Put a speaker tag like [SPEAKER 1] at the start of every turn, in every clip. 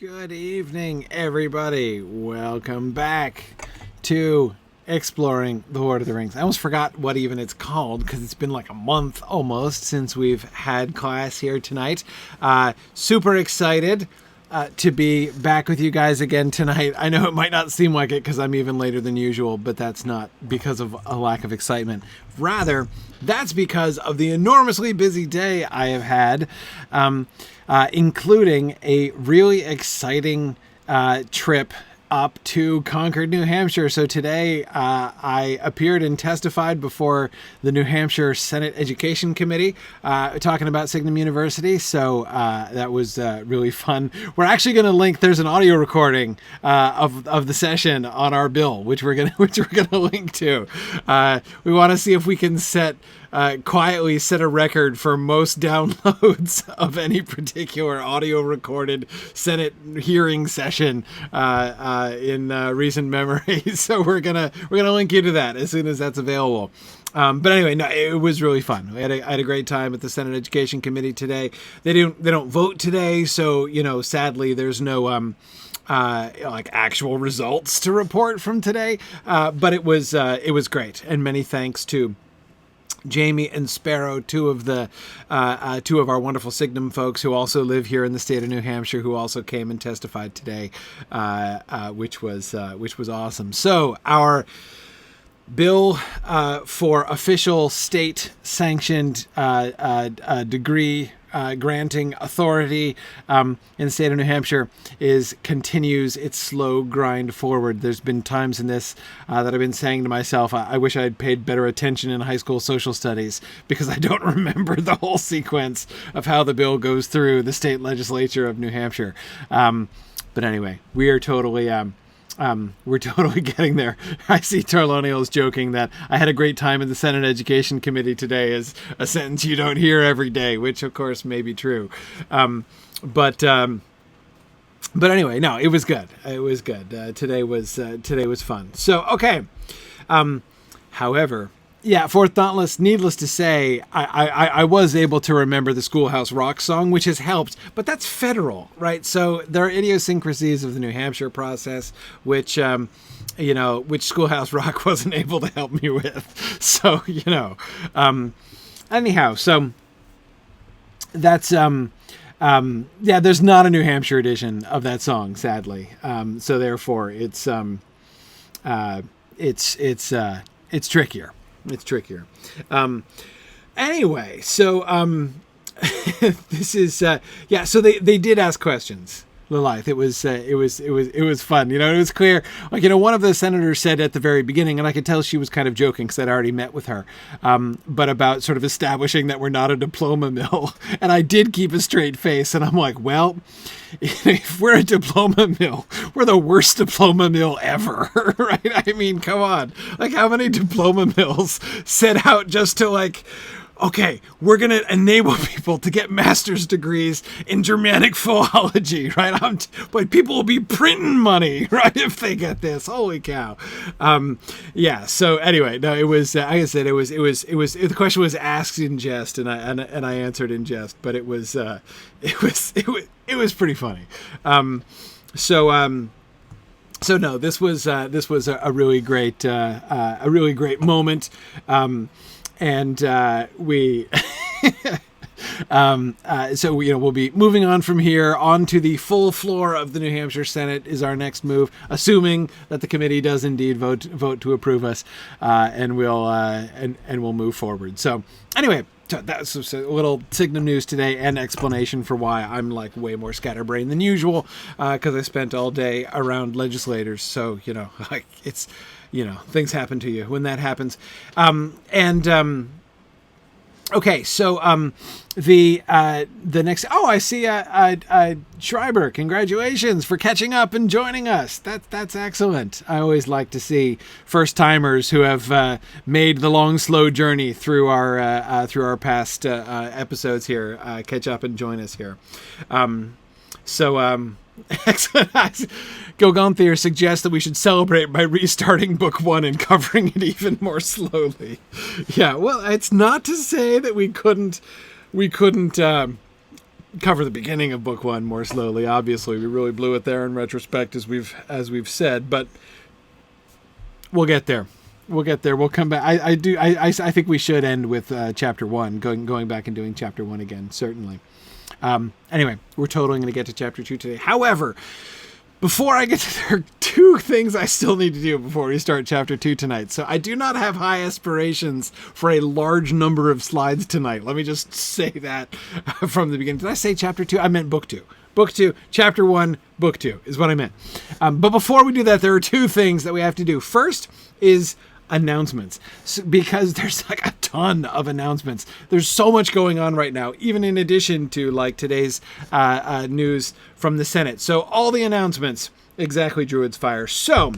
[SPEAKER 1] Good evening, everybody. Welcome back to Exploring the Lord of the Rings. I almost forgot what even it's called because it's been like a month almost since we've had class here tonight. Super excited to be back with you guys again tonight. I know it might not seem like it because I'm even later than usual, but that's not because of a lack of excitement. Rather, that's because of the enormously busy day I have had, including a really exciting trip up to Concord, New Hampshire. So today I appeared and testified before the New Hampshire Senate Education Committee talking about Signum University. So that was really fun. We're actually going to link, there's an audio recording of the session on our bill, which we're going to link to. We want to see if we can quietly set a record for most downloads of any particular audio recorded Senate hearing session in recent memory. So we're gonna link you to that as soon as that's available. But anyway, no, it was really fun. I had a great time at the Senate Education Committee today. They don't vote today, so sadly there's no like actual results to report from today. But it was great, and many thanks to Jamie and Sparrow, two of our wonderful Signum folks who also live here in the state of New Hampshire, who also came and testified today, which was awesome. So our bill for official state-sanctioned degree granting authority in the state of New Hampshire continues its slow grind forward. There's been times in this that I've been saying to myself, I wish I had paid better attention in high school social studies, because I don't remember the whole sequence of how the bill goes through the state legislature of New Hampshire. But anyway, we are totally we're totally getting there. I see Tarloniel's joking that I had a great time in the Senate Education Committee today is a sentence you don't hear every day, which of course may be true. But anyway, no, it was good. It was good. Today was fun. So, okay. However, yeah, for Thoughtless, needless to say, I was able to remember the Schoolhouse Rock song, which has helped, but that's federal, right? So there are idiosyncrasies of the New Hampshire process, which Schoolhouse Rock wasn't able to help me with. So, anyhow, so that's, there's not a New Hampshire edition of that song, sadly. So therefore it's trickier. It's trickier. Anyway, so this is so they did ask questions, Lilith. It was fun. It was clear. Like, one of the senators said at the very beginning, and I could tell she was kind of joking because I'd already met with her, but about sort of establishing that we're not a diploma mill. And I did keep a straight face, and I'm like, well, if we're a diploma mill, we're the worst diploma mill ever, right? I mean, come on. Like, how many diploma mills set out just to, like, okay, we're going to enable people to get master's degrees in Germanic philology, right? But people will be printing money, right, if they get this. Holy cow. So anyway, no, it was, like I said, it was, the question was asked in jest, and I answered in jest, but it was pretty funny. So no, this was a really great moment. And we we'll be moving on from here on to the full floor of the New Hampshire Senate is our next move, assuming that the committee does indeed vote to approve us, and we'll move forward. So anyway, that's a little Signum news today and explanation for why I'm like way more scatterbrained than usual, because I spent all day around legislators. So it's. Things happen to you when that happens. Okay, so the next. Oh, I see Schreiber. Congratulations for catching up and joining us. That's excellent. I always like to see first timers who have made the long, slow journey through our past episodes here catch up and join us here. Excellent. Gilgonthier suggests that we should celebrate by restarting book one and covering it even more slowly. Yeah, well, it's not to say that we couldn't cover the beginning of book one more slowly. Obviously, we really blew it there in retrospect, as we've said, but we'll get there. We'll come back. I think we should end with chapter one, going back and doing chapter one again, certainly. Anyway, we're totally going to get to chapter two today. However, before I get to there are two things I still need to do before we start chapter 2 tonight. So I do not have high aspirations for a large number of slides tonight. Let me just say that from the beginning. Did I say chapter 2? I meant book 2. Book 2, chapter 1, book 2 is what I meant. But before we do that, there are two things that we have to do. First is announcements, because there's like a ton of announcements. There's so much going on right now, even in addition to like today's news from the Senate. So all the announcements, exactly, Druid's Fire. So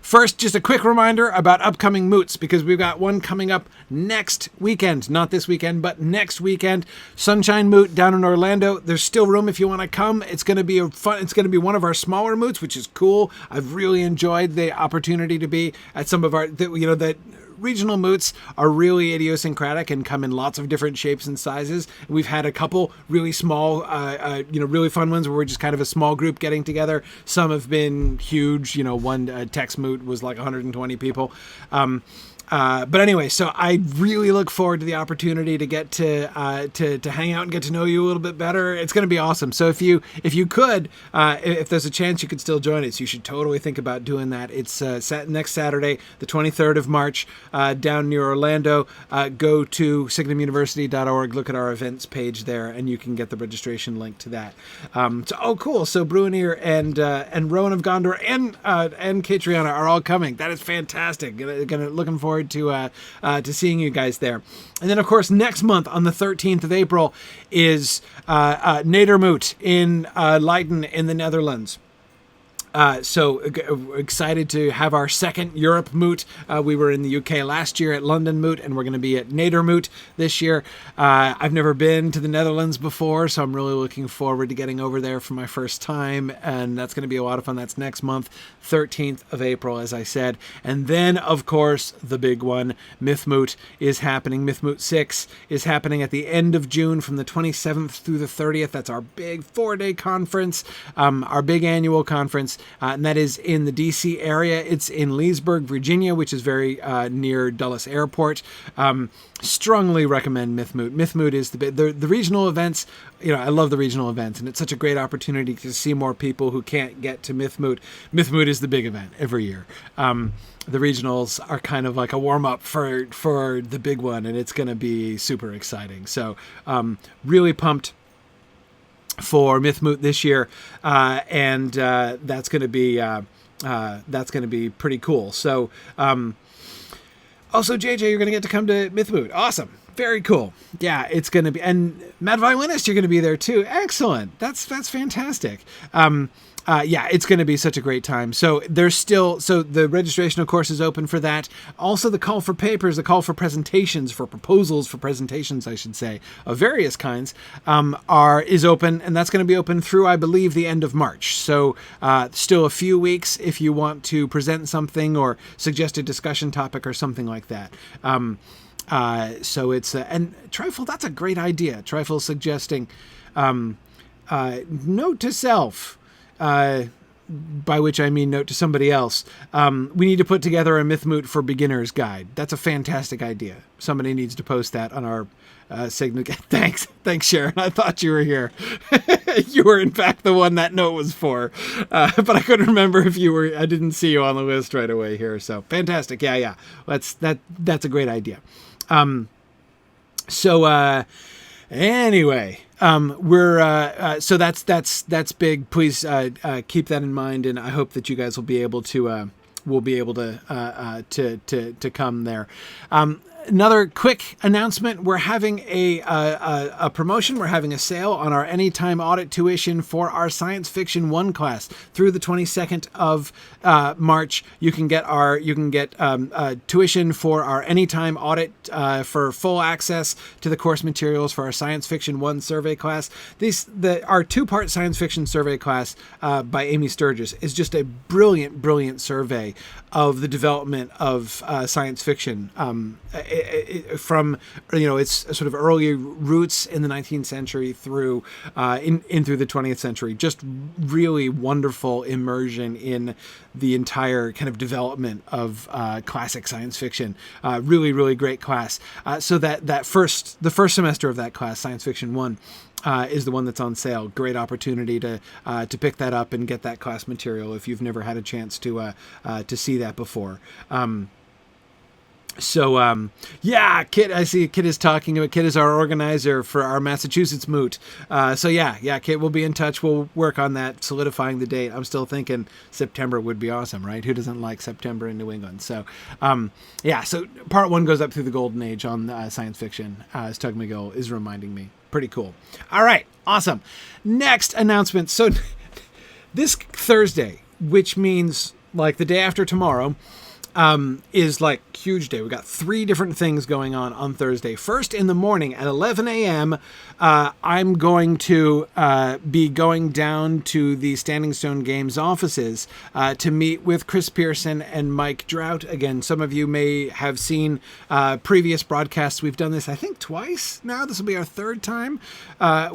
[SPEAKER 1] first, just a quick reminder about upcoming moots, because we've got one coming up next weekend. Not this weekend, but next weekend. Sunshine Moot down in Orlando. There's still room if you want to come. It's going to be it's going to be one of our smaller moots, which is cool. I've really enjoyed the opportunity to be at some of our, that regional moots are really idiosyncratic and come in lots of different shapes and sizes. We've had a couple really small, really fun ones where we're just kind of a small group getting together. Some have been huge. One Tex Moot was like 120 people. But anyway, so I really look forward to the opportunity to get to hang out and get to know you a little bit better. It's going to be awesome. So if you could, if there's a chance you could still join us, you should totally think about doing that. It's next Saturday, the 23rd of March, down near Orlando. Go to signumuniversity.org, look at our events page there, and you can get the registration link to that. Cool. So Bruinir and Rowan of Gondor and Catriona are all coming. That is fantastic. Looking forward to seeing you guys there. And then, of course, next month on the 13th of April is Nader Moot in Leiden in the Netherlands. So excited to have our second Europe Moot. We were in the UK last year at London Moot, and we're going to be at Nader Moot this year. I've never been to the Netherlands before, so I'm really looking forward to getting over there for my first time, and that's going to be a lot of fun. That's next month, 13th of April, as I said. And then, of course, the big one, Myth Moot is happening. Myth Moot 6 is happening at the end of June from the 27th through the 30th. That's our big 4-day conference, our big annual conference. And that is in the D.C. area. It's in Leesburg, Virginia, which is very near Dulles Airport. Strongly recommend Myth Moot. Myth Moot is the regional events. I love the regional events, and it's such a great opportunity to see more people who can't get to Myth Moot. Myth Moot is the big event every year. The regionals are kind of like a warm-up for the big one, and it's going to be super exciting. So really pumped for Myth Moot this year, and that's going to be pretty cool. So, also JJ, you're going to get to come to Myth Moot. Awesome, very cool. Yeah, it's going to be, and Mad Violinist, you're going to be there too. Excellent. That's fantastic. It's going to be such a great time. So the registration, of course, is open for that. Also, the call for papers, the call for presentations, for proposals for presentations, I should say, of various kinds, is open, and that's going to be open through, I believe, the end of March. So still a few weeks if you want to present something or suggest a discussion topic or something like that. So it's and Trifle, that's a great idea. Trifle suggesting note to self. By which I mean note to somebody else. We need to put together a Myth Moot for Beginners guide. That's a fantastic idea. Somebody needs to post that on our Signum. Thanks, Sharon. I thought you were here. You were in fact the one that note was for, but I couldn't remember if you were. I didn't see you on the list right away here. So fantastic. Yeah. That's a great idea. Anyway. So that's big. Please keep that in mind, and I hope that you guys will be able to come there. Another quick announcement: we're having a promotion. We're having a sale on our Anytime Audit tuition for our Science Fiction 1 class through the 22nd of March. You can get tuition for our Anytime Audit for full access to the course materials for our Science Fiction 1 survey class. Our 2-part Science Fiction survey class by Amy Sturgis is just a brilliant survey of the development of science fiction from, its sort of early roots in the 19th century through through the 20th century. Just really wonderful immersion in the entire kind of development of classic science fiction. Really, really great class. So the first semester of that class, Science Fiction 1, is the one that's on sale. Great opportunity to pick that up and get that class material if you've never had a chance to see that before. Kit, I see Kit is talking about. Kit is our organizer for our Massachusetts Moot. Kit, we'll be in touch. We'll work on that, solidifying the date. I'm still thinking September would be awesome, right? Who doesn't like September in New England? So part 1 goes up through the golden age on science fiction, as Tug McGill is reminding me. Pretty cool. All right, awesome. Next announcement. So this Thursday, which means like the day after tomorrow, is like huge day. We got 3 different things going on Thursday. First, in the morning at 11 a.m., I'm going to be going down to the Standing Stone Games offices to meet with Chris Pearson and Mike Drought. Again, some of you may have seen previous broadcasts. We've done this, I think, twice now. This will be our 3rd time.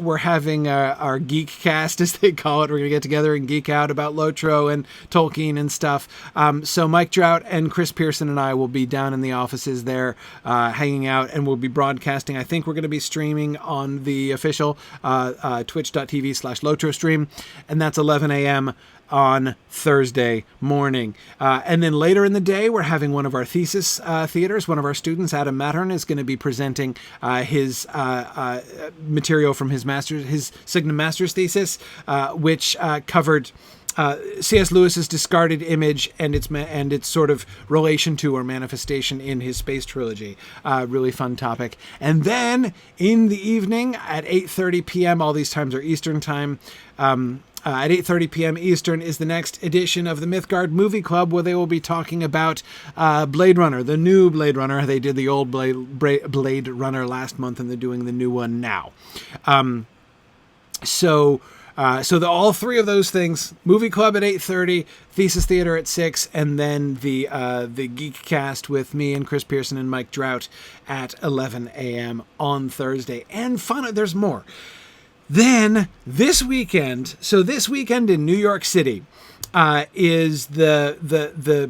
[SPEAKER 1] We're having our Geek Cast, as they call it. We're going to get together and geek out about Lotro and Tolkien and stuff. So Mike Drought and Chris Pearson and I will be down in the offices there hanging out, and we'll be broadcasting. I think we're going to be streaming on the official twitch.tv/Lotro stream, and that's 11 a.m. on Thursday morning. And then later in the day, we're having one of our thesis theaters. One of our students, Adam Mattern, is going to be presenting his material from his Signum master's thesis, which covered C.S. Lewis's discarded image and its sort of relation to or manifestation in his space trilogy. Really fun topic. And then in the evening at 8:30 p.m., all these times are Eastern time, at 8:30 p.m. Eastern is the next edition of the Mythgard Movie Club, where they will be talking about Blade Runner, the new Blade Runner. They did the old Blade Runner last month, and they're doing the new one now. So all 3 of those things: Movie Club at 8:30, Thesis Theater at 6, and then the Geek Cast with me and Chris Pearson and Mike Drought at 11 a.m. on Thursday. And there's more. Then this weekend in New York City, is the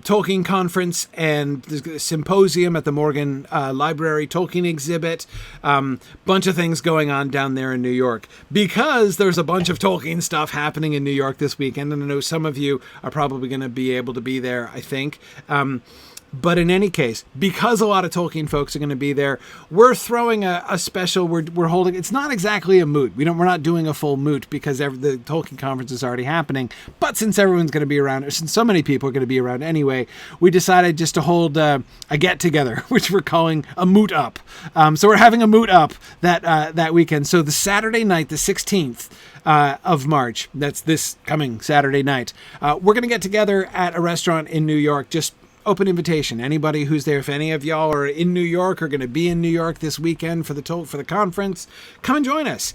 [SPEAKER 1] Tolkien conference and the symposium at the Morgan Library Tolkien exhibit. Bunch of things going on down there in New York, because there's a bunch of Tolkien stuff happening in New York this weekend, and I know some of you are probably going to be able to be there, I think. But in any case, because a lot of Tolkien folks are going to be there, we're throwing a special. We're holding. It's not exactly a moot. We're not doing a full moot because the Tolkien conference is already happening. But since everyone's going to be around, or since so many people are going to be around anyway, we decided just to hold a get together, which we're calling a moot up. So we're having a moot up that weekend. So the Saturday night, the 16th. Of March, that's this coming Saturday night. We're going to get together at a restaurant in New York. Just open invitation. Anybody who's there, if any of y'all are in New York or going to be in New York this weekend for the conference, come and join us.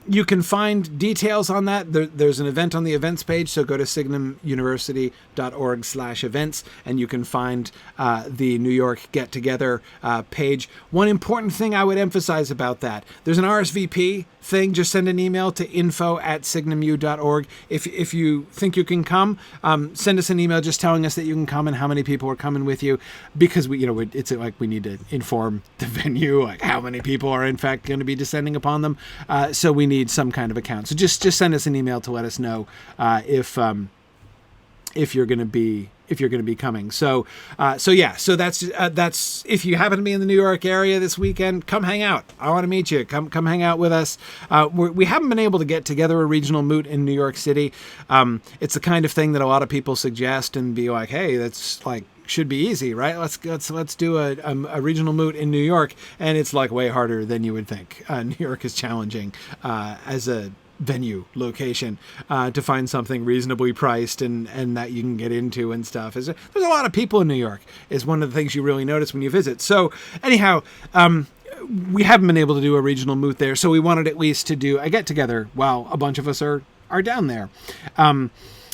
[SPEAKER 1] You can find details on that. There's an event on the events page, so go to signumuniversity.org/events, and you can find the New York Get Together page. One important thing I would emphasize about that: there's an RSVP thing. Just send an email to info@signumu.org. If you think you can come, send us an email just telling us that you can come and how many people are coming with you, because it's like we need to inform the venue like how many people are in fact going to be descending upon them. So we need some kind of account. So just send us an email to let us know if you're going to be coming. So that's if you happen to be in the New York area this weekend, come hang out. I want to meet you. Come hang out with us. We haven't been able to get together a regional moot in New York City. It's the kind of thing that a lot of people suggest and be like, hey, that's like should be easy, right? Let's do a regional moot in New York, and it's like way harder than you would think. New York is challenging as a venue location to find something reasonably priced and that you can get into and stuff. There's a lot of people in New York is one of the things you really notice when you visit. So anyhow, we haven't been able to do a regional moot there, so we wanted at least to do a get together while a bunch of us are down there.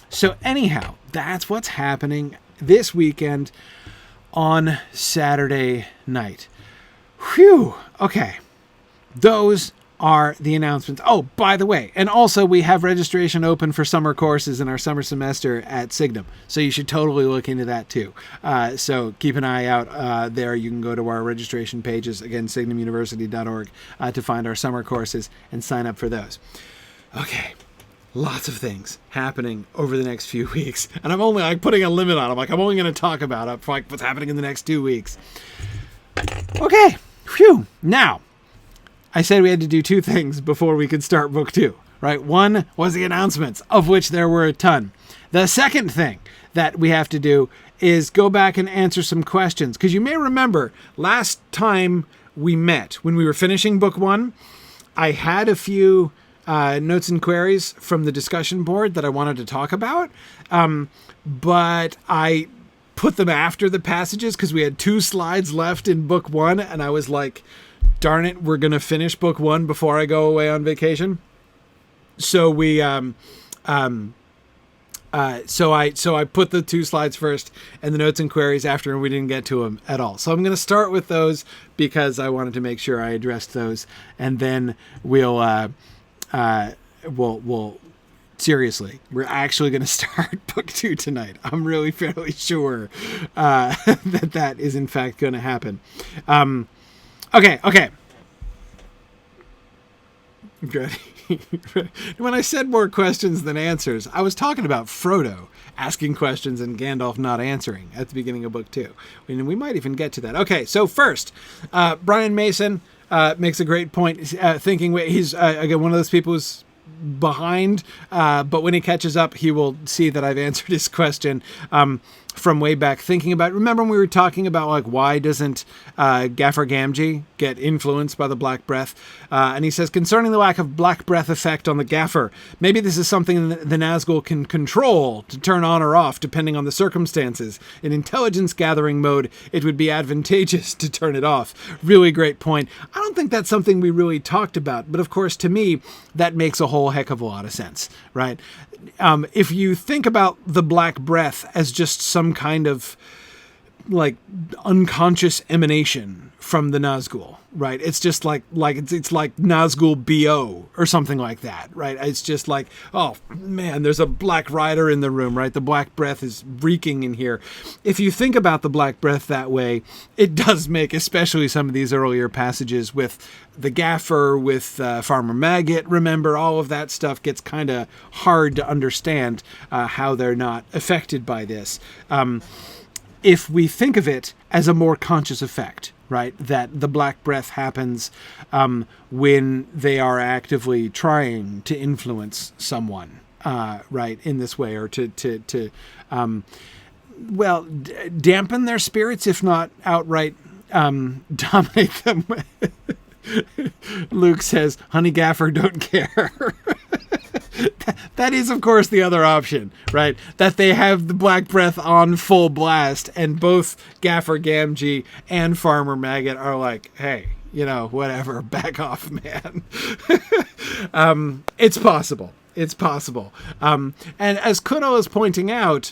[SPEAKER 1] So anyhow, that's what's happening this weekend on Saturday night. Whew. Okay. Those are the announcements. Oh, by the way, and also we have registration open for summer courses in our summer semester at Signum. So you should totally look into that too. So keep an eye out there. You can go to our registration pages, again, signumuniversity.org, to find our summer courses and sign up for those. Okay. Lots of things happening over the next few weeks. And I'm only putting a limit on them. I'm only going to talk about what's happening in the next 2 weeks. Okay. Phew. Now, I said we had to do 2 things before we could start book 2, right? One was the announcements, of which there were a ton. The second thing that we have to do is go back and answer some questions. Because you may remember last time we met, when we were finishing book 1, I had a few notes and queries from the discussion board that I wanted to talk about. But I put them after the passages because we had 2 slides left in book 1. And I was like, darn it, we're going to finish book 1 before I go away on vacation. So we, so I put the 2 slides first and the notes and queries after, and we didn't get to them at all. So I'm going to start with those because I wanted to make sure I addressed those, and then we'll seriously, we're actually going to start book 2 tonight. I'm really fairly sure, that is in fact going to happen. Okay. Good. When I said more questions than answers, I was talking about Frodo asking questions and Gandalf not answering at the beginning of book 2. And we might even get to that. Okay, so first, Brian Mason makes a great point, thinking he's, again, one of those people who's behind, but when he catches up, he will see that I've answered his question from way back, thinking about, remember when we were talking about why doesn't Gaffer Gamgee get influenced by the Black Breath? And he says, concerning the lack of Black Breath effect on the Gaffer, maybe this is something the Nazgul can control to turn on or off depending on the circumstances. In intelligence gathering mode, it would be advantageous to turn it off. Really great point. I don't think that's something we really talked about, but of course to me that makes a whole heck of a lot of sense, right? If you think about the Black Breath as just some kind of unconscious emanation from the Nazgul, right? It's just it's like Nazgul BO or something like that, right? It's just like, oh man, there's a Black Rider in the room, right? The Black Breath is reeking in here. If you think about the Black Breath that way, it does make, especially some of these earlier passages with the Gaffer, with Farmer Maggot, remember, all of that stuff gets kind of hard to understand how they're not affected by this. If we think of it as a more conscious effect, right, that the Black Breath happens when they are actively trying to influence someone, right, in this way, or to dampen their spirits, if not outright dominate them. Luke says, honey Gaffer, don't care. That is, of course, the other option, right? That they have the Black Breath on full blast, and both Gaffer Gamgee and Farmer Maggot are like, hey, whatever, back off, man. It's possible. It's possible. And as Kuno is pointing out,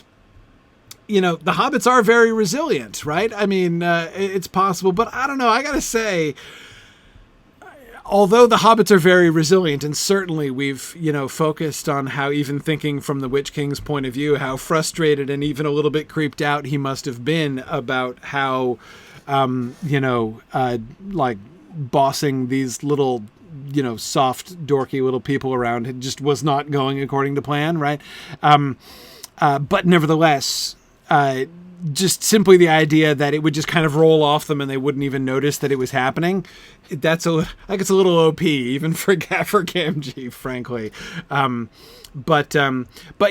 [SPEAKER 1] the hobbits are very resilient, right? I mean, it's possible, but I don't know. I gotta say, although the hobbits are very resilient, and certainly we've, focused on how, even thinking from the Witch King's point of view, how frustrated and even a little bit creeped out he must have been about how, bossing these little, soft, dorky little people around, it just was not going according to plan, right? But nevertheless, just simply the idea that it would just kind of roll off them and they wouldn't even notice that it was happening. It's a little OP even for Gaffer Gamgee, frankly. But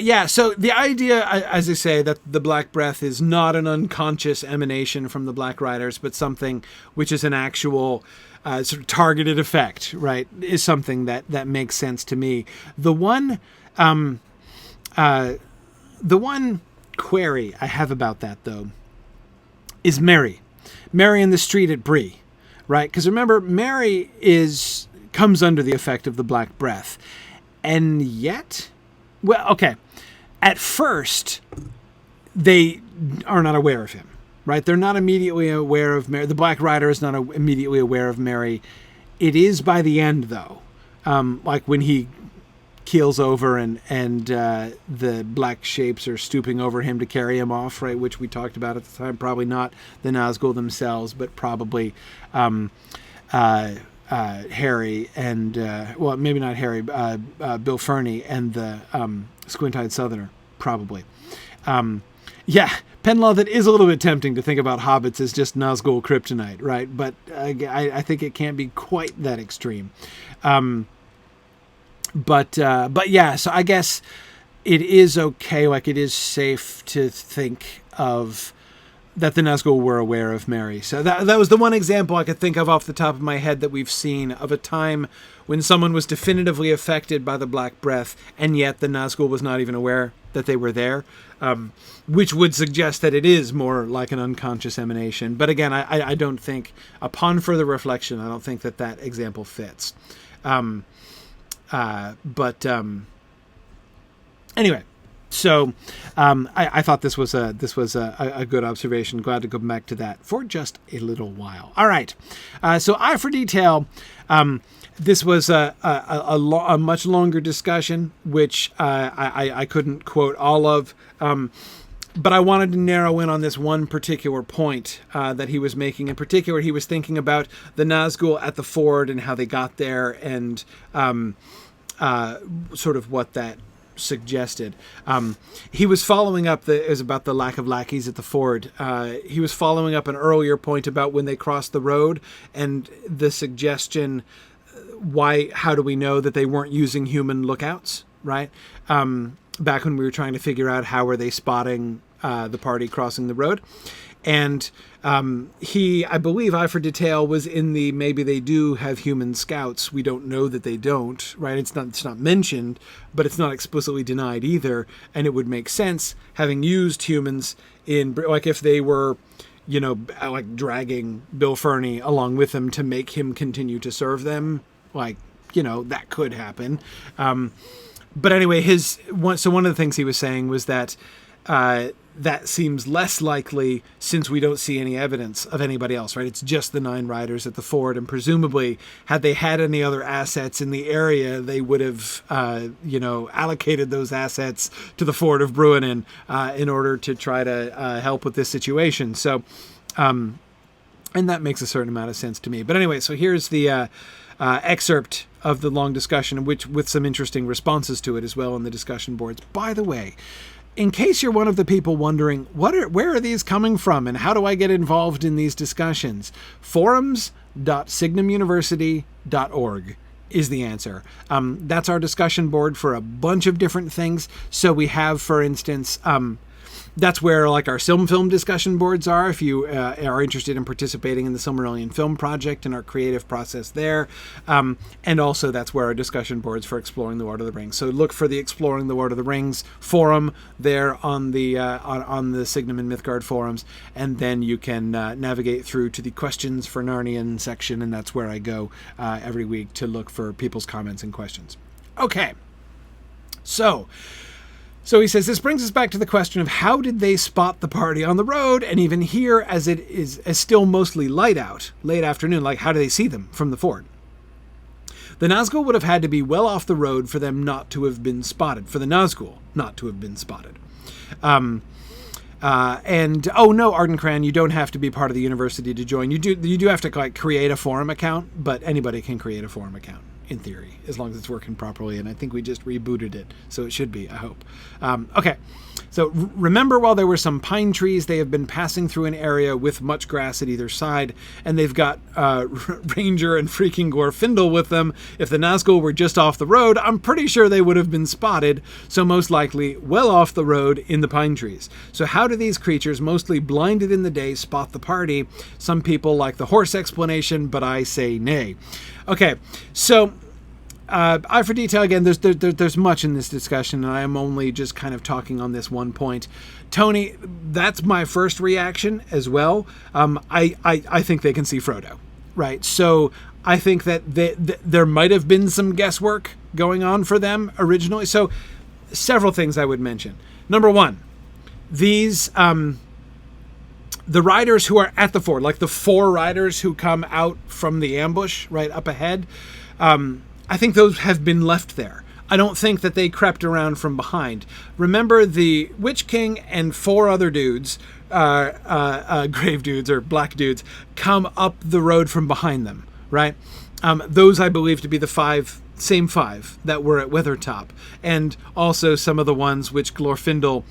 [SPEAKER 1] yeah, so the idea, as I say, that the Black Breath is not an unconscious emanation from the Black Riders, but something which is an actual sort of targeted effect, right, is something that makes sense to me. The one query I have about that, though, is Merry in the street at Bree, right? Because remember, Merry comes under the effect of the Black Breath, and yet, well, okay, at first they are not aware of him, right? They're not immediately aware of Merry. The Black Rider is not immediately aware of Merry. It is by the end, though, like when he keels over and the black shapes are stooping over him to carry him off, right? Which we talked about at the time. Probably not the Nazgul themselves, but probably Harry and well, maybe not Harry, Bill Ferny and the squint-eyed Southerner, probably. Yeah, Penlaw, that is a little bit tempting to think about hobbits as just Nazgul kryptonite, right? But I think it can't be quite that extreme. But yeah, so I guess it is okay, like it is safe to think of that the Nazgul were aware of Merry. So that was the one example I could think of off the top of my head that we've seen of a time when someone was definitively affected by the Black Breath, and yet the Nazgul was not even aware that they were there, which would suggest that it is more like an unconscious emanation. But again, I don't think, upon further reflection, I don't think that example fits. Anyway, so I thought this was a good observation. Glad to go back to that for just a little while. All right, so Eye for Detail. This was a much longer discussion, which I couldn't quote all of, but I wanted to narrow in on this one particular point that he was making. In particular, he was thinking about the Nazgul at the ford and how they got there, and sort of what that suggested. He was following up, it was about the lack of lackeys at the ford. He was following up an earlier point about when they crossed the road and the suggestion, how do we know that they weren't using human lookouts, right? Back when we were trying to figure out how were they spotting the party crossing the road. And I believe Eye for Detail was in the maybe they do have human scouts. We don't know that they don't, right? It's not mentioned, but it's not explicitly denied either. And it would make sense having used humans in, like if they were, like dragging Bill Ferny along with them to make him continue to serve them, like, that could happen. But anyway, one of the things he was saying was that that seems less likely since we don't see any evidence of anybody else, right? It's just the 9 riders at the ford, and presumably had they had any other assets in the area, they would have, allocated those assets to the ford of Bruinen in order to try to help with this situation. So, and that makes a certain amount of sense to me. But anyway, so here's the excerpt of the long discussion, which with some interesting responses to it as well on the discussion boards. By the way, in case you're one of the people wondering, where are these coming from and how do I get involved in these discussions? Forums.signumuniversity.org is the answer. That's our discussion board for a bunch of different things. So we have, for instance, that's where like our film discussion boards are. If you are interested in participating in the Silmarillion Film Project and our creative process there. And also that's where our discussion boards for Exploring the Lord of the Rings. So look for the Exploring the Lord of the Rings forum there on the Signum and Mythgard forums. And then you can navigate through to the Questions for Narnian section. And that's where I go every week to look for people's comments and questions. Okay. So he says, this brings us back to the question of how did they spot the party on the road? And even here, as it is still mostly light out, late afternoon, like how do they see them from the ford? The Nazgul would have had to be well off the road for them not to have been spotted, for the Nazgul not to have been spotted. And, oh no, Ardencran, you don't have to be part of the university to join. You do have to like create a forum account, but anybody can create a forum account. In theory, as long as it's working properly. And I think we just rebooted it, so it should be, I hope. Okay, so remember while there were some pine trees, they have been passing through an area with much grass at either side, and they've got Ranger and freaking Glorfindel with them. If the Nazgul were just off the road, I'm pretty sure they would have been spotted, so most likely well off the road in the pine trees. So how do these creatures, mostly blinded in the day, spot the party? Some people like the horse explanation, but I say nay. Okay, so Eye for Detail, again, there's much in this discussion, and I am only just kind of talking on this one point. Tony, that's my first reaction as well. I think they can see Frodo, right? So I think that there might have been some guesswork going on for them originally. So several things I would mention. Number one, these the riders who are at the ford, like the 4 riders who come out from the ambush right up ahead, I think those have been left there. I don't think that they crept around from behind. Remember, the Witch King and 4 other dudes, grave dudes or black dudes, come up the road from behind them, right? Those I believe to be the same five that were at Weathertop, and also some of the ones which Glorfindel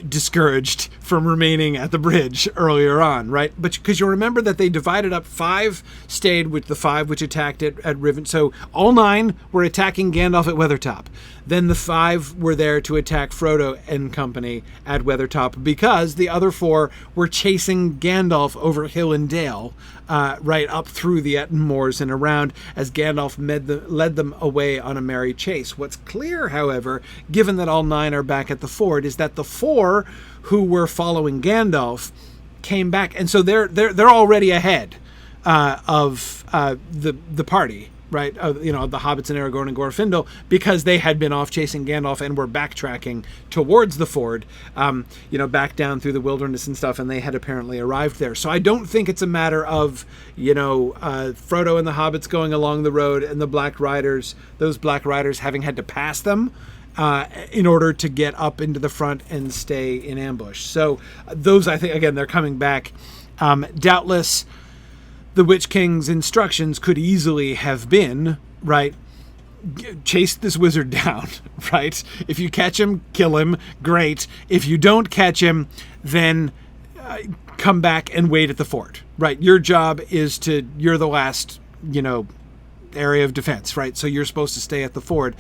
[SPEAKER 1] discouraged from remaining at the bridge earlier on, right? But because you remember that they divided up, 5 stayed with the 5 which attacked at Rivendell. So all 9 were attacking Gandalf at Weathertop. Then the 5 were there to attack Frodo and company at Weathertop, because the other 4 were chasing Gandalf over hill and dale, right up through the Etten Moors and around, as Gandalf led them away on a merry chase. What's clear, however, given that all 9 are back at the ford, is that the 4 who were following Gandalf came back, and so they're already ahead of the party, right? The hobbits and Aragorn and Glorfindel, because they had been off chasing Gandalf and were backtracking towards the ford, back down through the wilderness and stuff, and they had apparently arrived there. So I don't think it's a matter of, Frodo and the hobbits going along the road and those black riders having had to pass them in order to get up into the front and stay in ambush. So those, I think, again, they're coming back. Doubtless, the Witch King's instructions could easily have been, right, chase this wizard down, right? If you catch him, kill him, great. If you don't catch him, then come back and wait at the fort, right? Your job is you're the last, area of defense, right? So you're supposed to stay at the ford.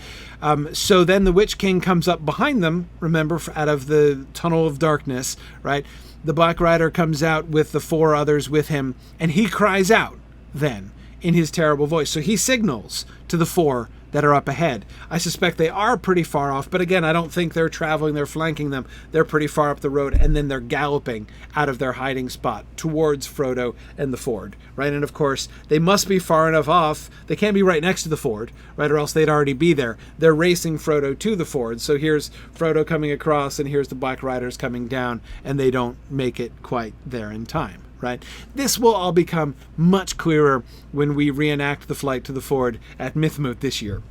[SPEAKER 1] So then the Witch King comes up behind them, remember, out of the tunnel of darkness, right? The Black Rider comes out with the 4 others with him, and he cries out then in his terrible voice. So he signals to the 4 that are up ahead. I suspect they are pretty far off, but again, I don't think they're traveling, they're flanking them. They're pretty far up the road, and then they're galloping out of their hiding spot towards Frodo and the ford, right? And of course, they must be far enough off. They can't be right next to the ford, right? Or else they'd already be there. They're racing Frodo to the ford. So here's Frodo coming across, and here's the Black Riders coming down, and they don't make it quite there in time. Right? This will all become much clearer when we reenact the flight to the ford at Moot this year.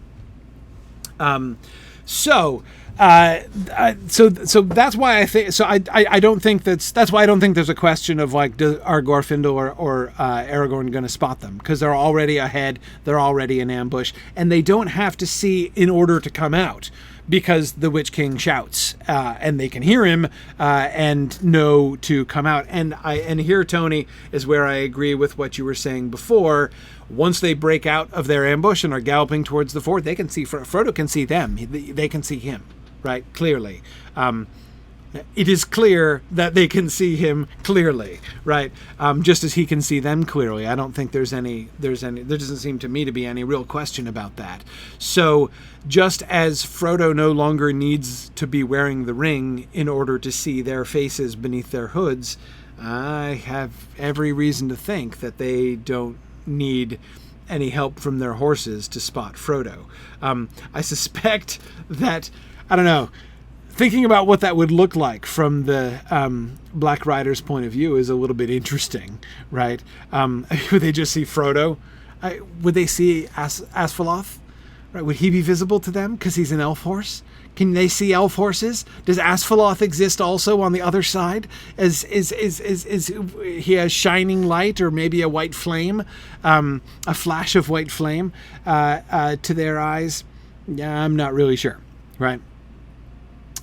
[SPEAKER 1] So that's why I think. So I don't think that's why I don't think there's a question of like, are Glorfindel or Aragorn going to spot them, because they're already ahead, they're already in ambush, and they don't have to see in order to come out, because the Witch King shouts, and they can hear him and know to come out. And here, Tony, is where I agree with what you were saying before. Once they break out of their ambush and are galloping towards the ford, they can see Frodo can see them. They can see him, right? Clearly. It is clear that they can see him clearly, right? Just as he can see them clearly. I don't think there doesn't seem to me to be any real question about that. So just as Frodo no longer needs to be wearing the ring in order to see their faces beneath their hoods, I have every reason to think that they don't need any help from their horses to spot Frodo. I suspect that, I don't know, thinking about what that would look like from the Black Rider's point of view is a little bit interesting, right? Would they just see Frodo? Would they see Asphalloth? Right? Would he be visible to them because he's an elf horse? Can they see elf horses? Does Asphalloth exist also on the other side? Is he a shining light, or maybe a white flame, a flash of white flame to their eyes? Yeah, I'm not really sure, right?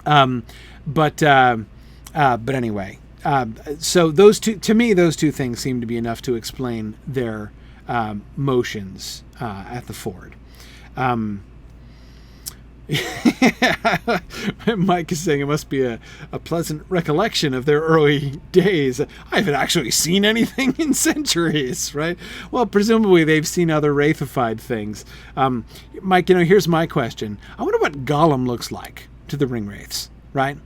[SPEAKER 1] But anyway, so those two things seem to be enough to explain their motions at the ford. Mike is saying it must be a pleasant recollection of their early days. I haven't actually seen anything in centuries, right? Well, presumably they've seen other wraithified things. Mike, here's my question. I wonder what Gollum looks like to the Ringwraiths, right?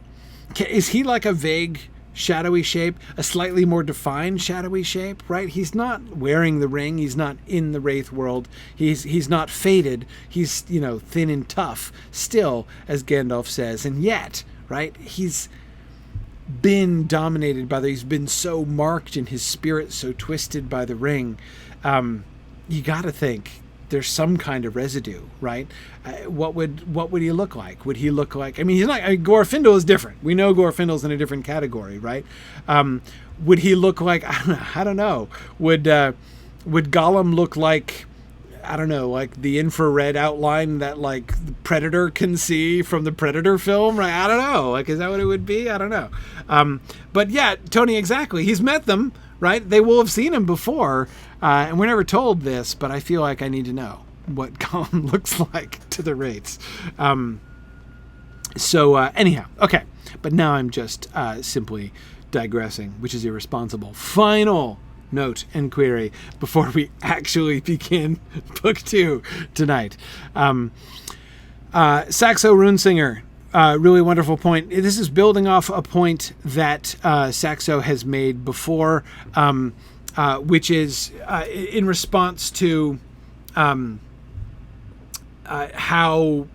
[SPEAKER 1] Is he like a vague, shadowy shape, a slightly more defined shadowy shape, right? He's not wearing the ring. He's not in the Wraith world. He's not faded. He's, thin and tough still, as Gandalf says. And yet, right, he's been dominated by he's been so marked and his spirit so twisted by the ring, you got to think there's some kind of residue, right? What would he look like? Would he look like? I mean, he's not. Glorfindel is different. We know Glorfindel's in a different category, right? Would he look like? I don't know. Would Gollum look like? I don't know, like the infrared outline that like the Predator can see from the Predator film, right? I don't know. Like, is that what it would be? I don't know. But yeah, Tony, exactly. He's met them, right? They will have seen him before, and we're never told this, but I feel like I need to know what Gollum looks like to the Wraiths. Anyhow, okay. But now I'm just simply digressing, which is irresponsible. Final note and query before we actually begin book 2 tonight. Saxo Runesinger, really wonderful point. This is building off a point that Saxo has made before, which is in response to how,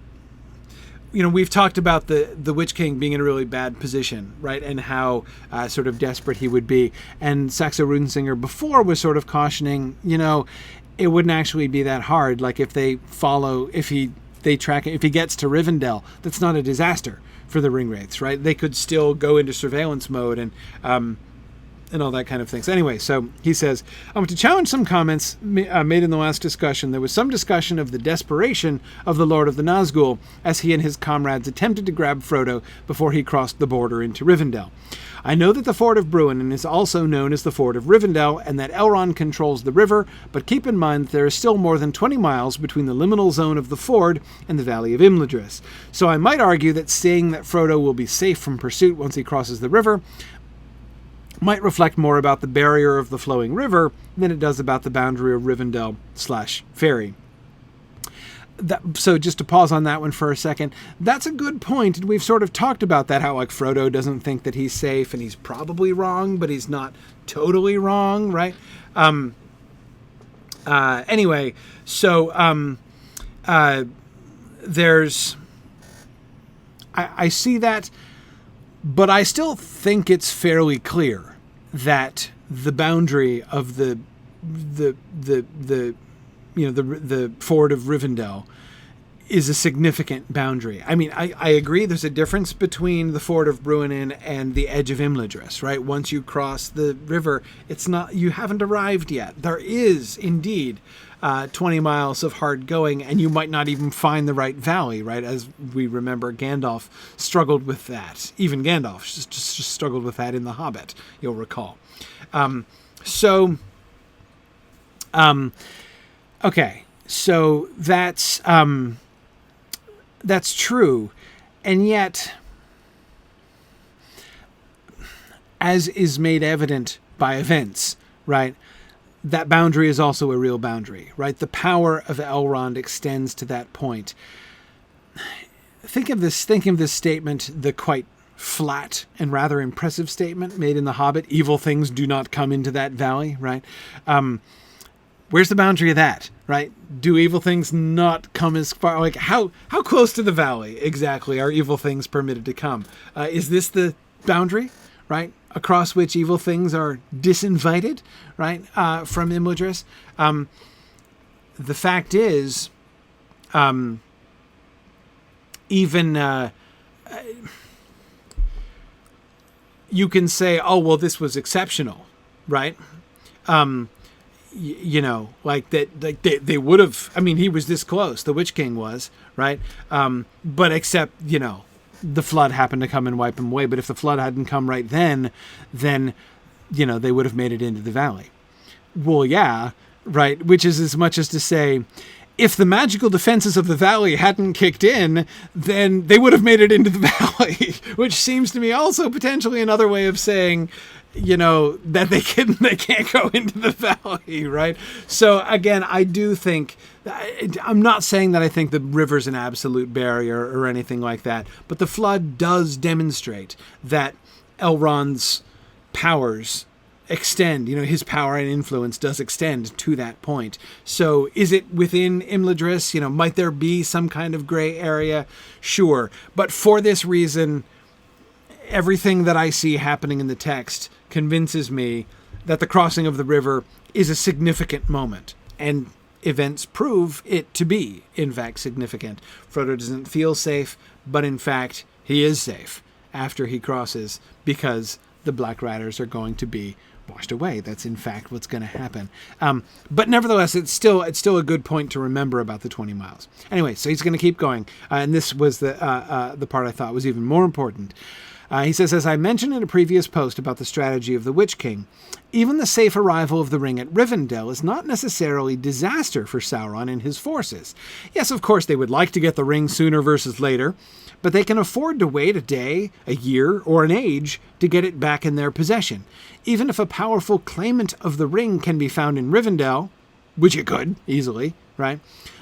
[SPEAKER 1] we've talked about the Witch King being in a really bad position, right? And how sort of desperate he would be. And Saxo Runesinger before was sort of cautioning, it wouldn't actually be that hard. Like if he gets to Rivendell, that's not a disaster for the Ringwraiths, right? They could still go into surveillance mode and all that kind of thing. So anyway, so he says, I want to challenge some comments made in the last discussion. There was some discussion of the desperation of the Lord of the Nazgul as he and his comrades attempted to grab Frodo before he crossed the border into Rivendell. I know that the Ford of Bruin is also known as the Ford of Rivendell and that Elrond controls the river, but keep in mind that there is still more than 20 miles between the liminal zone of the Ford and the Valley of Imladris. So I might argue that saying that Frodo will be safe from pursuit once he crosses the river might reflect more about the barrier of the flowing river than it does about the boundary of Rivendell/Fairy. So just to pause on that one for a second, that's a good point. And we've sort of talked about that, how like Frodo doesn't think that he's safe and he's probably wrong, but he's not totally wrong, right? Anyway, so there's... I see that, but I still think it's fairly clear that the boundary of the Ford of Rivendell is a significant boundary. I mean, I agree there's a difference between the Ford of Bruinen and the edge of Imladris, right? Once you cross the river, you haven't arrived yet. There is indeed 20 miles of hard going, and you might not even find the right valley, right? As we remember, Gandalf struggled with that. Even Gandalf just struggled with that in The Hobbit, you'll recall. Okay, so that's true, and yet, as is made evident by events, right? That boundary is also a real boundary, right? The power of Elrond extends to that point. Think of this statement, the quite flat and rather impressive statement made in The Hobbit, evil things do not come into that valley, right? Where's the boundary of that, right? Do evil things not come as far? Like, how close to the valley exactly are evil things permitted to come? Is this the boundary, right, across which evil things are disinvited, right, from Imladris? The fact is, you can say, oh, well, this was exceptional, right? Like that, like they would have, I mean, he was this close, the Witch King was, right? But except, the flood happened to come and wipe him away. But if the flood hadn't come right then, they would have made it into the valley. Well, yeah, right. Which is as much as to say, if the magical defenses of the valley hadn't kicked in, then they would have made it into the valley, which seems to me also potentially another way of saying, that they can't go into the valley, right? So again, I do think, I'm not saying that I think the river's an absolute barrier or anything like that, but the flood does demonstrate that Elrond's powers extend, his power and influence does extend to that point. So is it within Imladris? Might there be some kind of gray area? Sure. But for this reason, everything that I see happening in the text convinces me that the crossing of the river is a significant moment. And events prove it to be, in fact, significant. Frodo doesn't feel safe, but in fact, he is safe after he crosses, because the Black Riders are going to be washed away. That's in fact what's going to happen. But nevertheless, it's still a good point to remember about the 20 miles. Anyway, so he's going to keep going, and this was the part I thought was even more important. He says, as I mentioned in a previous post about the strategy of the Witch King, even the safe arrival of the ring at Rivendell is not necessarily disaster for Sauron and his forces. Yes, of course, they would like to get the ring sooner versus later, but they can afford to wait a day, a year, or an age to get it back in their possession. Even if a powerful claimant of the ring can be found in Rivendell, which it could, easily, right?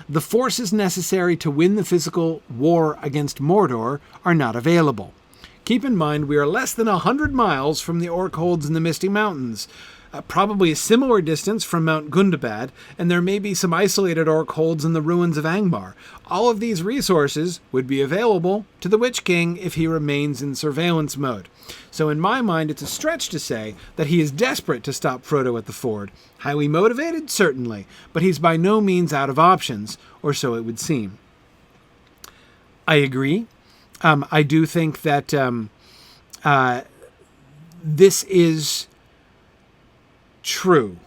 [SPEAKER 1] The forces necessary to win the physical war against Mordor are not available. Keep in mind, we are less than 100 miles from the Orc holds in the Misty Mountains, probably a similar distance from Mount Gundabad, and there may be some isolated Orc holds in the ruins of Angmar. All of these resources would be available to the Witch King if he remains in surveillance mode. So in my mind, it's a stretch to say that he is desperate to stop Frodo at the ford. Highly motivated, certainly, but he's by no means out of options, or so it would seem. I agree. I do think that this is true.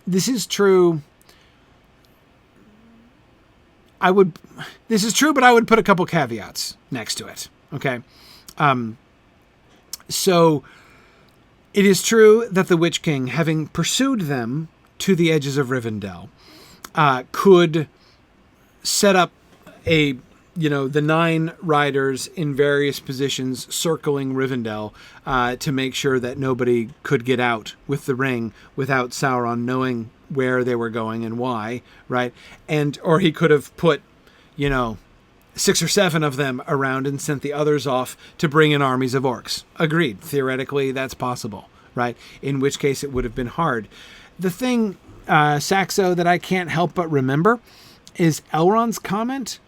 [SPEAKER 1] This is true. This is true, but I would put a couple caveats next to it. Okay. So it is true that the Witch King, having pursued them to the edges of Rivendell, could set up the 9 riders in various positions circling Rivendell to make sure that nobody could get out with the ring without Sauron knowing where they were going and why, right? Or he could have put, 6 or 7 of them around and sent the others off to bring in armies of orcs. Agreed. Theoretically, that's possible, right? In which case it would have been hard. The thing, Saxo, that I can't help but remember is Elrond's comment,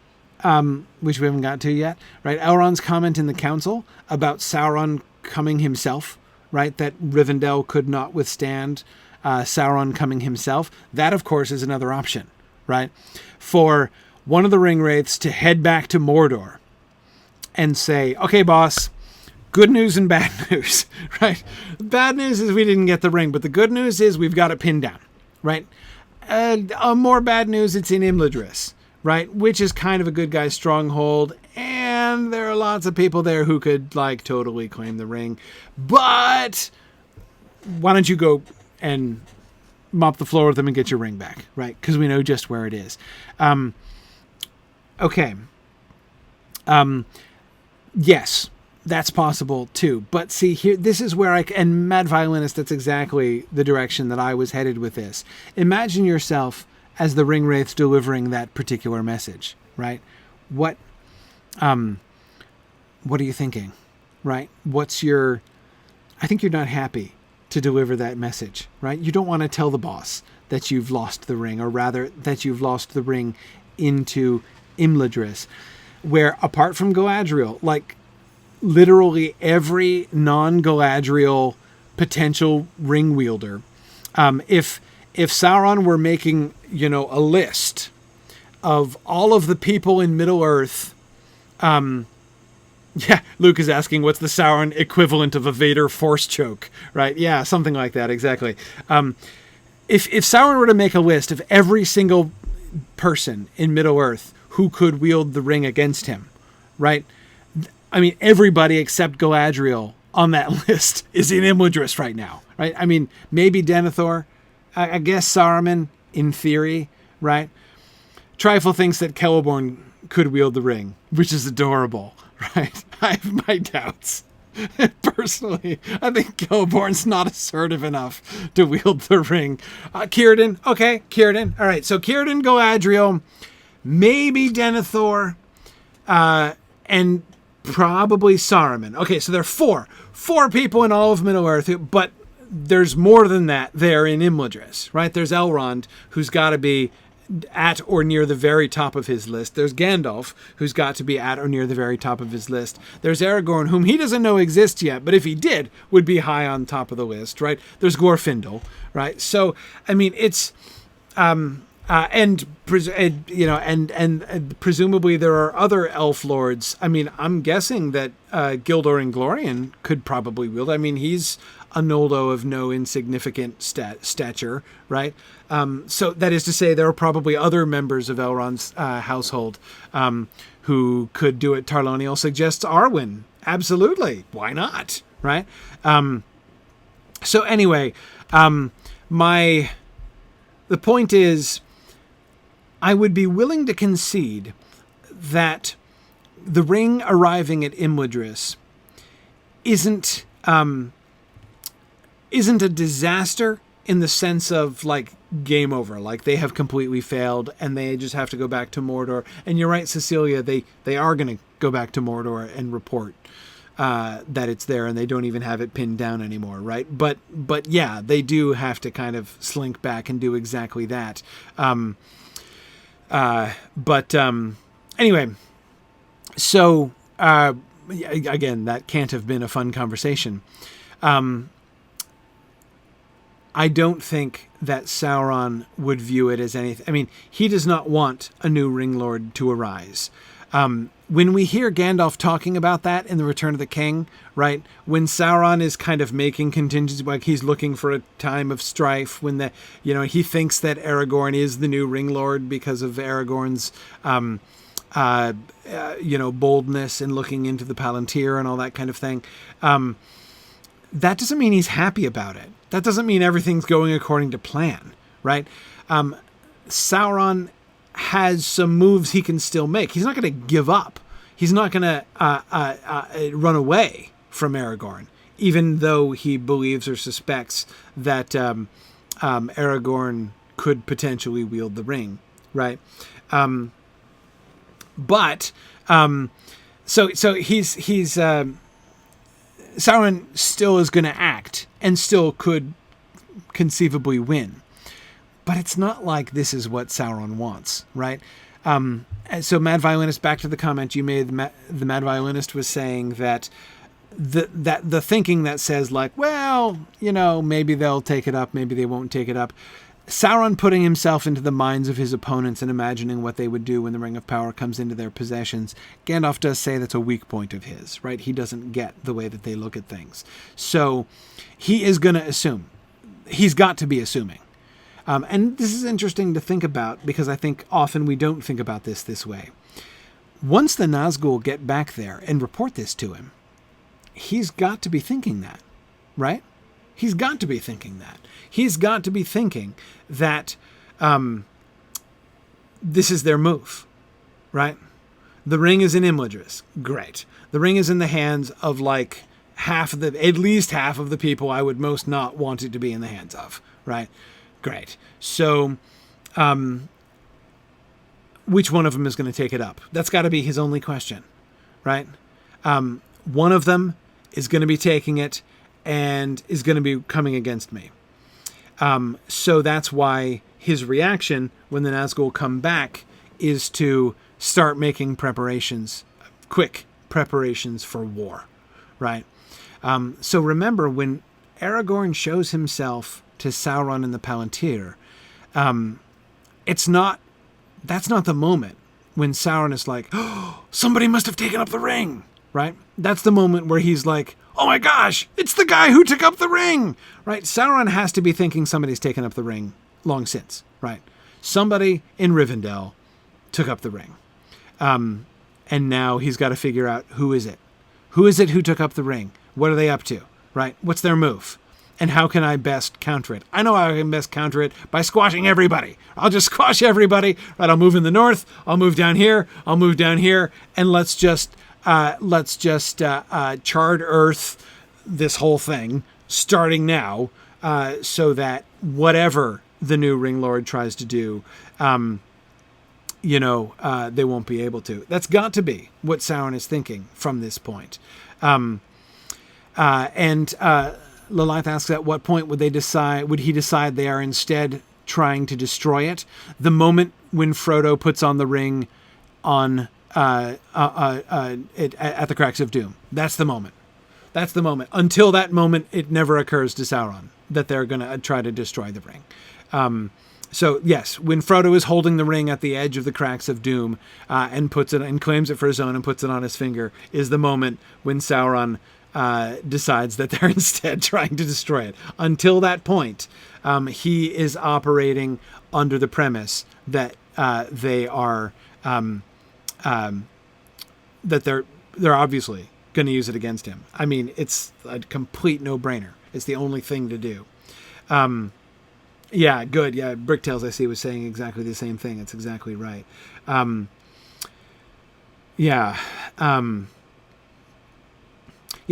[SPEAKER 1] which we haven't got to yet, right? Elrond's comment in the council about Sauron coming himself, right? That Rivendell could not withstand Sauron coming himself. That, of course, is another option, right? For one of the Ringwraiths to head back to Mordor and say, okay, boss, good news and bad news, right? Bad news is we didn't get the ring, but the good news is we've got it pinned down, right? More bad news, it's in Imladris, right? Which is kind of a good guy's stronghold, and there are lots of people there who could, totally claim the ring. But why don't you go and mop the floor with them and get your ring back, right? Because we know just where it is. Okay. Yes, that's possible too. But see, here, this is where and Mad Violinist, that's exactly the direction that I was headed with this. Imagine yourself as the Ringwraith delivering that particular message, right? What are you thinking, right? I think you're not happy to deliver that message, right? You don't want to tell the boss that you've lost the ring, or rather that you've lost the ring into Imladris, where apart from Galadriel, literally every non-Galadriel potential ring wielder, if Sauron were making, a list of all of the people in Middle-earth, yeah, Luke is asking, what's the Sauron equivalent of a Vader force choke, right? Yeah, something like that, exactly. If Sauron were to make a list of every single person in Middle-earth who could wield the ring against him, right? I mean, everybody except Galadriel on that list is in Imladris right now, right? I mean, maybe Denethor, I guess Saruman, in theory, right? Trifle thinks that Celeborn could wield the ring, which is adorable, right? I have my doubts. Personally, I think Celeborn's not assertive enough to wield the ring. Círdan, okay, Círdan. All right, so Círdan, Galadriel, maybe Denethor, and probably Saruman. Okay, so there are four people in all of Middle-earth, but there's more than that there in Imladris, right? There's Elrond, who's got to be at or near the very top of his list. There's Gandalf, who's got to be at or near the very top of his list. There's Aragorn, whom he doesn't know exists yet, but if he did, would be high on top of the list, right? There's Glorfindel, right? So, I mean, it's and presumably there are other elf lords. I mean, I'm guessing that Gildor Inglorian could probably wield. I mean, he's a Noldo of no insignificant stature, right? So that is to say, there are probably other members of Elrond's household who could do it. Tarloniel suggests Arwen. Absolutely. Why not? Right? So anyway, the point is, I would be willing to concede that the ring arriving at Imladris isn't a disaster in the sense of like game over, like they have completely failed and they just have to go back to Mordor. And you're right, Cecilia, they are going to go back to Mordor and report that it's there, and they don't even have it pinned down anymore, right? But yeah, they do have to kind of slink back and do exactly that. Anyway, so again, that can't have been a fun conversation. I don't think that Sauron would view it as anything. I mean, he does not want a new Ring Lord to arise. When we hear Gandalf talking about that in The Return of the King, right? When Sauron is kind of making contingencies, like he's looking for a time of strife, when he thinks that Aragorn is the new Ring Lord because of Aragorn's, boldness in looking into the Palantir and all that kind of thing. That doesn't mean he's happy about it. That doesn't mean everything's going according to plan, right? Sauron has some moves he can still make. He's not going to give up. He's not going to run away from Aragorn, even though he believes or suspects that Aragorn could potentially wield the ring, right? So he's Sauron still is going to act and still could conceivably win. But it's not like this is what Sauron wants, right? So Mad Violinist, back to the comment you made, the Mad Violinist was saying that the thinking that says like, well, maybe they'll take it up, maybe they won't take it up. Sauron putting himself into the minds of his opponents and imagining what they would do when the Ring of Power comes into their possessions. Gandalf does say that's a weak point of his, right? He doesn't get the way that they look at things. So he is going to assume. He's got to be assuming. And this is interesting to think about because I think often we don't think about this way. Once the Nazgul get back there and report this to him, he's got to be thinking that, right? He's got to be thinking that. He's got to be thinking that this is their move, right? The ring is in Imladris. Great. The ring is in the hands of like at least half of the people I would most not want it to be in the hands of, right? Great. So, which one of them is going to take it up? That's got to be his only question, right? One of them is going to be taking it and is going to be coming against me. So that's why his reaction when the Nazgul come back is to start making quick preparations for war, right? So remember, when Aragorn shows himself to Sauron in the Palantir, that's not the moment when Sauron is like, oh, somebody must have taken up the ring, right? That's the moment where he's like, oh my gosh, it's the guy who took up the ring, right? Sauron has to be thinking somebody's taken up the ring long since, right? Somebody in Rivendell took up the ring. And now he's got to figure out who is it? Who is it who took up the ring? What are they up to, right? What's their move? And how can I best counter it? I know how I can best counter it by squashing everybody. I'll just squash everybody, right? I'll move in the north. I'll move down here. I'll move down here. And let's just chart Earth this whole thing starting now, so that whatever the new Ring Lord tries to do, they won't be able to. That's got to be what Sauron is thinking from this point. Lilith asks, at what point would he decide they are instead trying to destroy it. The moment when Frodo puts on the ring on at the Cracks of Doom, that's the moment. That's the moment. Until that moment, it never occurs to Sauron that they're going to try to destroy the ring. So yes, when Frodo is holding the ring at the edge of the Cracks of Doom and puts it and claims it for his own and puts it on his finger, is the moment when Sauron decides that they're instead trying to destroy it. Until that point, he is operating under the premise that they are that they're obviously going to use it against him. I mean, it's a complete no-brainer. It's the only thing to do. Yeah, good. Yeah, Bricktails, I see, was saying exactly the same thing. It's exactly right. Yeah,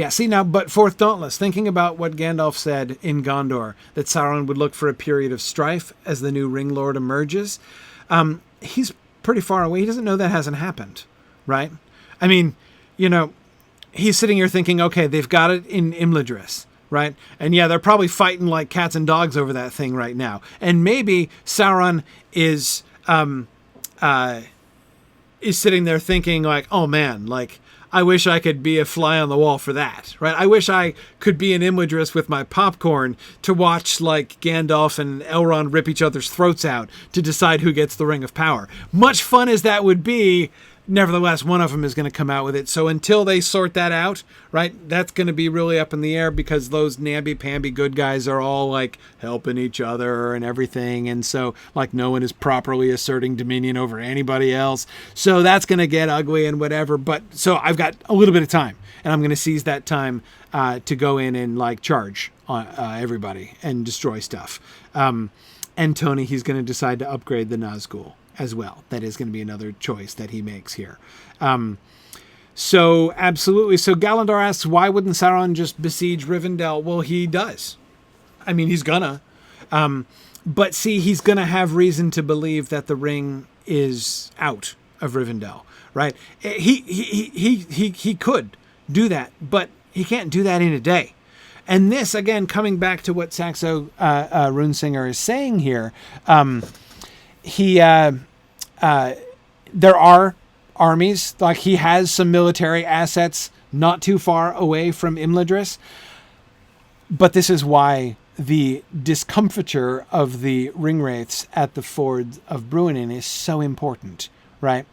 [SPEAKER 1] see now, but Fourth Dauntless, thinking about what Gandalf said in Gondor, that Sauron would look for a period of strife as the new Ring Lord emerges. He's pretty far away. He doesn't know that hasn't happened, right? I mean, he's sitting here thinking, okay, they've got it in Imladris, right? And yeah, they're probably fighting like cats and dogs over that thing right now. And maybe Sauron is sitting there thinking like, oh man, like, I wish I could be a fly on the wall for that, right? I wish I could be in Imladris with my popcorn to watch like Gandalf and Elrond rip each other's throats out to decide who gets the Ring of Power. Much fun as that would be, nevertheless, one of them is going to come out with it. So until they sort that out, right, that's going to be really up in the air because those namby-pamby good guys are all like helping each other and everything. And so like no one is properly asserting dominion over anybody else. So that's going to get ugly and whatever. But so I've got a little bit of time and I'm going to seize that time to go in and like charge on everybody and destroy stuff. And Tony, he's going to decide to upgrade the Nazgul as well. That is going to be another choice that he makes here. So absolutely. So Galandar asks, why wouldn't Sauron just besiege Rivendell? Well, he does. I mean, he's gonna. But see, he's gonna have reason to believe that the ring is out of Rivendell, right? He could do that, but he can't do that in a day. And this, again, coming back to what Saxo Runesinger is saying here, there are armies, like he has some military assets not too far away from Imladris, but this is why the discomfiture of the ringwraiths at the ford of Bruinen is so important, right?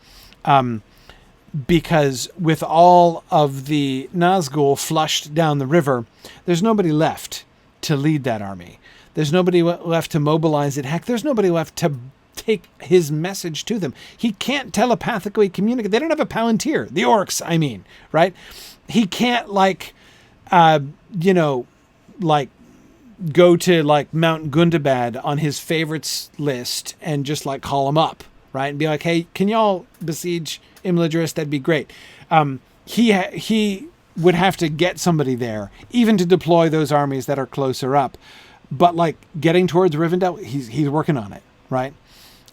[SPEAKER 1] Because with all of the Nazgul flushed down the river, there's nobody left to lead that army. There's nobody left to mobilize it. Heck, there's nobody left to take his message to them. He can't telepathically communicate. They don't have a Palantir. The orcs, I mean, right? He can't go to like Mount Gundabad on his favorites list and just like call them up, right? And be like, hey, can y'all besiege Imladris? That'd be great. He would have to get somebody there, even to deploy those armies that are closer up. But like getting towards Rivendell, he's working on it, right?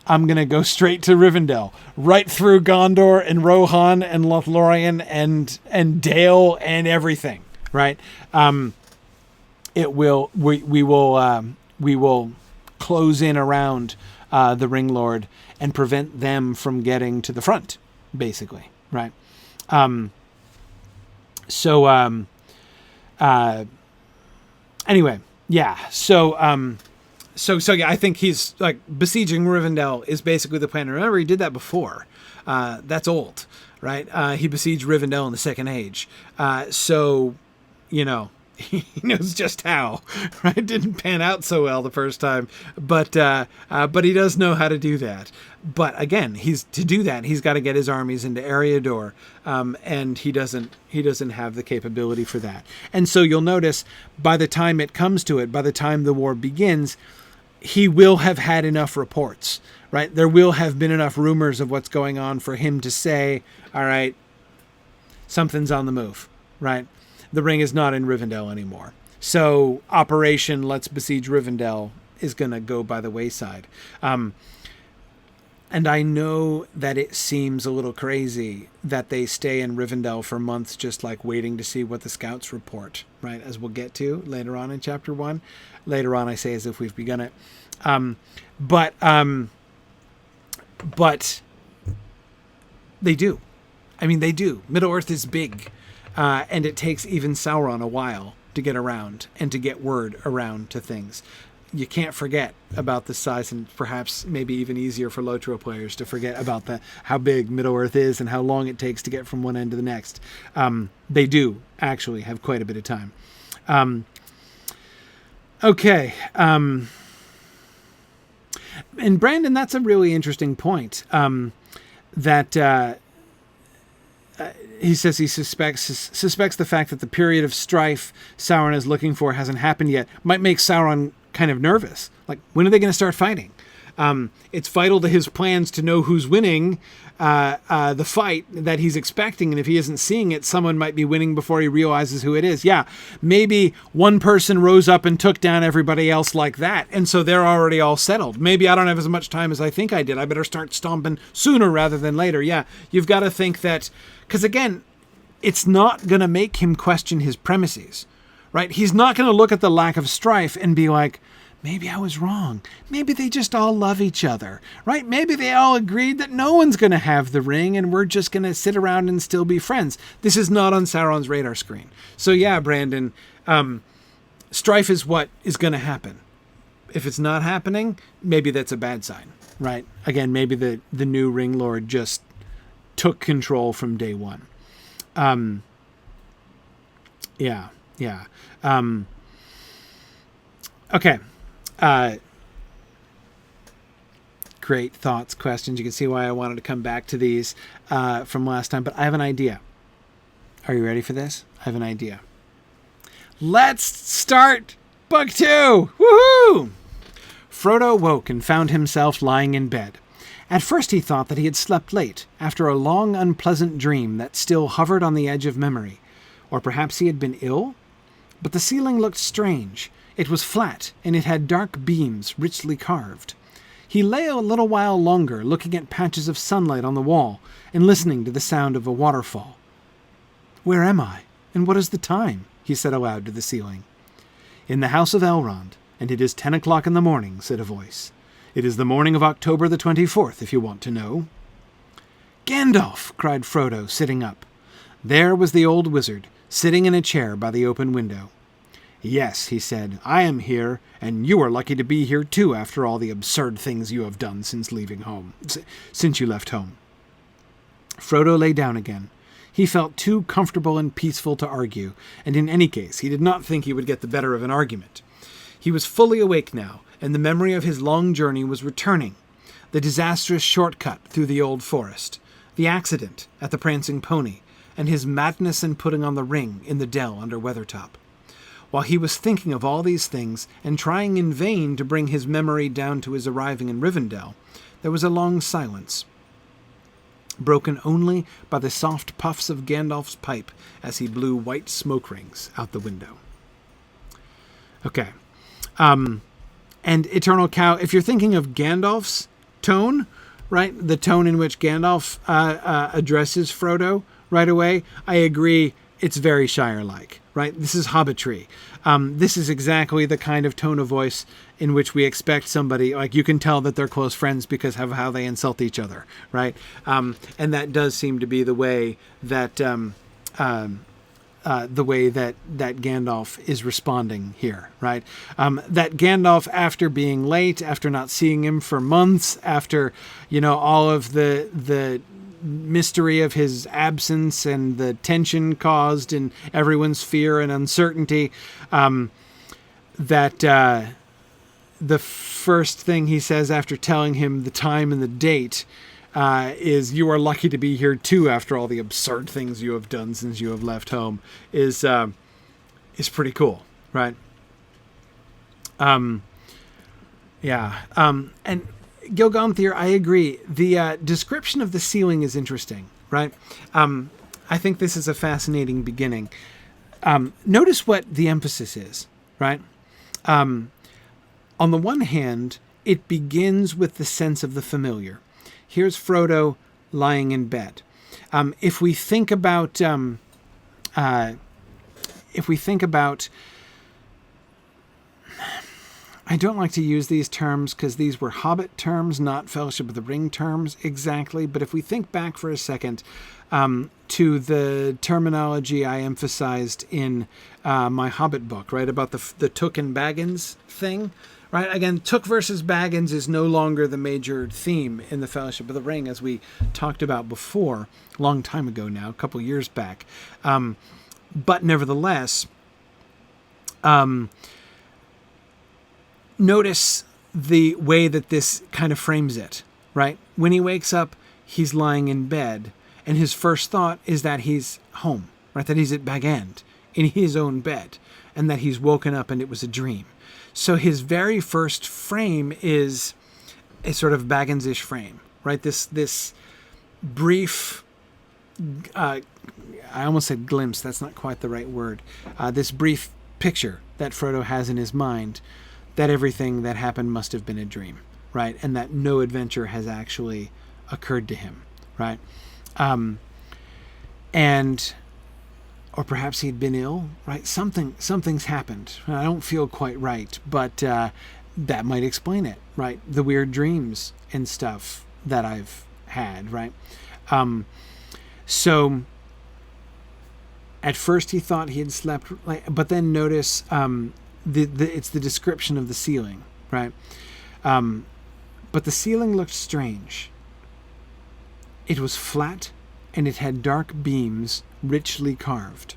[SPEAKER 1] I'm going to go straight to Rivendell, right through Gondor and Rohan and Lothlorien and Dale and everything, right? We will close in around the Ring Lord and prevent them from getting to the front, basically, right? Anyway, yeah. So yeah, I think he's like besieging Rivendell is basically the plan. Remember, he did that before. That's old, right? He besieged Rivendell in the Second Age. He knows just how, right? It didn't pan out so well the first time, but he does know how to do that. But again, to do that, he's got to get his armies into Eriador, and he doesn't have the capability for that. And so you'll notice by the time it comes to it, by the time the war begins, he will have had enough reports, right? There will have been enough rumors of what's going on for him to say, all right, something's on the move, right? The ring is not in Rivendell anymore. So Operation Let's Besiege Rivendell is going to go by the wayside. And I know that it seems a little crazy that they stay in Rivendell for months just like waiting to see what the scouts report, right? As we'll get to later on in chapter 1. Later on, I say as if we've begun it. But they do. I mean, they do. Middle-earth is big. And it takes even Sauron a while to get around and to get word around to things. You can't forget about the size, and perhaps maybe even easier for Lotro players to forget about how big Middle-earth is and how long it takes to get from one end to the next. They do actually have quite a bit of time. Okay. And Brandon, that's a really interesting point. He says he suspects the fact that the period of strife Sauron is looking for hasn't happened yet might make Sauron kind of nervous. Like, when are they going to start fighting? It's vital to his plans to know who's winning the fight that he's expecting. And if he isn't seeing it, someone might be winning before he realizes who it is. Yeah, maybe one person rose up and took down everybody else like that. And so they're already all settled. Maybe I don't have as much time as I think I did. I better start stomping sooner rather than later. Yeah, you've got to think that, because again, it's not going to make him question his premises, right? He's not going to look at the lack of strife and be like, maybe I was wrong. Maybe they just all love each other, right? Maybe they all agreed that no one's going to have the ring and we're just going to sit around and still be friends. This is not on Sauron's radar screen. So yeah, Brandon, strife is what is going to happen. If it's not happening, maybe that's a bad sign, right? Again, maybe the new ring lord just took control from day one. Yeah. Okay. Great thoughts, questions. You can see why I wanted to come back to these from last time, but I have an idea. Are you ready for this? I have an idea. Let's start book 2! Woohoo! Frodo woke and found himself lying in bed. At first he thought that he had slept late, after a long, unpleasant dream that still hovered on the edge of memory. Or perhaps he had been ill? But the ceiling looked strange. It was flat, and it had dark beams richly carved. He lay a little while longer, looking at patches of sunlight on the wall, and listening to the sound of a waterfall. "Where am I? And what is the time?" he said aloud to the ceiling. "In the house of Elrond, and it is 10 o'clock in the morning," said a voice. "It is the morning of October the 24th, if you want to know." "Gandalf!" cried Frodo, sitting up. There was the old wizard, sitting in a chair by the open window. "Yes," he said, "I am here, and you are lucky to be here too after all the absurd things you have done since you left home." Frodo lay down again. He felt too comfortable and peaceful to argue, and in any case he did not think he would get the better of an argument. He was fully awake now, and the memory of his long journey was returning. The disastrous shortcut through the old forest, the accident at the Prancing Pony, and his madness in putting on the ring in the dell under Weathertop. While he was thinking of all these things, and trying in vain to bring his memory down to his arriving in Rivendell, there was a long silence, broken only by the soft puffs of Gandalf's pipe as he blew white smoke rings out the window. Okay. And Eternal Cow, if you're thinking of Gandalf's tone, right, the tone in which Gandalf addresses Frodo right away, I agree, it's very Shire-like, right? This is hobbitry. This is exactly the kind of tone of voice in which we expect somebody, like you can tell that they're close friends because of how they insult each other, right? And that does seem to be the way that Gandalf is responding here, right? That Gandalf, after being late, after not seeing him for months, after, all of the mystery of his absence and the tension caused in everyone's fear and uncertainty, that the first thing he says after telling him the time and the date is, "You are lucky to be here too after all the absurd things you have done since you have left home," is pretty cool, right? And Gilgonthier, I agree. The description of the ceiling is interesting, right? I think this is a fascinating beginning. Notice what the emphasis is, right? On the one hand, it begins with the sense of the familiar. here's Frodo lying in bed. If we think about, I don't like to use these terms because these were Hobbit terms, not Fellowship of the Ring terms exactly. But if we think back for a second to the terminology I emphasized in my Hobbit book, right, about the Took and Baggins thing, right? Again, Took versus Baggins is no longer the major theme in the Fellowship of the Ring, as we talked about before, a long time ago now, a couple years back. But nevertheless, notice the way that this kind of frames it, right? When he wakes up, he's lying in bed, and his first thought is that he's home, right? That he's at Bag End, in his own bed, and that he's woken up and it was a dream. So his very first frame is a sort of Baggins-ish frame, right? This brief, I almost said glimpse, that's not quite the right word, this brief picture that Frodo has in his mind that everything that happened must have been a dream, right? And that no adventure has actually occurred to him, right? Or perhaps he'd been ill, right? Something's happened. I don't feel quite right, but that might explain it, right? The weird dreams and stuff that I've had, right? So at first he thought he had slept, but then notice it's the description of the ceiling, right? But the ceiling looked strange. It was flat, and it had dark beams richly carved.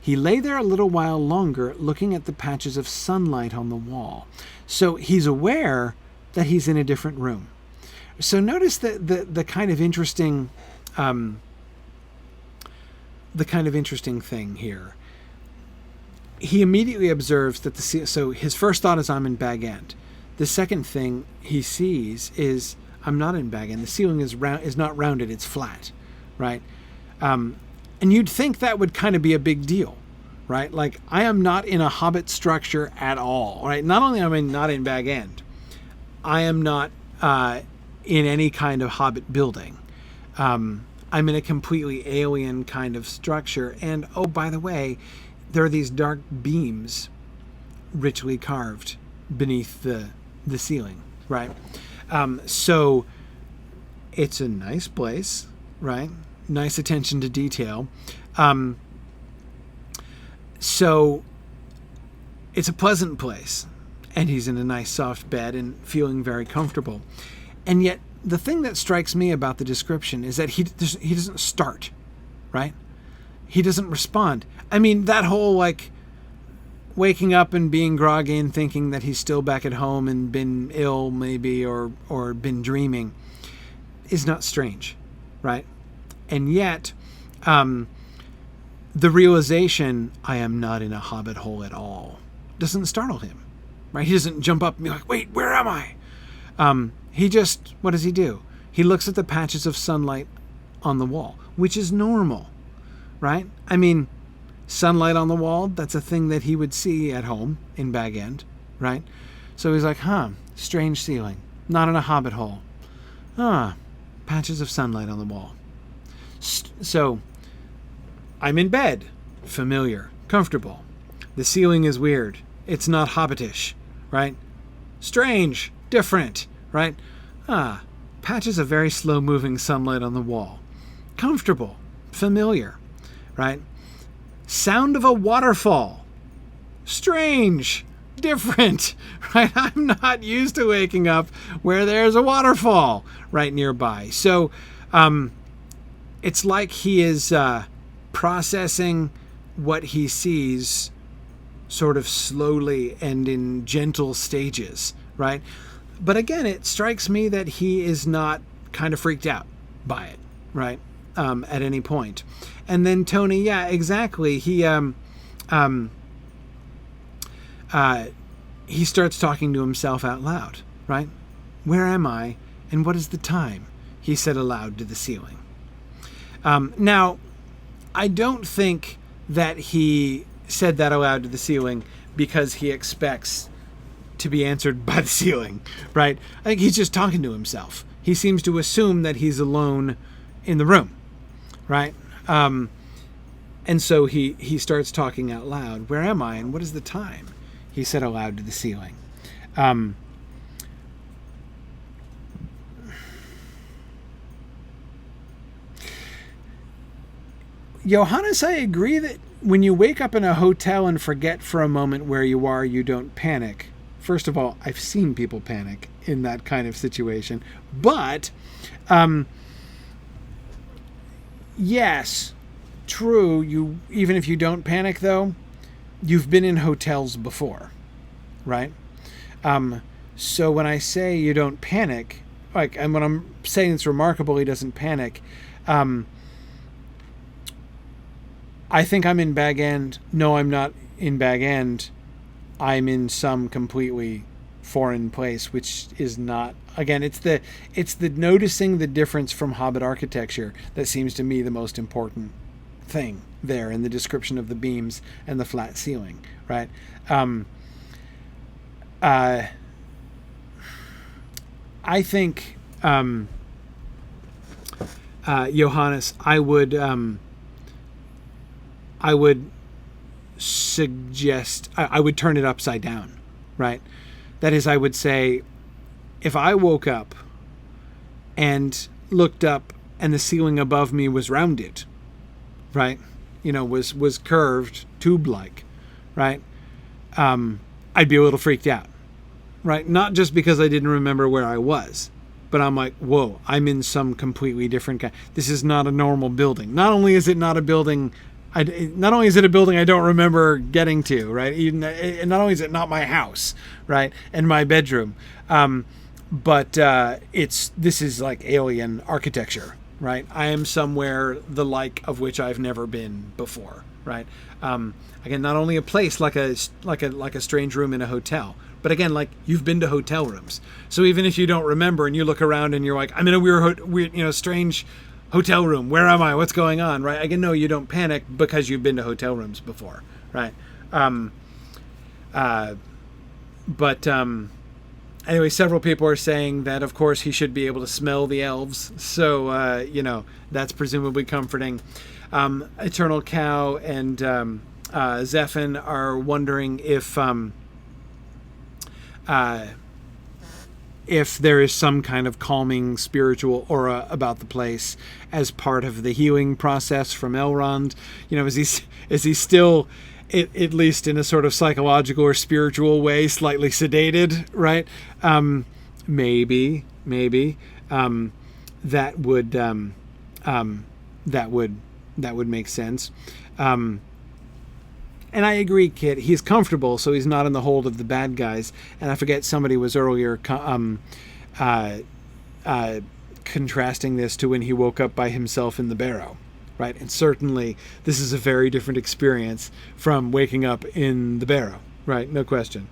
[SPEAKER 1] He lay there a little while longer, looking at the patches of sunlight on the wall. So he's aware that he's in a different room. So notice the kind of interesting, thing here. He immediately observes that so his first thought is, I'm in Bag End. The second thing he sees is, I'm not in Bag End. The ceiling is not rounded, it's flat, right? And you'd think that would kind of be a big deal, right? Like, I am not in a Hobbit structure at all, right? Not only am I not in Bag End, I am not in any kind of Hobbit building. I'm in a completely alien kind of structure. And, oh, by the way, there are these dark beams richly carved beneath the ceiling, right? So it's a nice place, right? Nice attention to detail. So it's a pleasant place, and he's in a nice soft bed and feeling very comfortable. And yet the thing that strikes me about the description is that he doesn't start, right? He doesn't respond. I mean, that whole, like, waking up and being groggy and thinking that he's still back at home and been ill maybe or been dreaming is not strange, right? And yet, the realization, I am not in a Hobbit hole at all, doesn't startle him, right? He doesn't jump up and be like, wait, where am I? He just, what does he do? He looks at the patches of sunlight on the wall, which is normal, right? I mean, sunlight on the wall, that's a thing that he would see at home in Bag End, right? So he's like, strange ceiling, not in a Hobbit hole. Patches of sunlight on the wall. So I'm in bed, familiar, comfortable. The ceiling is weird. It's not Hobbitish, right? Strange, different, right? Patches of very slow-moving sunlight on the wall. Comfortable, familiar, right? Sound of a waterfall. Strange, different, right? I'm not used to waking up where there's a waterfall right nearby. So it's like he is processing what he sees sort of slowly and in gentle stages, right? But again, it strikes me that he is not kind of freaked out by it, right? At any point. And then Tony, yeah, exactly. He starts talking to himself out loud, right? Where am I, and what is the time? He said aloud to the ceiling. Now, I don't think that he said that aloud to the ceiling because he expects to be answered by the ceiling, right? I think he's just talking to himself he seems to assume that he's alone in the room, right? And so he starts talking out loud. Where am I, and what is the time? He said aloud to the ceiling. Johannes, I agree that when you wake up in a hotel and forget for a moment where you are, you don't panic. First of all, I've seen people panic in that kind of situation. But, yes, true, even if you don't panic, though, you've been in hotels before, right? So when I say you don't panic, and when I'm saying it's remarkable he doesn't panic, I think I'm in Bag End. No, I'm not in Bag End. I'm in some completely foreign place, which is not. Again, it's the noticing the difference from Hobbit architecture that seems to me the most important thing there in the description of the beams and the flat ceiling, right? I think Johannes, I would suggest I would turn it upside down, right? That is, I would say, if I woke up and looked up and the ceiling above me was rounded, right? Was curved, tube-like, right? I'd be a little freaked out, right? Not just because I didn't remember where I was, but I'm like, whoa, I'm in some completely different kind. This is not a normal building. Not only is it not a building, not only is it a building I don't remember getting to, right? Even, and not only is it not my house, right, and my bedroom, but this is like alien architecture, right? I am somewhere the like of which I've never been before, right? Again, not only a place like a strange room in a hotel, but again, like you've been to hotel rooms. So even if you don't remember and you look around and you're like, I'm in a weird, strange hotel room. Where am I? What's going on? Right? Again, no, you don't panic because you've been to hotel rooms before, right? Anyway, several people are saying that, of course, he should be able to smell the elves. So, that's presumably comforting. Eternal Cow and Zephin are wondering if there is some kind of calming spiritual aura about the place as part of the healing process from Elrond. Is he still, at least in a sort of psychological or spiritual way, slightly sedated, right? Maybe that would make sense. And I agree, Kit. He's comfortable, so he's not in the hold of the bad guys. And I forget, somebody was earlier contrasting this to when he woke up by himself in the barrow, right? And certainly this is a very different experience from waking up in the barrow, right? No question.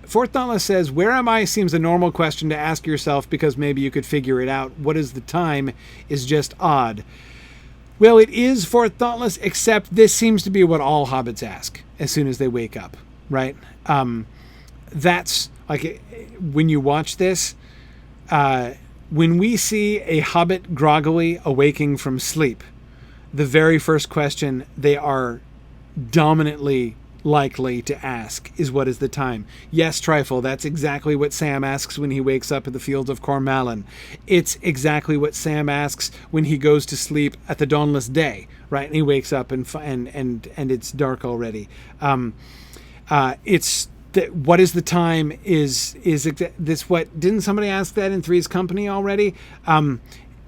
[SPEAKER 1] Fort Dauntless says, where am I seems a normal question to ask yourself because maybe you could figure it out. What is the time is just odd. Well, it is Fort Dauntless, except this seems to be what all hobbits ask as soon as they wake up, right? That's like when you watch this, when we see a hobbit groggily awaking from sleep, the very first question they are dominantly likely to ask is, what is the time? Yes, Trifle, that's exactly what Sam asks when he wakes up at the fields of Cormallen. It's exactly what Sam asks when he goes to sleep at the dawnless day, right? And he wakes up and it's dark already. It's what is the time is this what didn't somebody ask that in Three's Company already?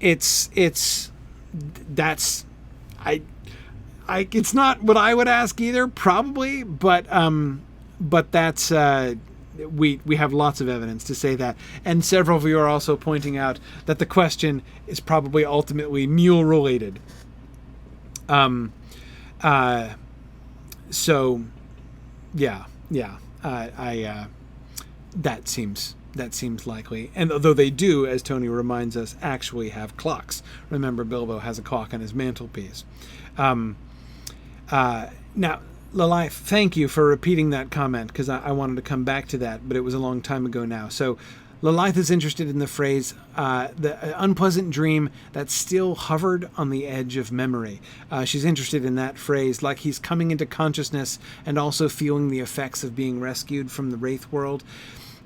[SPEAKER 1] It's not what I would ask either, probably, but that's we have lots of evidence to say that, and several of you are also pointing out that the question is probably ultimately mule related. So, yeah, that seems likely. And although they do, as Tony reminds us, actually have clocks. Remember, Bilbo has a clock on his mantelpiece. Now, Lalife, thank you for repeating that comment, because I wanted to come back to that, but it was a long time ago now. So Lilith is interested in the phrase, the unpleasant dream that still hovered on the edge of memory. She's interested in that phrase, like he's coming into consciousness and also feeling the effects of being rescued from the Wraith world.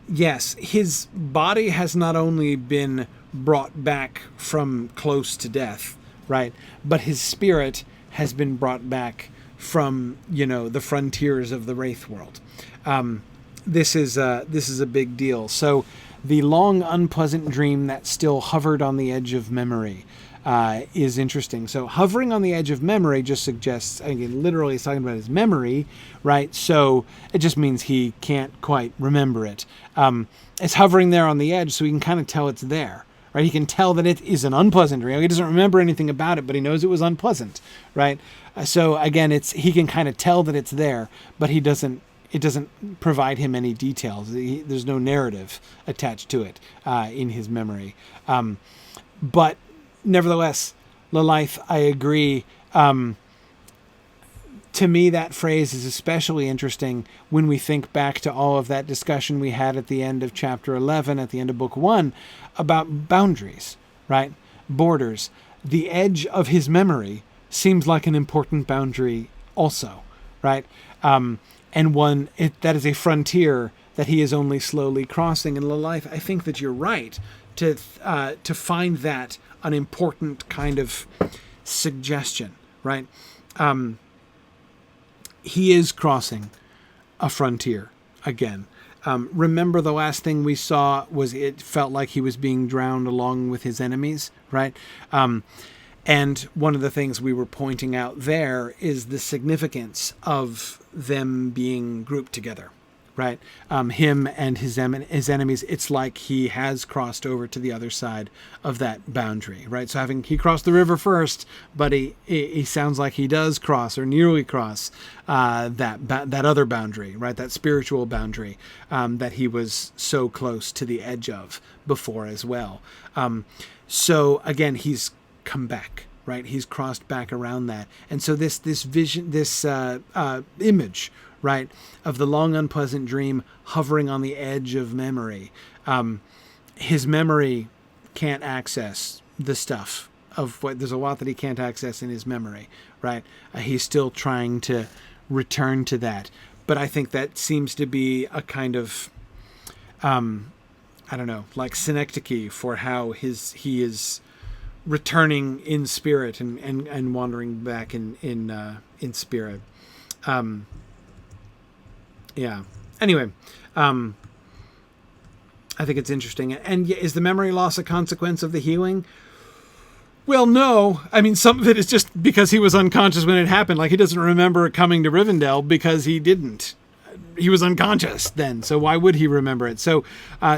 [SPEAKER 1] Yes, his body has not only been brought back from close to death, right, but his spirit has been brought back from, the frontiers of the Wraith world. This is a big deal. So the long, unpleasant dream that still hovered on the edge of memory is interesting. So hovering on the edge of memory just suggests, literally it's talking about his memory, right? So it just means he can't quite remember it. It's hovering there on the edge, so he can kind of tell it's there, right? He can tell that it is an unpleasant dream. He doesn't remember anything about it, but he knows it was unpleasant, right? So again, he can kind of tell that it's there, but it doesn't provide him any details. There's no narrative attached to it in his memory. But nevertheless, Lilith, I agree. To me, that phrase is especially interesting when we think back to all of that discussion we had at the end of chapter 11, at the end of book 1, about boundaries, right? Borders. The edge of his memory seems like an important boundary also, right? And that is a frontier that he is only slowly crossing. And Lilith, I think that you're right to find that an important kind of suggestion, right? He is crossing a frontier again. Remember, the last thing we saw was it felt like he was being drowned along with his enemies, right? And one of the things we were pointing out there is the significance of them being grouped together, right? Him and his enemies, it's like he has crossed over to the other side of that boundary, right? So he crossed the river first, but he sounds like he does cross or nearly cross that other boundary, right? That spiritual boundary that he was so close to the edge of before as well. So again, he's come back, right? He's crossed back around that. And so this vision, this image, right, of the long, unpleasant dream hovering on the edge of memory. His memory can't access the stuff of what, there's a lot that he can't access in his memory, right? He's still trying to return to that. But I think that seems to be a kind of, like synecdoche for how he is returning in spirit and wandering back in spirit. Yeah. Anyway, I think it's interesting. And is the memory loss a consequence of the healing? Well, no. I mean, some of it is just because he was unconscious when it happened. Like, he doesn't remember coming to Rivendell because he didn't. He was unconscious then. So why would he remember it? So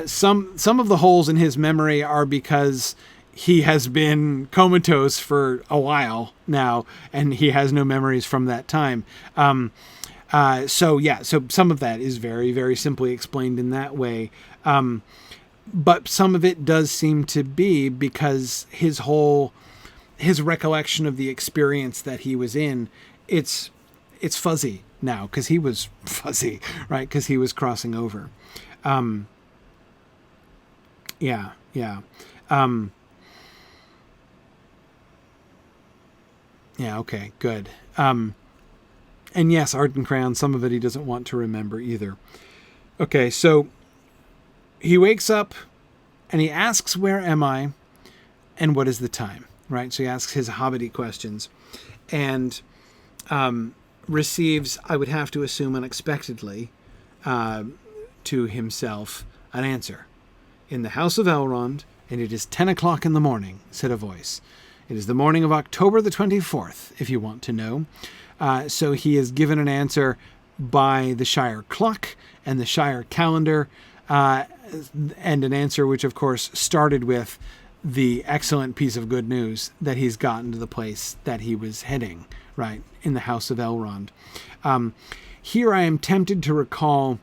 [SPEAKER 1] some of the holes in his memory are because he has been comatose for a while now, and he has no memories from that time. So some of that is very, very simply explained in that way. But some of it does seem to be because his recollection of the experience that he was in, it's fuzzy now because he was fuzzy, right? Because he was crossing over. Okay, good. And yes, Ardent Crown, some of it he doesn't want to remember either. Okay, so he wakes up and he asks, where am I? And what is the time? Right? So he asks his hobbity questions and receives, I would have to assume unexpectedly, to himself, an answer. In the house of Elrond, and it is 10 o'clock in the morning, said a voice. It is the morning of October the 24th, if you want to know. So he is given an answer by the Shire clock and the Shire calendar, and an answer which, of course, started with the excellent piece of good news that he's gotten to the place that he was heading, right, in the House of Elrond. Here I am tempted to recall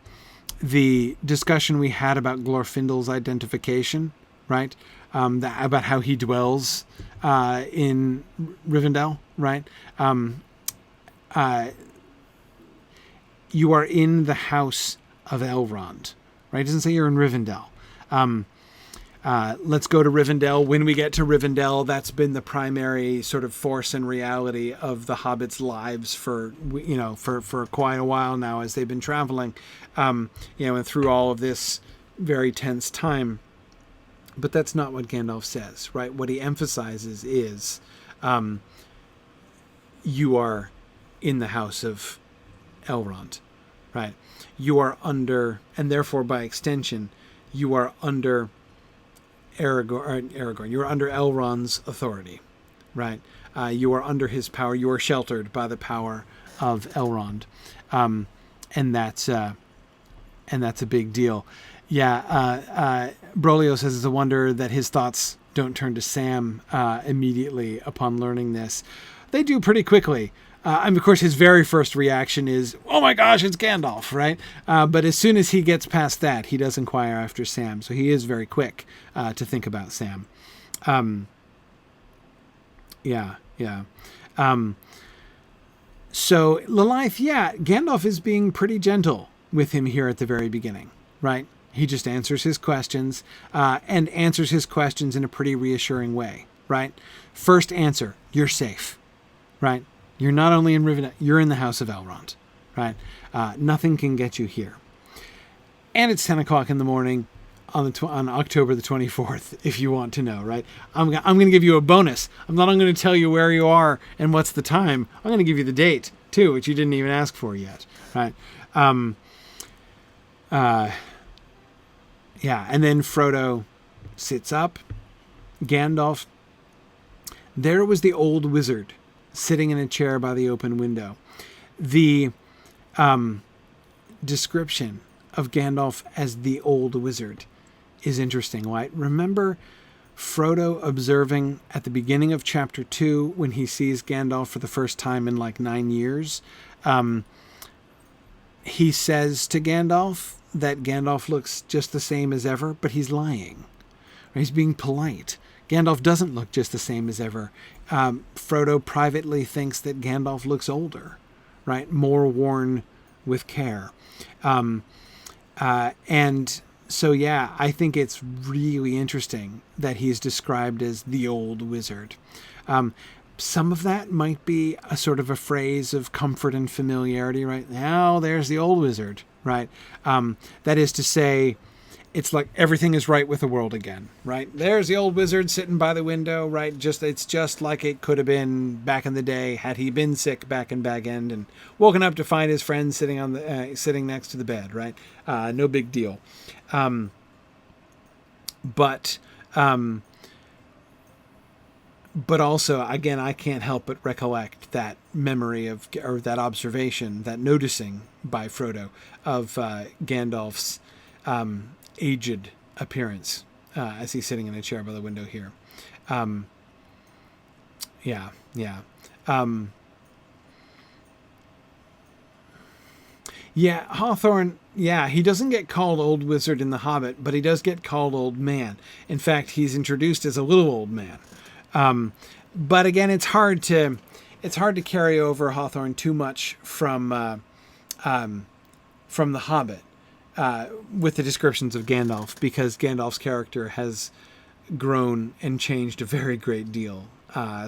[SPEAKER 1] the discussion we had about Glorfindel's identification, right, about how he dwells in Rivendell, right? You are in the House of Elrond, right? It doesn't say you're in Rivendell. Let's go to Rivendell. When we get to Rivendell, that's been the primary sort of force and reality of the Hobbits' lives for quite a while now, as they've been traveling, and through all of this very tense time. But that's not what Gandalf says, right? What he emphasizes is, you are in the house of Elrond, right? You are under, and therefore by extension, you are under Aragorn. You're under Elrond's authority, right? You are under his power. You are sheltered by the power of Elrond, and that's a big deal. Yeah, Brolio says it's a wonder that his thoughts don't turn to Sam immediately upon learning this. They do pretty quickly. Of course, his very first reaction is, "Oh my gosh, it's Gandalf!" Right? But as soon as he gets past that, he does inquire after Sam. So he is very quick to think about Sam. So Lilith, Gandalf is being pretty gentle with him here at the very beginning, right? He just answers his questions, and answers his questions in a pretty reassuring way, right? First answer, you're safe, right? You're not only in Rivendell, you're in the House of Elrond, right? Nothing can get you here. And it's 10 o'clock in the morning on October the 24th, if you want to know, right? I'm going to give you a bonus. I'm not going to tell you where you are and what's the time. I'm going to give you the date, too, which you didn't even ask for yet, right? And then Frodo sits up. Gandalf. There was the old wizard sitting in a chair by the open window. The description of Gandalf as the old wizard is interesting, right? Remember Frodo observing at the beginning of chapter 2 when he sees Gandalf for the first time in like 9 years? He says to Gandalf that Gandalf looks just the same as ever, but he's lying. He's being polite. Gandalf doesn't look just the same as ever. Frodo privately thinks that Gandalf looks older, right? More worn with care. And so, I think it's really interesting that he's described as the old wizard. Some of that might be a sort of a phrase of comfort and familiarity, right? Now there's the old wizard, right? That is to say, it's like everything is right with the world again, right? There's the old wizard sitting by the window, right? It's just like it could have been back in the day had he been sick back in Bag End and woken up to find his friend sitting next to the bed, right? No big deal. But also, again, I can't help but recollect that memory or that observation, that noticing by Frodo of Gandalf's aged appearance as he's sitting in a chair by the window here. Hawthorne, he doesn't get called Old Wizard in The Hobbit, but he does get called Old Man. In fact, he's introduced as a little old man. But again, it's hard to carry over Hawthorne too much from The Hobbit with the descriptions of Gandalf, because Gandalf's character has grown and changed a very great deal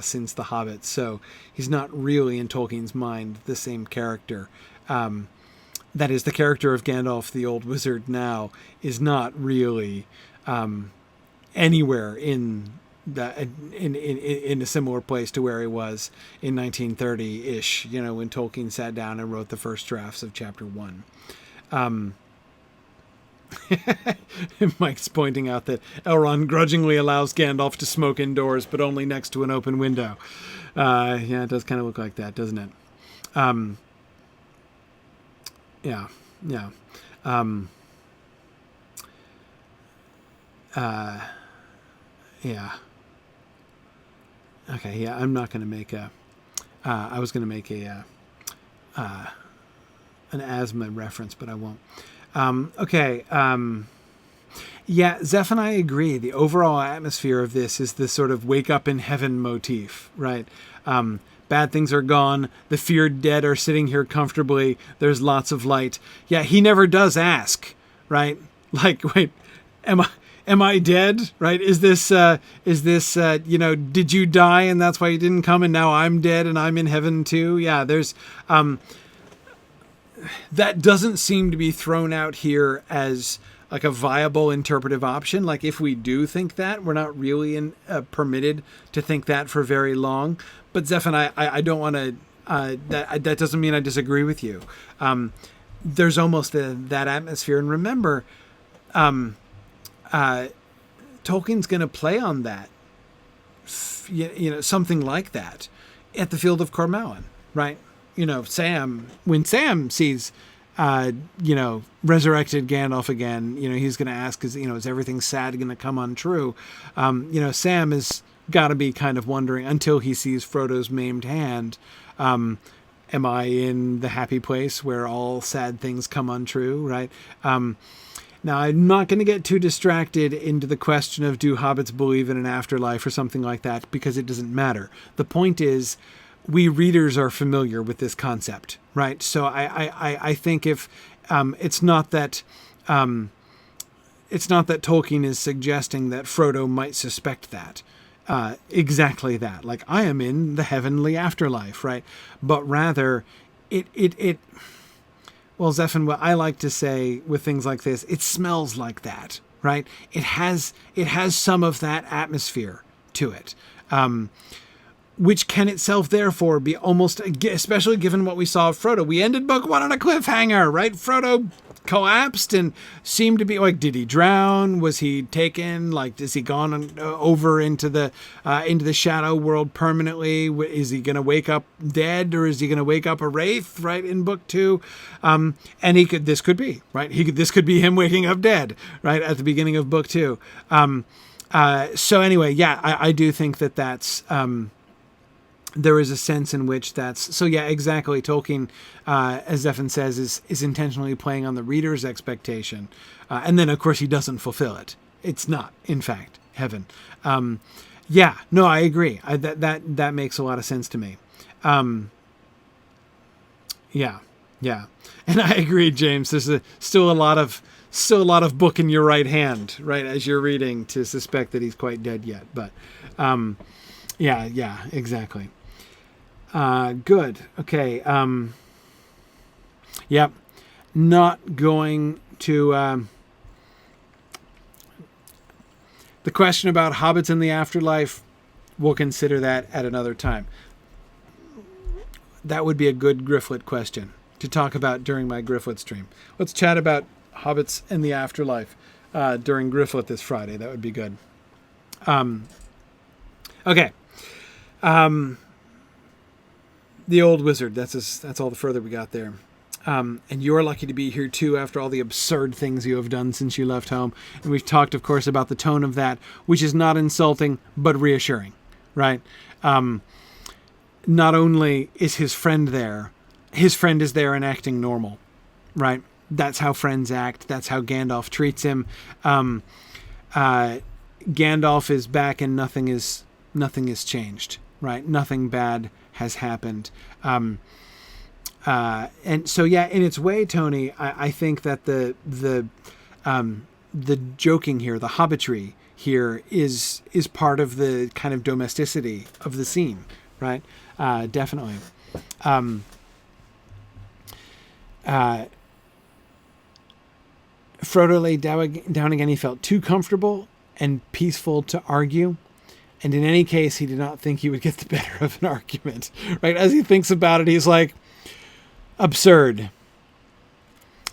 [SPEAKER 1] since The Hobbit. So he's not really, in Tolkien's mind, the same character. That is, the character of Gandalf the Old Wizard now is not really anywhere in a similar place to where he was in 1930-ish, when Tolkien sat down and wrote the first drafts of Chapter 1. Mike's pointing out that Elrond grudgingly allows Gandalf to smoke indoors, but only next to an open window. It does kind of look like that, doesn't it? Okay, I'm not going to make I was going to make an asthma reference, but I won't. Zeph and I agree. The overall atmosphere of this is the sort of wake up in heaven motif, right? Bad things are gone. The feared dead are sitting here comfortably. There's lots of light. He never does ask, right? Like, wait, am I dead? Right? Is this did you die and that's why you didn't come and now I'm dead and I'm in heaven too? Yeah, there's that doesn't seem to be thrown out here as like a viable interpretive option. Like if we do think that, we're not really permitted to think that for very long. But Zeph and I don't want to. That doesn't mean I disagree with you. There's almost that atmosphere, and remember, Tolkien's going to play on that, something like that, at the Field of Cormowen, right? When Sam sees, resurrected Gandalf again, he's going to ask, is everything sad going to come untrue? Sam has got to be kind of wondering until he sees Frodo's maimed hand. Am I in the happy place where all sad things come untrue, right? Now, I'm not going to get too distracted into the question of do hobbits believe in an afterlife or something like that, because it doesn't matter. The point is, we readers are familiar with this concept, right? So I think if it's not that Tolkien is suggesting that Frodo might suspect that. Exactly that. Like, I am in the heavenly afterlife, right? But rather, well, Zephan, what I like to say with things like this, it smells like that, right? It has some of that atmosphere to it, which can itself therefore be almost, especially given what we saw of Frodo. We ended book 1 on a cliffhanger, right? Frodo collapsed and seemed to be like, did he drown? Was he taken? Like, is he gone over into the shadow world permanently? Is he going to wake up dead, or is he going to wake up a wraith? Right, in book 2, and this could be right. This could be him waking up dead, right, at the beginning of book 2. So anyway, yeah, I do think that's. There is a sense in which that's so. Yeah, exactly. Tolkien, as Zephan says, is intentionally playing on the reader's expectation, and then of course he doesn't fulfill it. It's not, in fact, heaven. Yeah, no, I agree. That makes a lot of sense to me. Yeah, and I agree, James. There's still a lot of book in your right hand, right, as you're reading, to suspect that he's quite dead yet. But yeah, exactly. Good. Okay. Yep. Not going to the question about hobbits in the afterlife. We'll consider that at another time. That would be a good Grifflet question to talk about during my Grifflet stream. Let's chat about hobbits in the afterlife during Grifflet this Friday. That would be good. Okay. The Old Wizard. That's all the further we got there. And you're lucky to be here too, after all the absurd things you have done since you left home. And we've talked, of course, about the tone of that, which is not insulting but reassuring, right? Not only is his friend there, his friend is there and acting normal, right? That's how friends act. That's how Gandalf treats him. Gandalf is back and nothing is changed, right? Nothing bad has happened. And so, yeah, in its way, Tony, I think that the joking here, the hobbitry here is part of the kind of domesticity of the scene, right? Definitely. Frodo lay down again. He felt too comfortable and peaceful to argue. And in any case, he did not think he would get the better of an argument, right? As he thinks about it, he's like, absurd.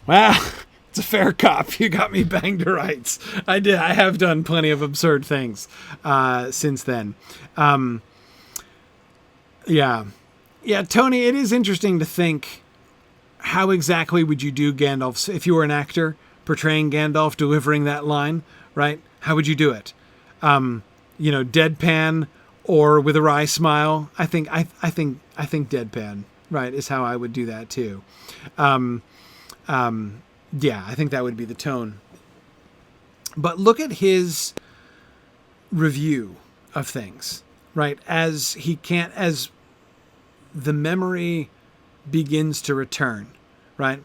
[SPEAKER 1] Well, it's a fair cop. You got me banged to rights. I have done plenty of absurd things since then. Yeah, Tony, it is interesting to think, how exactly would you do Gandalf if you were an actor portraying Gandalf, delivering that line, right? How would you do it? Deadpan or with a wry smile? I think deadpan, right, is how I would do that too. Yeah, I think that would be the tone. But look at his review of things, right? As the memory begins to return, right?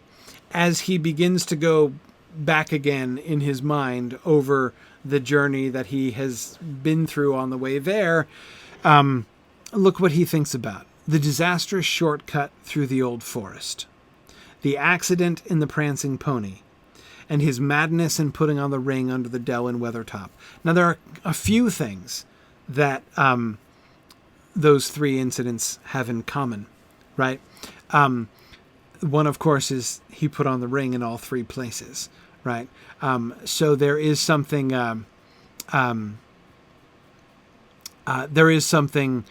[SPEAKER 1] As he begins to go back again in his mind over the journey that he has been through on the way there, look what he thinks about. The disastrous shortcut through the old forest, the accident in the prancing pony, and his madness in putting on the ring under the dell in Weathertop. Now, there are a few things that those three incidents have in common, right? One, of course, is he put on the ring in all three places, right? So there is something... there is something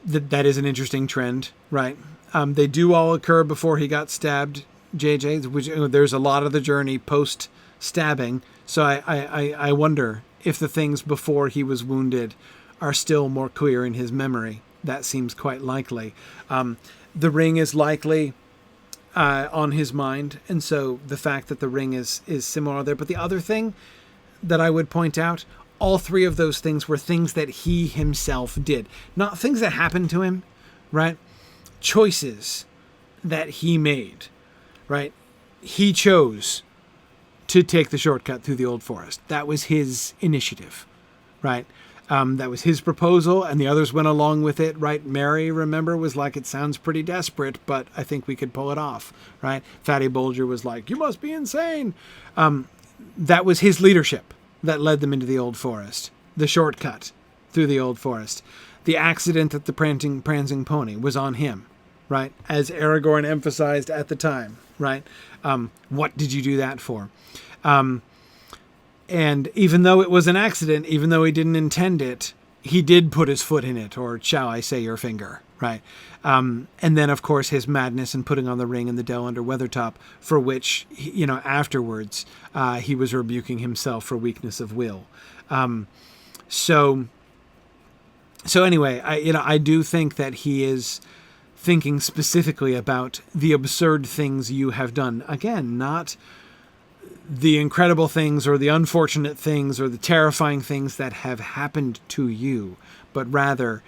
[SPEAKER 1] that is an interesting trend, right? They do all occur before he got stabbed, JJ, which there's a lot of the journey post-stabbing. So I wonder if the things before he was wounded are still more clear in his memory. That seems quite likely. The ring is likely on his mind, and so the fact that the ring is similar there. But the other thing that I would point out, all three of those things were things that he himself did. Not things that happened to him, right? Choices that he made, right? He chose to take the shortcut through the old forest. That was his initiative, right? That was his proposal, and the others went along with it, right? Mary, remember, was like, it sounds pretty desperate, but I think we could pull it off, right? Fatty Bolger was like, you must be insane. That was his leadership that led them into the old forest. The shortcut through the old forest. The accident at the prancing pony was on him, right? As Aragorn emphasized at the time, right? What did you do that for? And even though it was an accident, even though he didn't intend it, he did put his foot in it, or shall I say your finger, right? And then, of course, his madness in putting on the ring in the dell under Weathertop, for which, afterwards, he was rebuking himself for weakness of will. So anyway, I do think that he is thinking specifically about the absurd things you have done. Again, not the incredible things or the unfortunate things or the terrifying things that have happened to you, but rather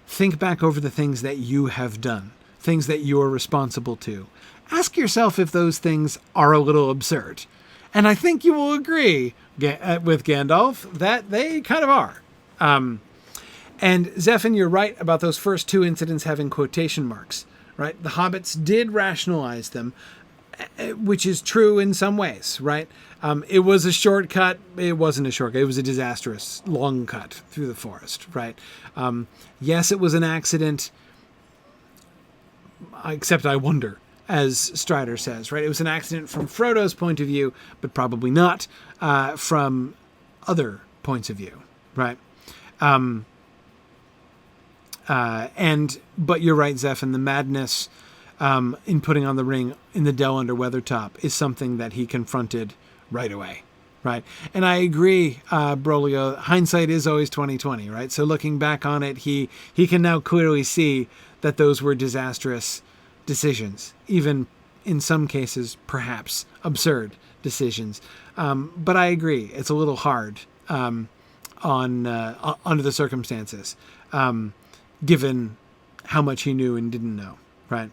[SPEAKER 1] think back over the things that you have done, things that you are responsible to. Ask yourself if those things are a little absurd. And I think you will agree with Gandalf that they kind of are. And Zephin, you're right about those first two incidents having quotation marks, right? The hobbits did rationalize them, which is true in some ways, right? It was a shortcut. It wasn't a shortcut. It was a disastrous long cut through the forest, right? Yes, it was an accident, except I wonder, as Strider says, right? It was an accident from Frodo's point of view, but probably not from other points of view, right? But you're right, Zephin, the madness in putting on the ring in the dell under Weathertop is something that he confronted right away, right? And I agree, Brolio, hindsight is always 20/20, right? So looking back on it, he can now clearly see that those were disastrous decisions, even in some cases, perhaps absurd decisions. But I agree, it's a little hard under the circumstances, given how much he knew and didn't know, right?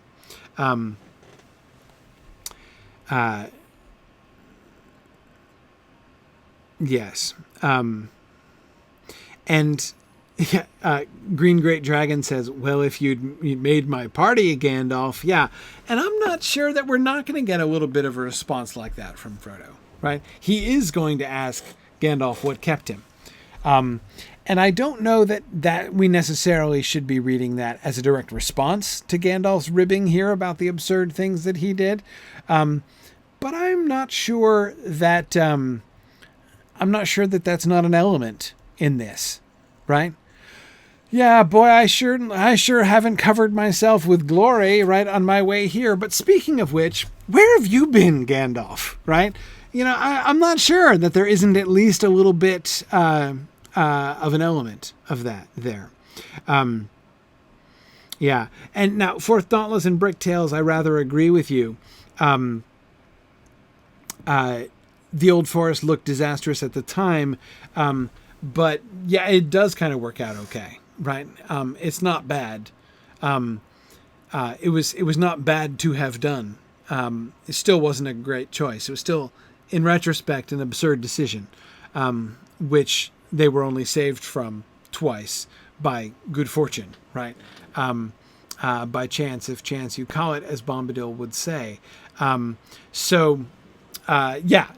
[SPEAKER 1] Yes. And Green Great Dragon says, well, if you'd made my party, Gandalf, yeah. And I'm not sure that we're not going to get a little bit of a response like that from Frodo, right? He is going to ask Gandalf what kept him. And I don't know that we necessarily should be reading that as a direct response to Gandalf's ribbing here about the absurd things that he did. But I'm not sure that that's not an element in this, right? Yeah, boy, I sure haven't covered myself with glory, right, on my way here. But speaking of which, where have you been, Gandalf, right? I'm not sure that there isn't at least a little bit of an element of that there. Yeah. And now, Fourth Dauntless and Bricktails, I rather agree with you. The Old Forest looked disastrous at the time, but yeah, it does kind of work out okay, right? It's not bad. It was not bad to have done it still wasn't a great choice. It was still, in retrospect, an absurd decision, which they were only saved from twice by good fortune, right? By chance, if chance you call it, as Bombadil would say. In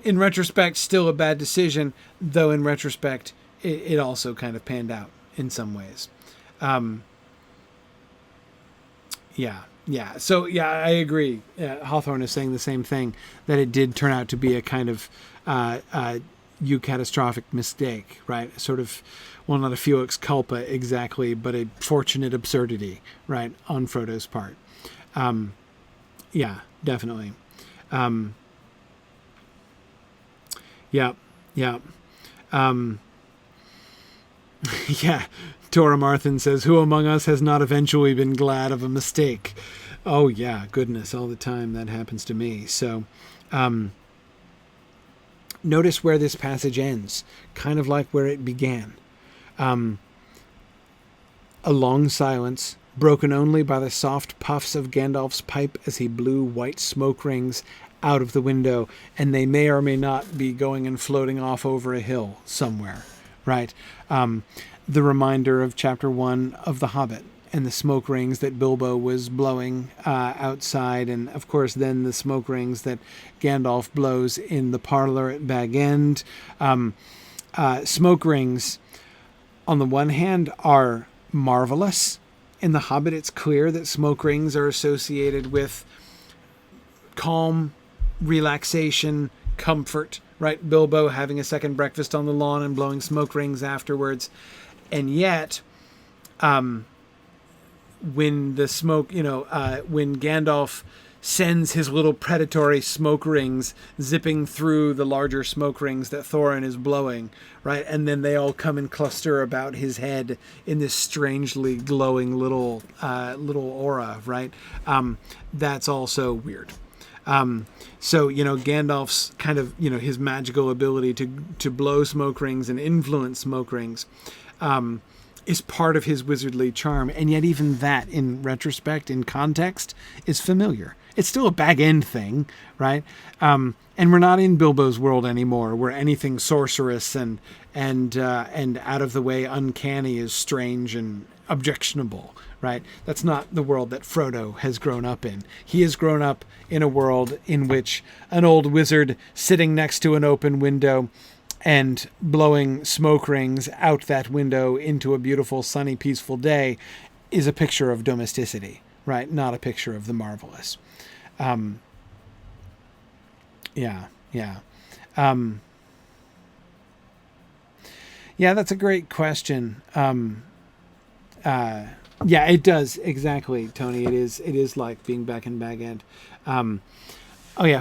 [SPEAKER 1] retrospect, still a bad decision, though in retrospect, it also kind of panned out in some ways. So, I agree. Hawthorne is saying the same thing, that it did turn out to be a kind of catastrophic mistake, right? Sort of, well, not a Felix culpa exactly, but a fortunate absurdity, right, on Frodo's part. Definitely. Tora Marthin says, who among us has not eventually been glad of a mistake? Oh, yeah, goodness, all the time that happens to me. So, notice where this passage ends, kind of like where it began. A long silence, broken only by the soft puffs of Gandalf's pipe as he blew white smoke rings out of the window, and they may or may not be going and floating off over a hill somewhere, right? The reminder of chapter 1 of The Hobbit and the smoke rings that Bilbo was blowing outside, and of course then the smoke rings that Gandalf blows in the parlor at Bag End. Smoke rings, on the one hand, are marvelous. In The Hobbit, it's clear that smoke rings are associated with calm, relaxation, comfort, right? Bilbo having a second breakfast on the lawn and blowing smoke rings afterwards. And yet, when the smoke, when Gandalf sends his little predatory smoke rings zipping through the larger smoke rings that Thorin is blowing, right? And then they all come and cluster about his head in this strangely glowing little aura, right? That's also weird. Gandalf's kind of, his magical ability to blow smoke rings and influence smoke rings, is part of his wizardly charm. And yet even that, in retrospect, in context, is familiar. It's still a Bag End thing, right? And we're not in Bilbo's world anymore, where anything sorcerous and out of the way uncanny is strange and objectionable, right? That's not the world that Frodo has grown up in. He has grown up in a world in which an old wizard sitting next to an open window and blowing smoke rings out that window into a beautiful, sunny, peaceful day is a picture of domesticity, right? Not a picture of the marvelous. That's a great question. It does. Exactly, Tony. It is like being back in Bag End.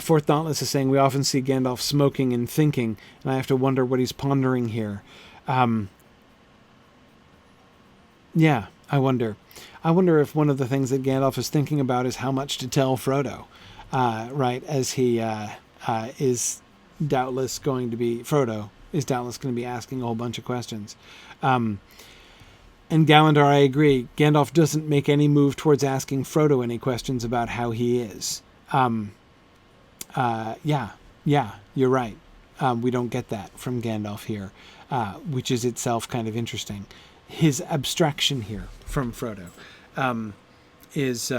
[SPEAKER 1] Fourth Dauntless is saying, we often see Gandalf smoking and thinking, and I have to wonder what he's pondering here. I wonder. I wonder if one of the things that Gandalf is thinking about is how much to tell Frodo, right? As he is doubtless going to be asking a whole bunch of questions. And Galandar, I agree. Gandalf doesn't make any move towards asking Frodo any questions about how he is. You're right. We don't get that from Gandalf here, which is itself kind of interesting. His abstraction here from Frodo is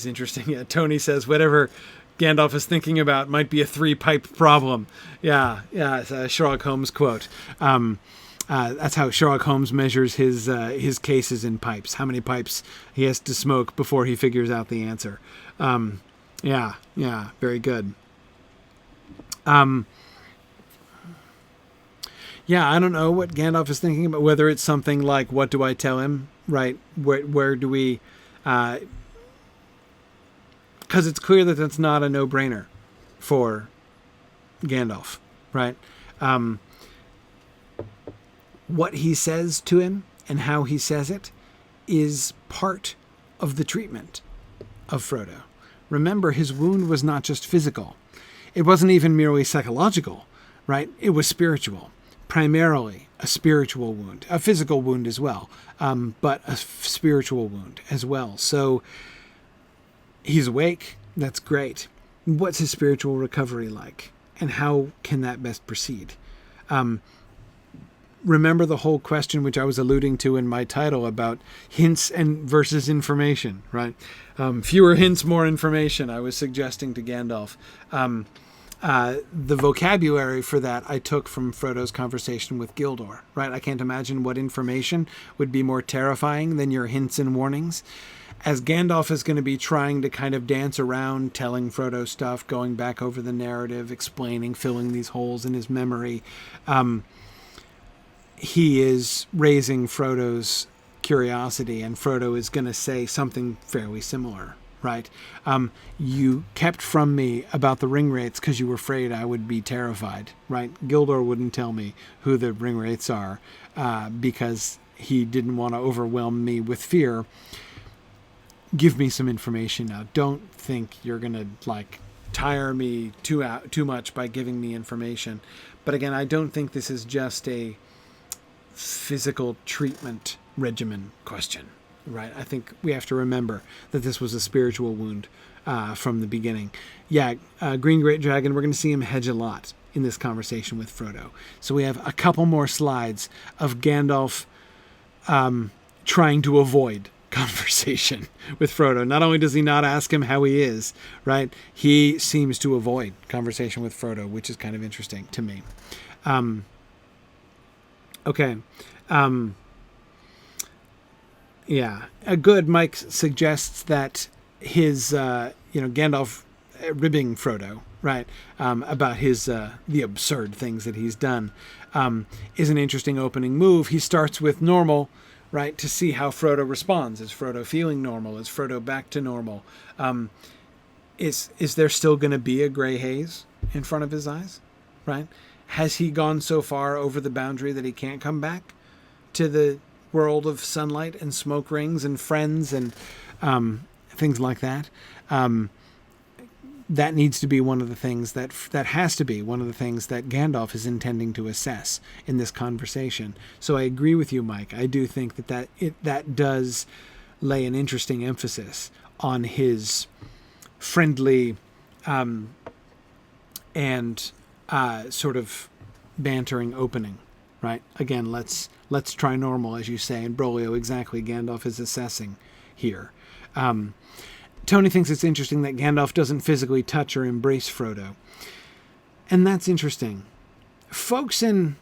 [SPEAKER 1] interesting. Yeah, Tony says whatever Gandalf is thinking about might be a 3-pipe problem. It's a Sherlock Holmes quote. That's how Sherlock Holmes measures his cases in pipes. How many pipes he has to smoke before he figures out the answer. Very good. I don't know what Gandalf is thinking about, whether it's something like, what do I tell him, right? Where do we... Because it's clear that that's not a no-brainer for Gandalf, right? What he says to him and how he says it is part of the treatment of Frodo. Remember, his wound was not just physical. It wasn't even merely psychological, right? It was spiritual. Primarily a spiritual wound. A physical wound as well, but a spiritual wound as well. So he's awake. That's great. what's his spiritual recovery like, and how can that best proceed? Remember the whole question which I was alluding to in my title about hints and versus information, right? Fewer hints, more information. I was suggesting to Gandalf. The vocabulary for that I took from Frodo's conversation with Gildor, right? I can't imagine what information would be more terrifying than your hints and warnings. As Gandalf is going to be trying to kind of dance around, telling Frodo stuff, going back over the narrative, explaining, filling these holes in his memory, he is raising Frodo's curiosity, and Frodo is going to say something fairly similar, right? You kept from me about the ring wraiths because you were afraid I would be terrified, right? Gildor wouldn't tell me who the ring wraiths are because he didn't want to overwhelm me with fear. Give me some information now. Don't think you're going to tire me too much by giving me information. But again, I don't think this is just a physical treatment regimen question, right? I think we have to remember that this was a spiritual wound from the beginning. Yeah, Green Great Dragon, we're going to see him hedge a lot in this conversation with Frodo. So we have a couple more slides of Gandalf trying to avoid conversation with Frodo. Not only does he not ask him how he is, right? He seems to avoid conversation with Frodo, which is kind of interesting to me. Okay. Yeah. Good. Mike suggests that his, Gandalf ribbing Frodo, right, about his, the absurd things that he's done, is an interesting opening move. He starts with normal, right, to see how Frodo responds. Is Frodo feeling normal? Is Frodo back to normal? Is there still going to be a gray haze in front of his eyes, right? Has he gone so far over the boundary that he can't come back to the world of sunlight and smoke rings and friends and things like that? That needs to be one of the things that has to be one of the things that Gandalf is intending to assess in this conversation. So I agree with you, Mike. I do think that does lay an interesting emphasis on his friendly and sort of bantering opening, right? Again, let's try normal, as you say, and Brolio, exactly, Gandalf is assessing here. Tony thinks it's interesting that Gandalf doesn't physically touch or embrace Frodo. And that's interesting. Folks in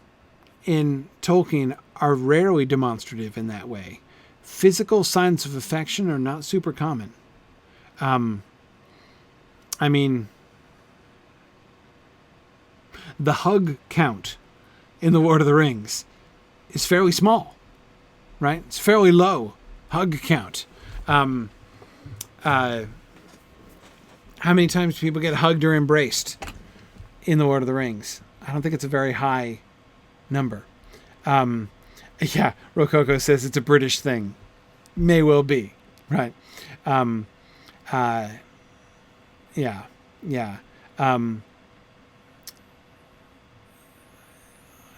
[SPEAKER 1] Tolkien are rarely demonstrative in that way. Physical signs of affection are not super common. I mean, the hug count in The Lord of the Rings is fairly small, right? It's fairly low hug count. How many times do people get hugged or embraced in The Lord of the Rings? I don't think it's a very high number. Yeah, Rococo says it's a British thing. May well be, right? Yeah.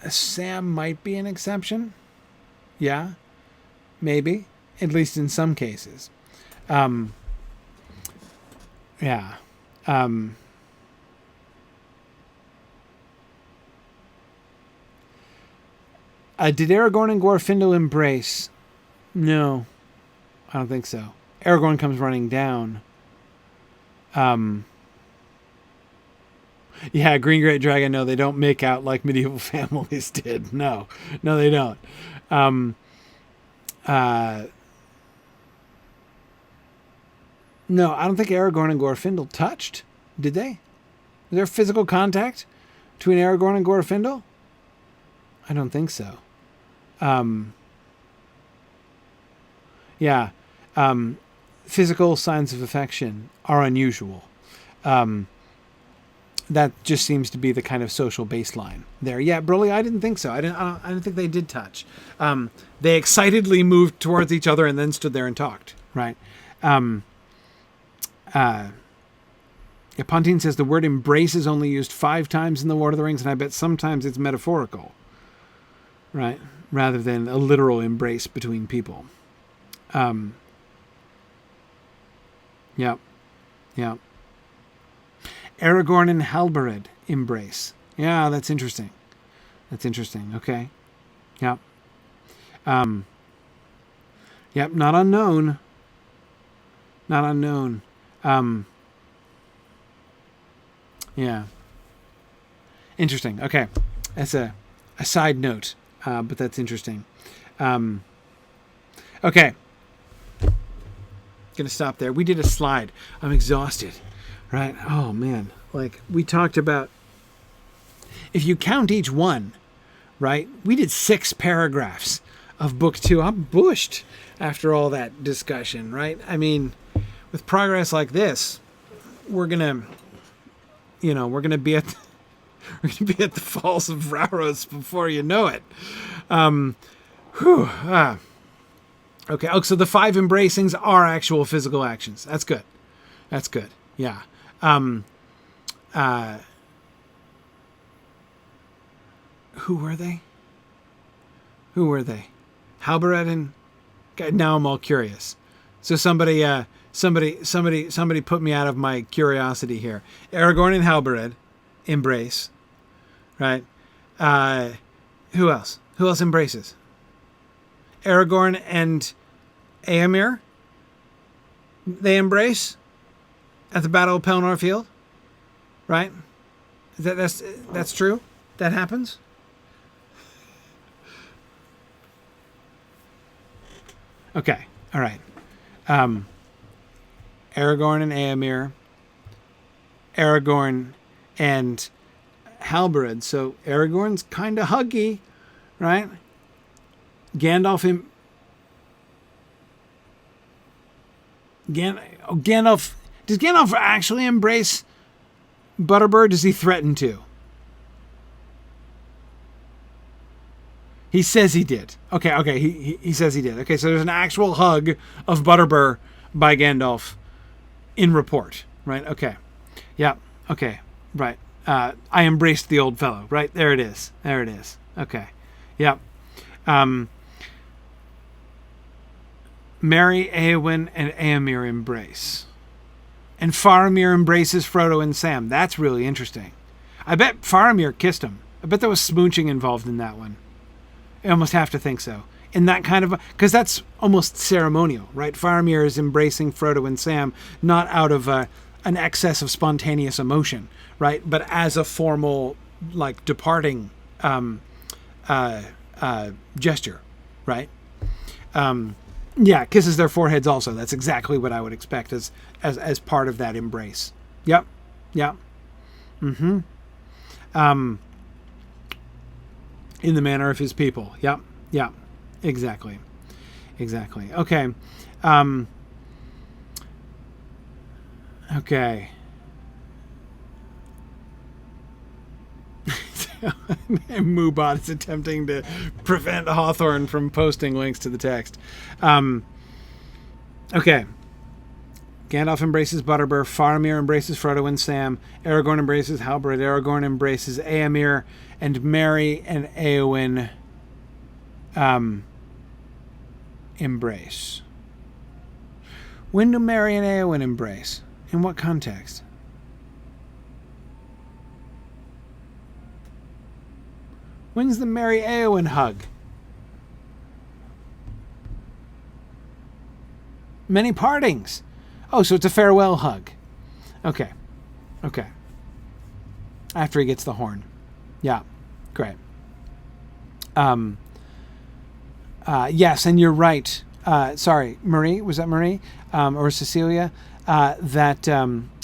[SPEAKER 1] Sam might be an exception. Yeah, maybe, at least in some cases. Yeah. Did Aragorn and Glorfindel embrace? No, I don't think so. Aragorn comes running down. Yeah, Green Great Dragon, no, they don't make out like medieval families did. No, they don't. No, I don't think Aragorn and Glorfindel touched. Did they? Was there physical contact between Aragorn and Glorfindel? I don't think so. Yeah. Physical signs of affection are unusual. That just seems to be the kind of social baseline there. Yeah, Broly, I didn't think so. I didn't think they did touch. They excitedly moved towards each other and then stood there and talked, right? Pontine says the word embrace is only used 5 times in The Lord of the Rings, and I bet sometimes it's metaphorical, right? Rather than a literal embrace between people. Yeah. Aragorn and Halberud embrace. Yeah, that's interesting. That's interesting. Okay. Yep. Yep. Not unknown. Not unknown. Yeah. Interesting. Okay. That's a side note, but that's interesting. Okay. Gonna stop there. We did a slide. I'm exhausted. Right? Oh man. Like we talked about, if you count each one, right? We did 6 paragraphs of book 2. I'm bushed after all that discussion, right? I mean, with progress like this, we're gonna be at the Falls of Rauros before you know it. Okay. Oh, so the 5 embracings are actual physical actions. That's good. That's good. Yeah. Who were they? Halberud and... God, now I'm all curious. So somebody put me out of my curiosity here. Aragorn and Halberud embrace, right? Who else? Who else embraces? Aragorn and Éomer, they embrace at the Battle of Pelennor Field, right? That's true. That happens. Okay. All right. Aragorn and Éomer, Aragorn and Halberud. So Aragorn's kind of huggy, right? Gandalf. Does Gandalf actually embrace Butterbur? Does he threaten to? He says he did. Okay. He says he did. Okay, so there's an actual hug of Butterbur by Gandalf in report, right? Okay. Yeah. Okay. Right. I embraced the old fellow. Right there. It is. There it is. Okay. Yep. Merry, Éowyn, and Éomer embrace. And Faramir embraces Frodo and Sam. That's really interesting. I bet Faramir kissed him. I bet there was smooching involved in that one. I almost have to think so. In that kind of... Because that's almost ceremonial, right? Faramir is embracing Frodo and Sam, not out of an excess of spontaneous emotion, right? But as a formal, like, departing gesture, right? Yeah, kisses their foreheads also. That's exactly what I would expect as part of that embrace. Yep. Mm-hmm. In the manner of his people. Yep. Exactly. Okay. Okay. Moobot is attempting to prevent Hawthorne from posting links to the text. Okay. Gandalf embraces Butterbur. Faramir embraces Frodo and Sam. Aragorn embraces Halberud. Aragorn embraces Éomer. And Merry and Éowyn embrace. When do Merry and Éowyn embrace? In what context? When's the Merry Éowyn hug? Many partings. Oh, so it's a farewell hug. Okay. After he gets the horn. Yeah. Great. Yes, and you're right. Sorry, Marie. Was that Marie? Or Cecilia? That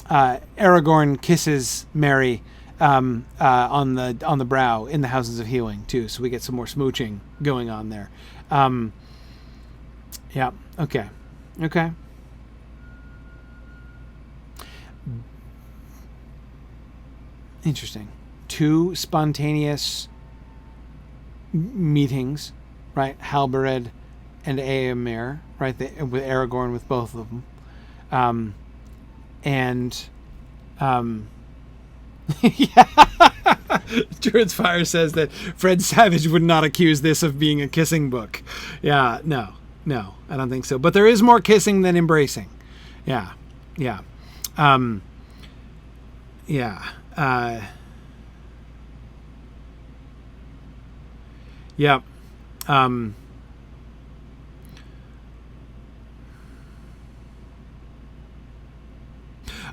[SPEAKER 1] Aragorn kisses Merry on the brow in the Houses of Healing too, so we get some more smooching going on there. Yeah. Okay. Interesting. 2 spontaneous meetings, right? Halberud and Éomer, right? With Aragorn, with both of them, yeah. Druid's Fire says that Fred Savage would not accuse this of being a kissing book. Yeah, no, I don't think so. But there is more kissing than embracing. Yeah. Yeah. Yep.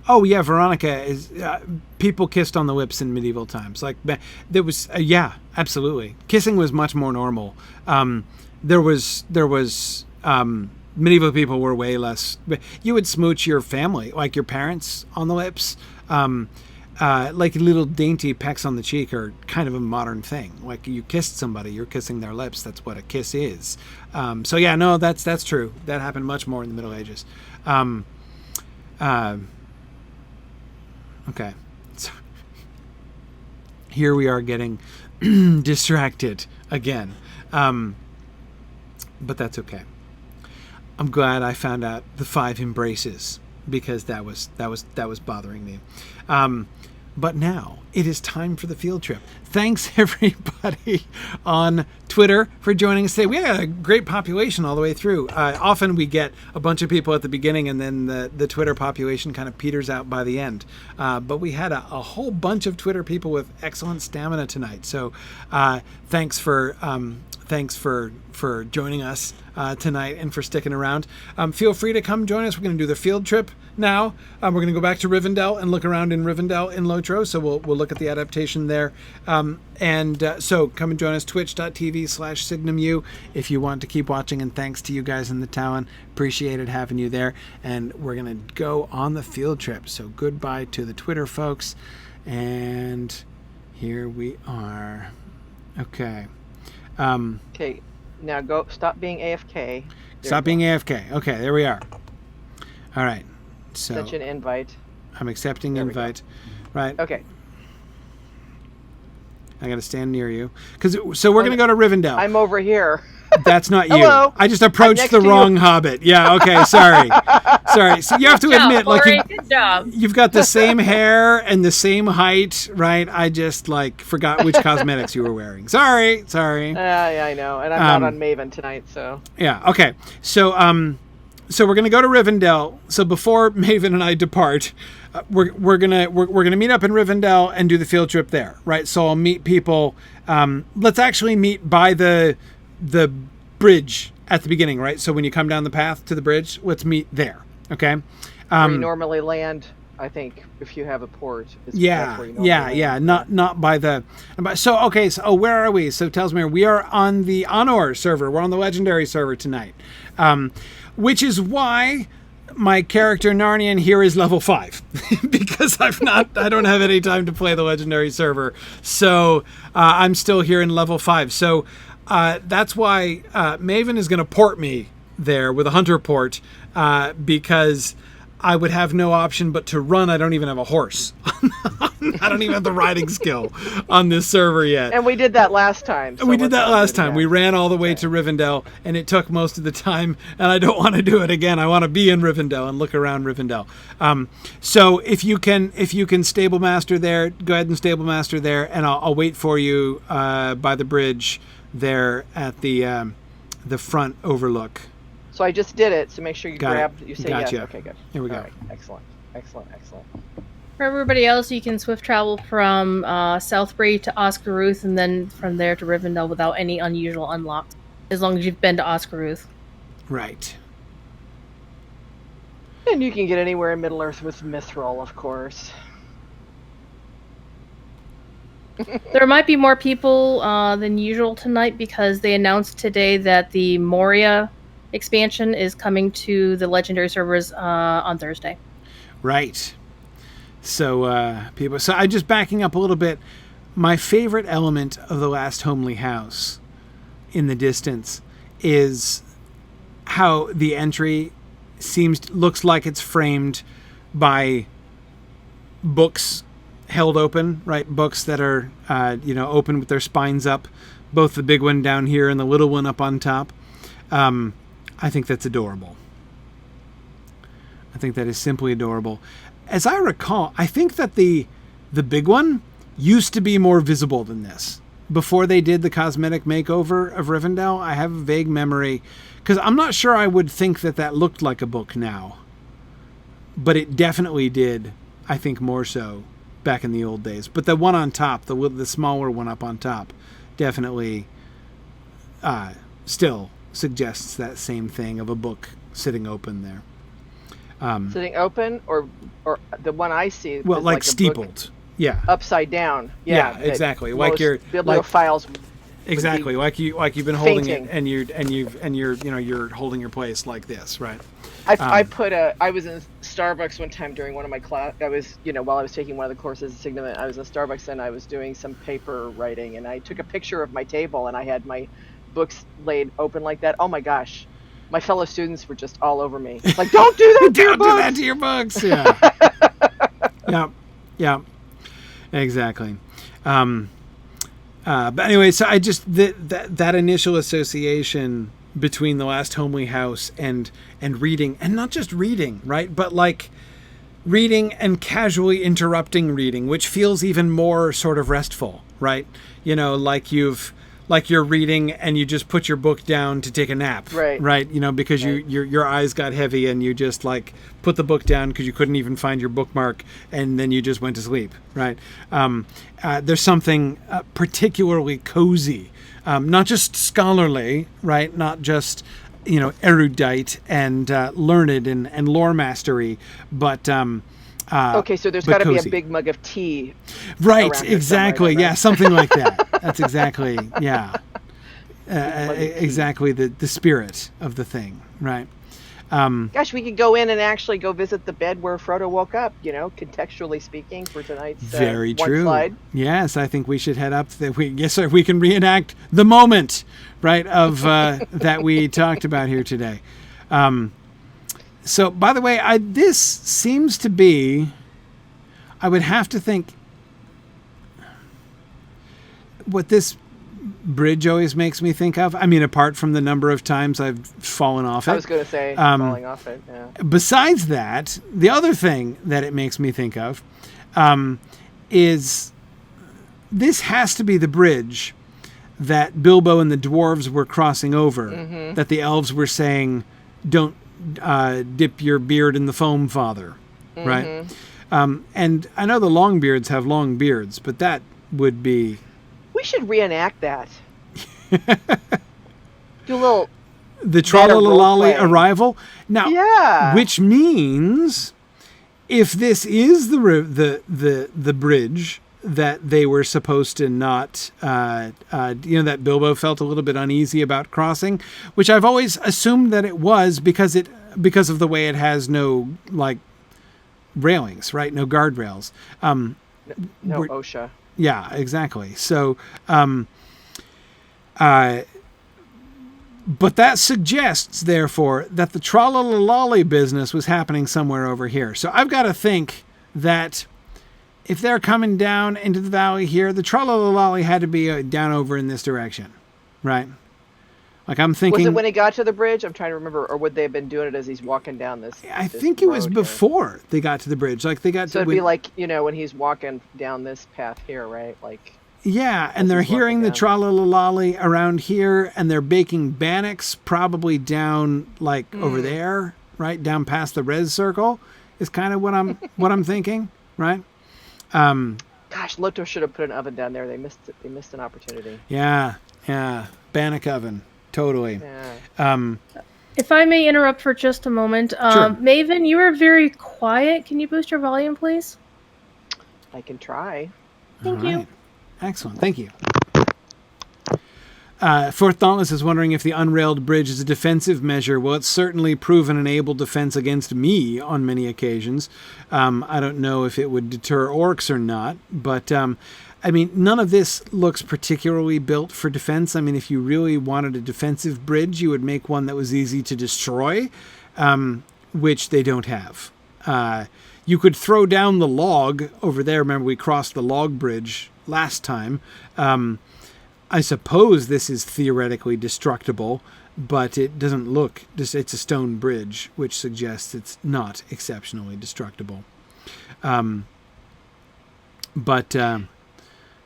[SPEAKER 1] Oh yeah, Veronica is. People kissed on the lips in medieval times. Like there was, yeah, absolutely. Kissing was much more normal. There was medieval people were way less. You would smooch your family, like your parents, on the lips. Like little dainty pecks on the cheek are kind of a modern thing. Like you kissed somebody, you're kissing their lips. That's what a kiss is. So yeah, no, that's true. That happened much more in the Middle Ages. Okay. So here we are getting distracted again. But that's okay. I'm glad I found out the 5 embraces because that was bothering me. But now it is time for the field trip. Thanks everybody on Twitter for joining us today. We had a great population all the way through. Often we get a bunch of people at the beginning and then the Twitter population kind of peters out by the end. But we had a whole bunch of Twitter people with excellent stamina tonight. So thanks for joining us tonight and for sticking around. Feel free to come join us. We're going to do the field trip now. We're going to go back to Rivendell and look around in Rivendell in Lotro. So we'll look at the adaptation there. So come and join us, twitch.tv/SignumU if you want to keep watching. And thanks to you guys in the town. Appreciated having you there. And we're going to go on the field trip. So goodbye to the Twitter folks. And here we are. Okay.
[SPEAKER 2] Okay, now go. Stop being AFK.
[SPEAKER 1] Stop being AFK. Okay, there we are. All right. So
[SPEAKER 2] such an invite.
[SPEAKER 1] I'm accepting invite. Right.
[SPEAKER 2] Okay.
[SPEAKER 1] I got to stand near you so we're going to go to Rivendell.
[SPEAKER 2] I'm over here.
[SPEAKER 1] That's not you.
[SPEAKER 2] Hello.
[SPEAKER 1] I just approached the wrong hobbit. Yeah. Okay. Sorry. So you have to admit,
[SPEAKER 3] good job.
[SPEAKER 1] You've got the same hair and the same height, right? I just forgot which cosmetics you were wearing. Sorry.
[SPEAKER 2] Yeah, I know, and I'm not on Maven tonight, so.
[SPEAKER 1] Yeah. Okay. So we're gonna go to Rivendell. So before Maven and I depart, we're gonna meet up in Rivendell and do the field trip there, right? So I'll meet people. Let's actually meet by the bridge at the beginning, right? So when you come down the path to the bridge, let's meet there. Okay.
[SPEAKER 2] Where you normally land, I think, if you have a port.
[SPEAKER 1] Yeah. Not by the. So okay. So where are we? So tells me we are on the Honor server. We're on the Legendary server tonight, which is why my character Narnian here is level 5 because I don't have any time to play the Legendary server. So I'm still here in level 5. So that's why Maven is going to port me there with a hunter port because I would have no option but to run. I don't even have a horse. I don't even have the riding skill on this server yet.
[SPEAKER 2] And we did that last time.
[SPEAKER 1] So we did that last time. We ran all the way to Rivendell, and it took most of the time, and I don't want to do it again. I want to be in Rivendell and look around Rivendell. So if you can stable master there, go ahead and stable master there, and I'll wait for you by the bridge there at the front overlook.
[SPEAKER 2] So I just did it, so make sure you you say
[SPEAKER 1] gotcha.
[SPEAKER 2] yes. Okay, good.
[SPEAKER 1] Here we go.
[SPEAKER 2] All right. Excellent.
[SPEAKER 3] For everybody else, you can swift travel from Southbury to Oscaruth and then from there to Rivendell without any unusual unlocks, as long as you've been to Oscaruth.
[SPEAKER 1] Right.
[SPEAKER 2] And you can get anywhere in Middle-earth with Mithril, of course.
[SPEAKER 3] There might be more people than usual tonight because they announced today that the Moria expansion is coming to the Legendary servers on Thursday.
[SPEAKER 1] Right. So I'm just backing up a little bit. My favorite element of the last homely house in the distance is how the entry looks like it's framed by books held open, right? Books that are open with their spines up, both the big one down here and the little one up on top. I think that's adorable. I think that is simply adorable. As I recall, I think that the big one used to be more visible than this. Before they did the cosmetic makeover of Rivendell, I have a vague memory, because I'm not sure I would think that looked like a book now. But it definitely did, I think, more so back in the old days. But the one on top, the smaller one up on top, definitely still suggests that same thing of a book sitting open there.
[SPEAKER 2] Sitting open, or the one I see.
[SPEAKER 1] Well,
[SPEAKER 2] is
[SPEAKER 1] like
[SPEAKER 2] a book
[SPEAKER 1] steepled. Yeah.
[SPEAKER 2] upside down.
[SPEAKER 1] Yeah, exactly. Like you're
[SPEAKER 2] bibliophiles.
[SPEAKER 1] Exactly. Like you've been holding
[SPEAKER 2] fainting.
[SPEAKER 1] it, and you're holding your place like this, right?
[SPEAKER 2] I was in Starbucks one time during one of my class. I was, while I was taking one of the courses at Signum, I was in Starbucks and I was doing some paper writing, and I took a picture of my table and I had my books laid open like that. Oh my gosh. My fellow students were just all over me. Like, don't do that to your books!
[SPEAKER 1] Don't do that to your books! Yeah. Yeah. Exactly. But anyway, so I just that initial association between the last homely house and reading, and not just reading, right? But like reading and casually interrupting reading, which feels even more sort of restful, right? Like you're reading and you just put your book down to take a nap, right? Because your eyes got heavy and you just like put the book down because you couldn't even find your bookmark, and then you just went to sleep, right? There's something particularly cozy, not just scholarly, right? Not just erudite and learned and lore mastery, but
[SPEAKER 2] okay, so there's got to be a
[SPEAKER 1] cozy.
[SPEAKER 2] big mug of tea.
[SPEAKER 1] Right, exactly.
[SPEAKER 2] Right?
[SPEAKER 1] Yeah, something like that. That's exactly, exactly the spirit of the thing, right?
[SPEAKER 2] Gosh, we could go in and actually go visit the bed where Frodo woke up, contextually speaking, for tonight's
[SPEAKER 1] very
[SPEAKER 2] one
[SPEAKER 1] true.
[SPEAKER 2] slide.
[SPEAKER 1] Yes, I think we should head up. Yes, sir. We can reenact the moment, right, of that we talked about here today. So, by the way, this seems to be, I would have to think, what this bridge always makes me think of. I mean, apart from the number of times I've fallen off it.
[SPEAKER 2] I was going to say, falling off it, yeah.
[SPEAKER 1] Besides that, the other thing that it makes me think of is this has to be the bridge that Bilbo and the dwarves were crossing over, that the elves were saying, don't dip your beard in the foam, father, right? And I know the Longbeards have long beards, but that would be...
[SPEAKER 2] We should reenact that. Do a little...
[SPEAKER 1] The Tralalalali arrival. Now,
[SPEAKER 2] yeah.
[SPEAKER 1] Which means if this is the bridge that they were supposed to not, that Bilbo felt a little bit uneasy about crossing, which I've always assumed that it was because of the way it has no like railings, right? No guardrails.
[SPEAKER 2] No OSHA.
[SPEAKER 1] Yeah, exactly. So, but that suggests, therefore, that the Tralalalali business was happening somewhere over here. So I've got to think that if they're coming down into the valley here, the Tralalalali had to be down over in this direction, right? Like I'm thinking...
[SPEAKER 2] Was it when he got to the bridge? I'm trying to remember. Or would they have been doing it as he's walking down this
[SPEAKER 1] I think it was before they got to the bridge. Like they got
[SPEAKER 2] so it'd be like, when he's walking down this path here, right? Like...
[SPEAKER 1] Yeah, and they're hearing the Tralalalali around here, and they're baking bannocks probably down like over there, right? Down past the res circle is kind of what I'm thinking, right?
[SPEAKER 2] Gosh, Loto should have put an oven down there. They missed it. They missed an opportunity.
[SPEAKER 1] Yeah. Bannock oven. Totally.
[SPEAKER 2] Yeah.
[SPEAKER 3] If I may interrupt for just a moment.
[SPEAKER 1] Sure.
[SPEAKER 3] Maven, you are very quiet. Can you boost your volume, please?
[SPEAKER 2] I can try.
[SPEAKER 3] Thank you.
[SPEAKER 1] Excellent. Thank you. Fourth Dauntless is wondering if the unrailed bridge is a defensive measure. Well, it's certainly proven an able defense against me on many occasions. I don't know if it would deter orcs or not, but I mean, none of this looks particularly built for defense. I mean, if you really wanted a defensive bridge, you would make one that was easy to destroy, which they don't have. You could throw down the log over there. Remember, we crossed the log bridge last time. I suppose this is theoretically destructible, but it doesn't look... It's a stone bridge, which suggests it's not exceptionally destructible. But...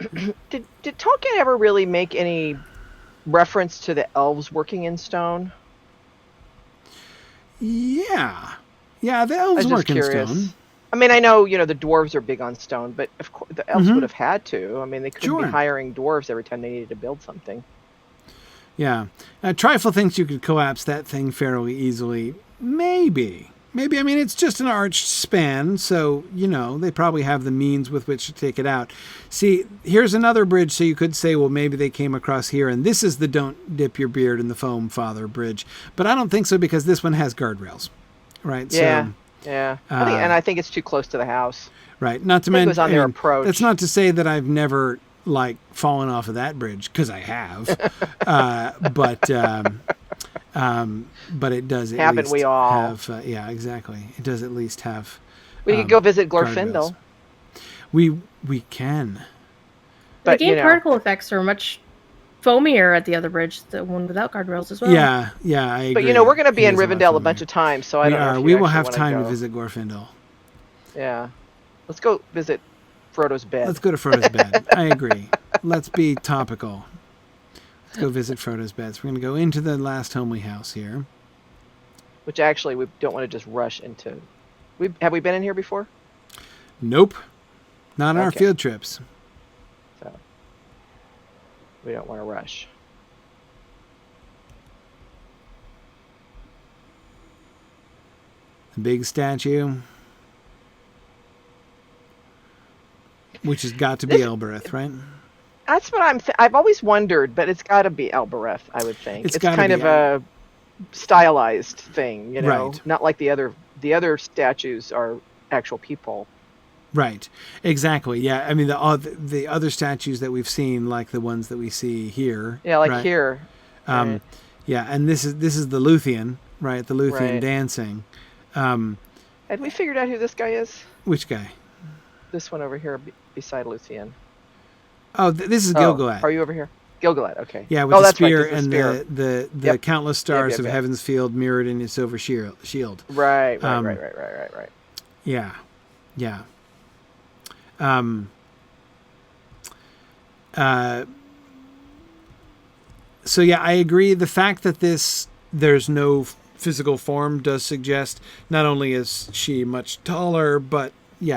[SPEAKER 2] Did Tolkien ever really make any reference to the elves working in stone?
[SPEAKER 1] Yeah, the elves work in stone.
[SPEAKER 2] mean, I know, the dwarves are big on stone, but of course the elves
[SPEAKER 1] Mhm.
[SPEAKER 2] would have had to. I mean, they couldn't
[SPEAKER 1] Sure.
[SPEAKER 2] be hiring dwarves every time they needed to build something.
[SPEAKER 1] Yeah. Trifle thinks you could collapse that thing fairly easily. Maybe. Maybe. I mean, it's just an arched span, so, they probably have the means with which to take it out. See, here's another bridge, so you could say, well, maybe they came across here, and this is the don't dip your beard in the foam, Father bridge. But I don't think so, because this one has guardrails, right?
[SPEAKER 2] Yeah.
[SPEAKER 1] So,
[SPEAKER 2] Yeah. I think it's too close to the house.
[SPEAKER 1] right. Not to
[SPEAKER 2] I think it
[SPEAKER 1] mention,
[SPEAKER 2] was on their approach.
[SPEAKER 1] that's not to say that I've never, fallen off of that bridge, because I have. But it does at
[SPEAKER 2] Haven't
[SPEAKER 1] least
[SPEAKER 2] we all?
[SPEAKER 1] have, yeah, exactly. It does at least have.
[SPEAKER 2] We could go visit
[SPEAKER 1] guardrails.
[SPEAKER 2] Glorfindel.
[SPEAKER 1] We can.
[SPEAKER 2] But,
[SPEAKER 3] the game particle effects are much foamier at the other bridge, the one without guardrails as well.
[SPEAKER 1] Yeah, I agree.
[SPEAKER 2] But we're going to be
[SPEAKER 1] It
[SPEAKER 2] in
[SPEAKER 1] is a lot
[SPEAKER 2] Rivendell a
[SPEAKER 1] foamier.
[SPEAKER 2] bunch of times, so I don't know. If
[SPEAKER 1] We
[SPEAKER 2] you
[SPEAKER 1] will
[SPEAKER 2] actually
[SPEAKER 1] have
[SPEAKER 2] wanna
[SPEAKER 1] time
[SPEAKER 2] go.
[SPEAKER 1] to visit Glorfindel.
[SPEAKER 2] Yeah. Let's go visit Frodo's bed.
[SPEAKER 1] Let's go to Frodo's bed. I agree. Let's be topical. Let's go visit Frodo's bed. So we're going to go into the last homely house here.
[SPEAKER 2] Which actually we don't want to just rush into. Have we been in here before?
[SPEAKER 1] Nope. Not on our
[SPEAKER 2] Okay.
[SPEAKER 1] field trips.
[SPEAKER 2] So we don't want to rush.
[SPEAKER 1] The big statue. Which has got to be Elbereth, right?
[SPEAKER 2] That's what I've always wondered, but it's got to be Elbereth, I would think.
[SPEAKER 1] It's
[SPEAKER 2] It's
[SPEAKER 1] gotta
[SPEAKER 2] kind
[SPEAKER 1] be
[SPEAKER 2] of a stylized thing,
[SPEAKER 1] Right.
[SPEAKER 2] Not like the other statues are actual people.
[SPEAKER 1] Right. Exactly. Yeah. I mean, the other statues that we've seen, like the ones that we see here.
[SPEAKER 2] Yeah, like
[SPEAKER 1] right?
[SPEAKER 2] here. Right.
[SPEAKER 1] Yeah, and this is the Luthien, right? The Luthien
[SPEAKER 2] Right.
[SPEAKER 1] dancing.
[SPEAKER 2] Had we figured out who this guy is?
[SPEAKER 1] Which guy?
[SPEAKER 2] This one over here beside Luthien.
[SPEAKER 1] Oh, this is Gilgalad.
[SPEAKER 2] Are you over here? Gilgalad, okay.
[SPEAKER 1] Yeah, with the
[SPEAKER 2] that's
[SPEAKER 1] spear
[SPEAKER 2] right, there's
[SPEAKER 1] and
[SPEAKER 2] spear.
[SPEAKER 1] the
[SPEAKER 2] Yep.
[SPEAKER 1] countless stars
[SPEAKER 2] Yep,
[SPEAKER 1] of
[SPEAKER 2] yep.
[SPEAKER 1] Heaven's Field mirrored in its silver shield.
[SPEAKER 2] Right.
[SPEAKER 1] Yeah. So yeah, I agree. The fact that there's no physical form does suggest not only is she much taller, but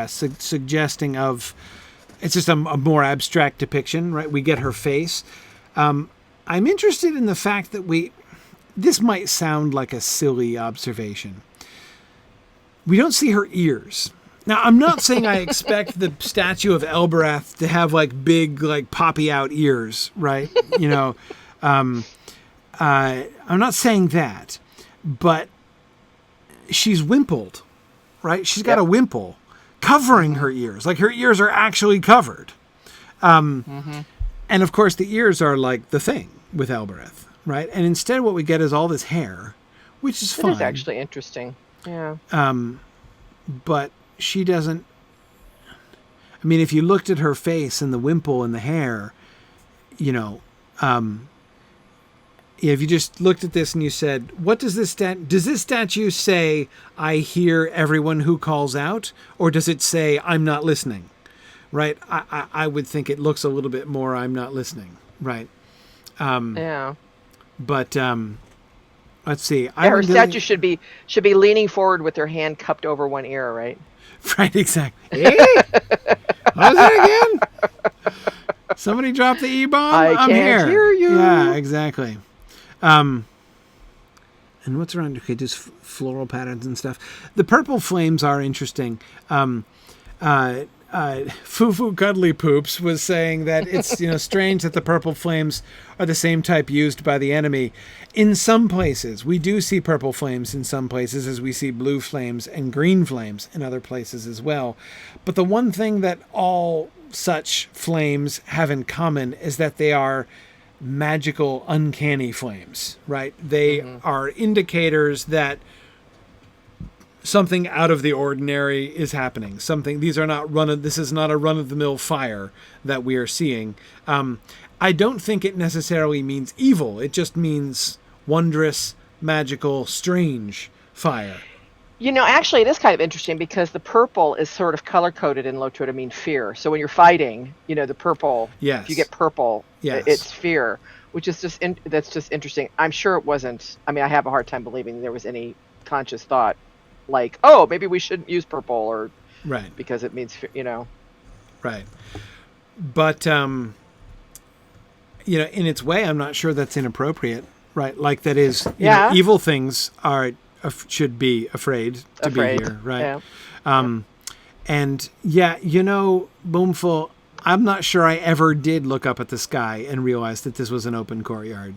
[SPEAKER 1] suggesting of it's just a more abstract depiction, right? We get her face. I'm interested in the fact that this might sound like a silly observation. We don't see her ears. Now, I'm not saying I expect the statue of Elbereth to have big, poppy out ears, right? I'm not saying that, but she's wimpled, right? She's got a wimple covering her ears. Her ears are actually covered. And of course, the ears are the thing with Elbereth, right? And instead, what we get is all this hair, which is fine.
[SPEAKER 2] It is actually interesting. Yeah.
[SPEAKER 1] But she doesn't. I mean, if you looked at her face and the wimple and the hair, if you just looked at this and you said, "What does this statue say? I hear everyone who calls out," or does it say, "I'm not listening"? Right? I would think it looks a little bit more, "I'm not listening." Right?
[SPEAKER 2] Yeah.
[SPEAKER 1] But let's see.
[SPEAKER 2] Yeah, her statue should be leaning forward with her hand cupped over one ear, right?
[SPEAKER 1] Right, exactly. Hey! What was that again? Somebody dropped the E-bomb? I'm
[SPEAKER 2] can't hear you.
[SPEAKER 1] Yeah, exactly. And what's around? Okay, just floral patterns and stuff. The purple flames are interesting. Fufu Cuddly Poops was saying that it's strange that the purple flames are the same type used by the enemy. In some places, we do see purple flames in some places, as we see blue flames and green flames in other places as well. But the one thing that all such flames have in common is that they are magical, uncanny flames, right? They are indicators that something out of the ordinary is happening. This is not a run-of-the-mill fire that we are seeing. I don't think it necessarily means evil. It just means wondrous, magical, strange fire.
[SPEAKER 2] Actually, it is kind of interesting because the purple is sort of color-coded in Lotro to mean fear. So when you're fighting, the purple,
[SPEAKER 1] Yes.
[SPEAKER 2] if you get purple,
[SPEAKER 1] Yes.
[SPEAKER 2] it's fear, which is that's just interesting. I'm sure it wasn't, I mean, I have a hard time believing there was any conscious thought oh, maybe we shouldn't use purple or
[SPEAKER 1] Right.
[SPEAKER 2] because it means,
[SPEAKER 1] Right. But, in its way, I'm not sure that's inappropriate, right? Like that is, evil things should be afraid to be here, right?
[SPEAKER 2] Yeah.
[SPEAKER 1] And Boomful, I'm not sure I ever did look up at the sky and realize that this was an open courtyard.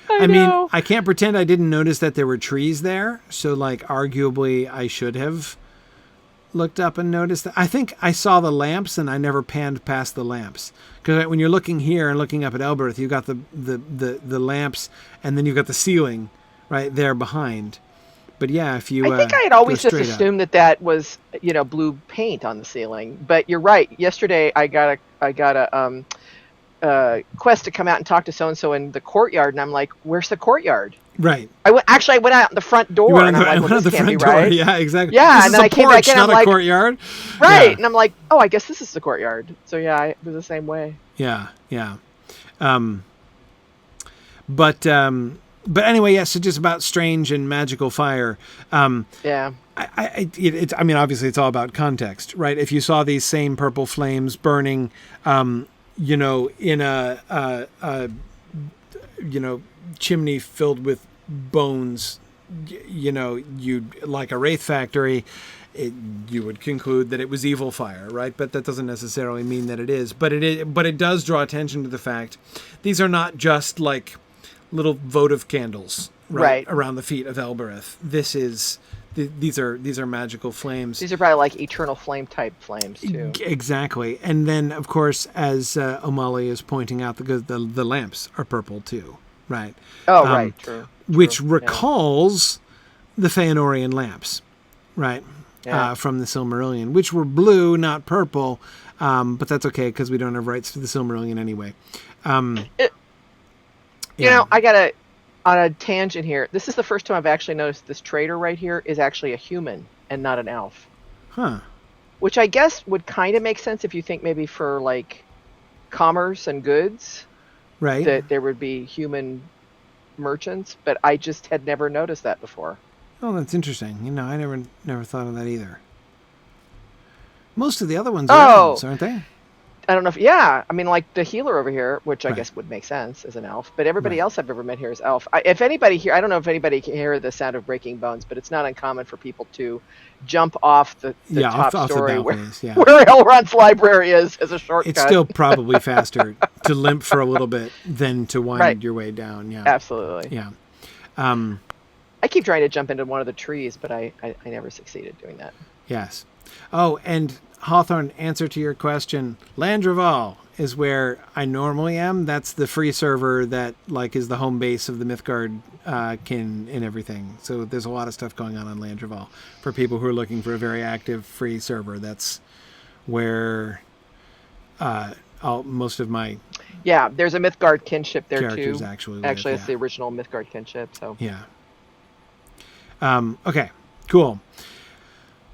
[SPEAKER 1] I mean, I can't pretend I didn't notice that there were trees there. So, like, arguably, I should have looked up and noticed that. I think I saw the lamps and I never panned past the lamps. Because when you're looking here and looking up at Elbereth, you've got the lamps and then you've got the ceiling right there behind. But yeah, if you...
[SPEAKER 2] I think I had always just assumed that was, blue paint on the ceiling. But you're right. Yesterday, I got a quest to come out and talk to so-and-so in the courtyard, and I'm like, where's the courtyard?
[SPEAKER 1] Right.
[SPEAKER 2] I went out the front door, and I'm like, well, this can't be right.
[SPEAKER 1] Yeah, exactly.
[SPEAKER 2] Yeah,
[SPEAKER 1] this
[SPEAKER 2] and then I came back in, I'm
[SPEAKER 1] like... courtyard.
[SPEAKER 2] Right, yeah. And I'm like, oh, I guess this is the courtyard. So yeah, it was the same way.
[SPEAKER 1] Yeah. But anyway, yes, so just about strange and magical fire.
[SPEAKER 2] Yeah.
[SPEAKER 1] I mean, obviously it's all about context, right? If you saw these same purple flames burning, in a chimney filled with bones, you'd like a wraith factory, you would conclude that it was evil fire, right? But that doesn't necessarily mean that it is. But it does draw attention to the fact these are not just like little votive candles, right? Around the feet of Elbereth. These are magical flames.
[SPEAKER 2] These are probably like eternal flame type flames too.
[SPEAKER 1] Exactly. And then, of course, as O'Malley is pointing out, the lamps are purple too, right?
[SPEAKER 2] Oh, right. True.
[SPEAKER 1] Which recalls the Feanorian lamps, right?
[SPEAKER 2] Yeah.
[SPEAKER 1] From the Silmarillion, which were blue, not purple. But that's okay because we don't have rights to the Silmarillion anyway.
[SPEAKER 2] I got on a tangent here. This is the first time I've actually noticed this trader right here is actually a human and not an elf.
[SPEAKER 1] Huh.
[SPEAKER 2] Which I guess would kind of make sense if you think maybe for like commerce and goods,
[SPEAKER 1] right?
[SPEAKER 2] That there would be human merchants, but I just had never noticed that before.
[SPEAKER 1] Oh, that's interesting. I never thought of that either. Most of the other ones are elves, aren't they?
[SPEAKER 2] I don't know if, I mean, like the healer over here, which I guess would make sense as an elf, but everybody else I've ever met here is elf. If anybody here, I don't know if anybody can hear the sound of breaking bones, but it's not uncommon for people to jump off the top story where Elrond's library is as a shortcut.
[SPEAKER 1] It's still probably faster to limp for a little bit than to wind your way down. Yeah,
[SPEAKER 2] absolutely.
[SPEAKER 1] Yeah.
[SPEAKER 2] I keep trying to jump into one of the trees, but I never succeeded doing that.
[SPEAKER 1] Yes. Oh, and Hawthorne, answer to your question, Landreval is where I normally am. That's the free server that is the home base of the Mythgard kin and everything. So there's a lot of stuff going on Landreval for people who are looking for a very active free server. That's where most of my
[SPEAKER 2] there's a Mythgard kinship there
[SPEAKER 1] characters
[SPEAKER 2] too.
[SPEAKER 1] Actually,
[SPEAKER 2] it's the original Mythgard kinship. So
[SPEAKER 1] okay, cool.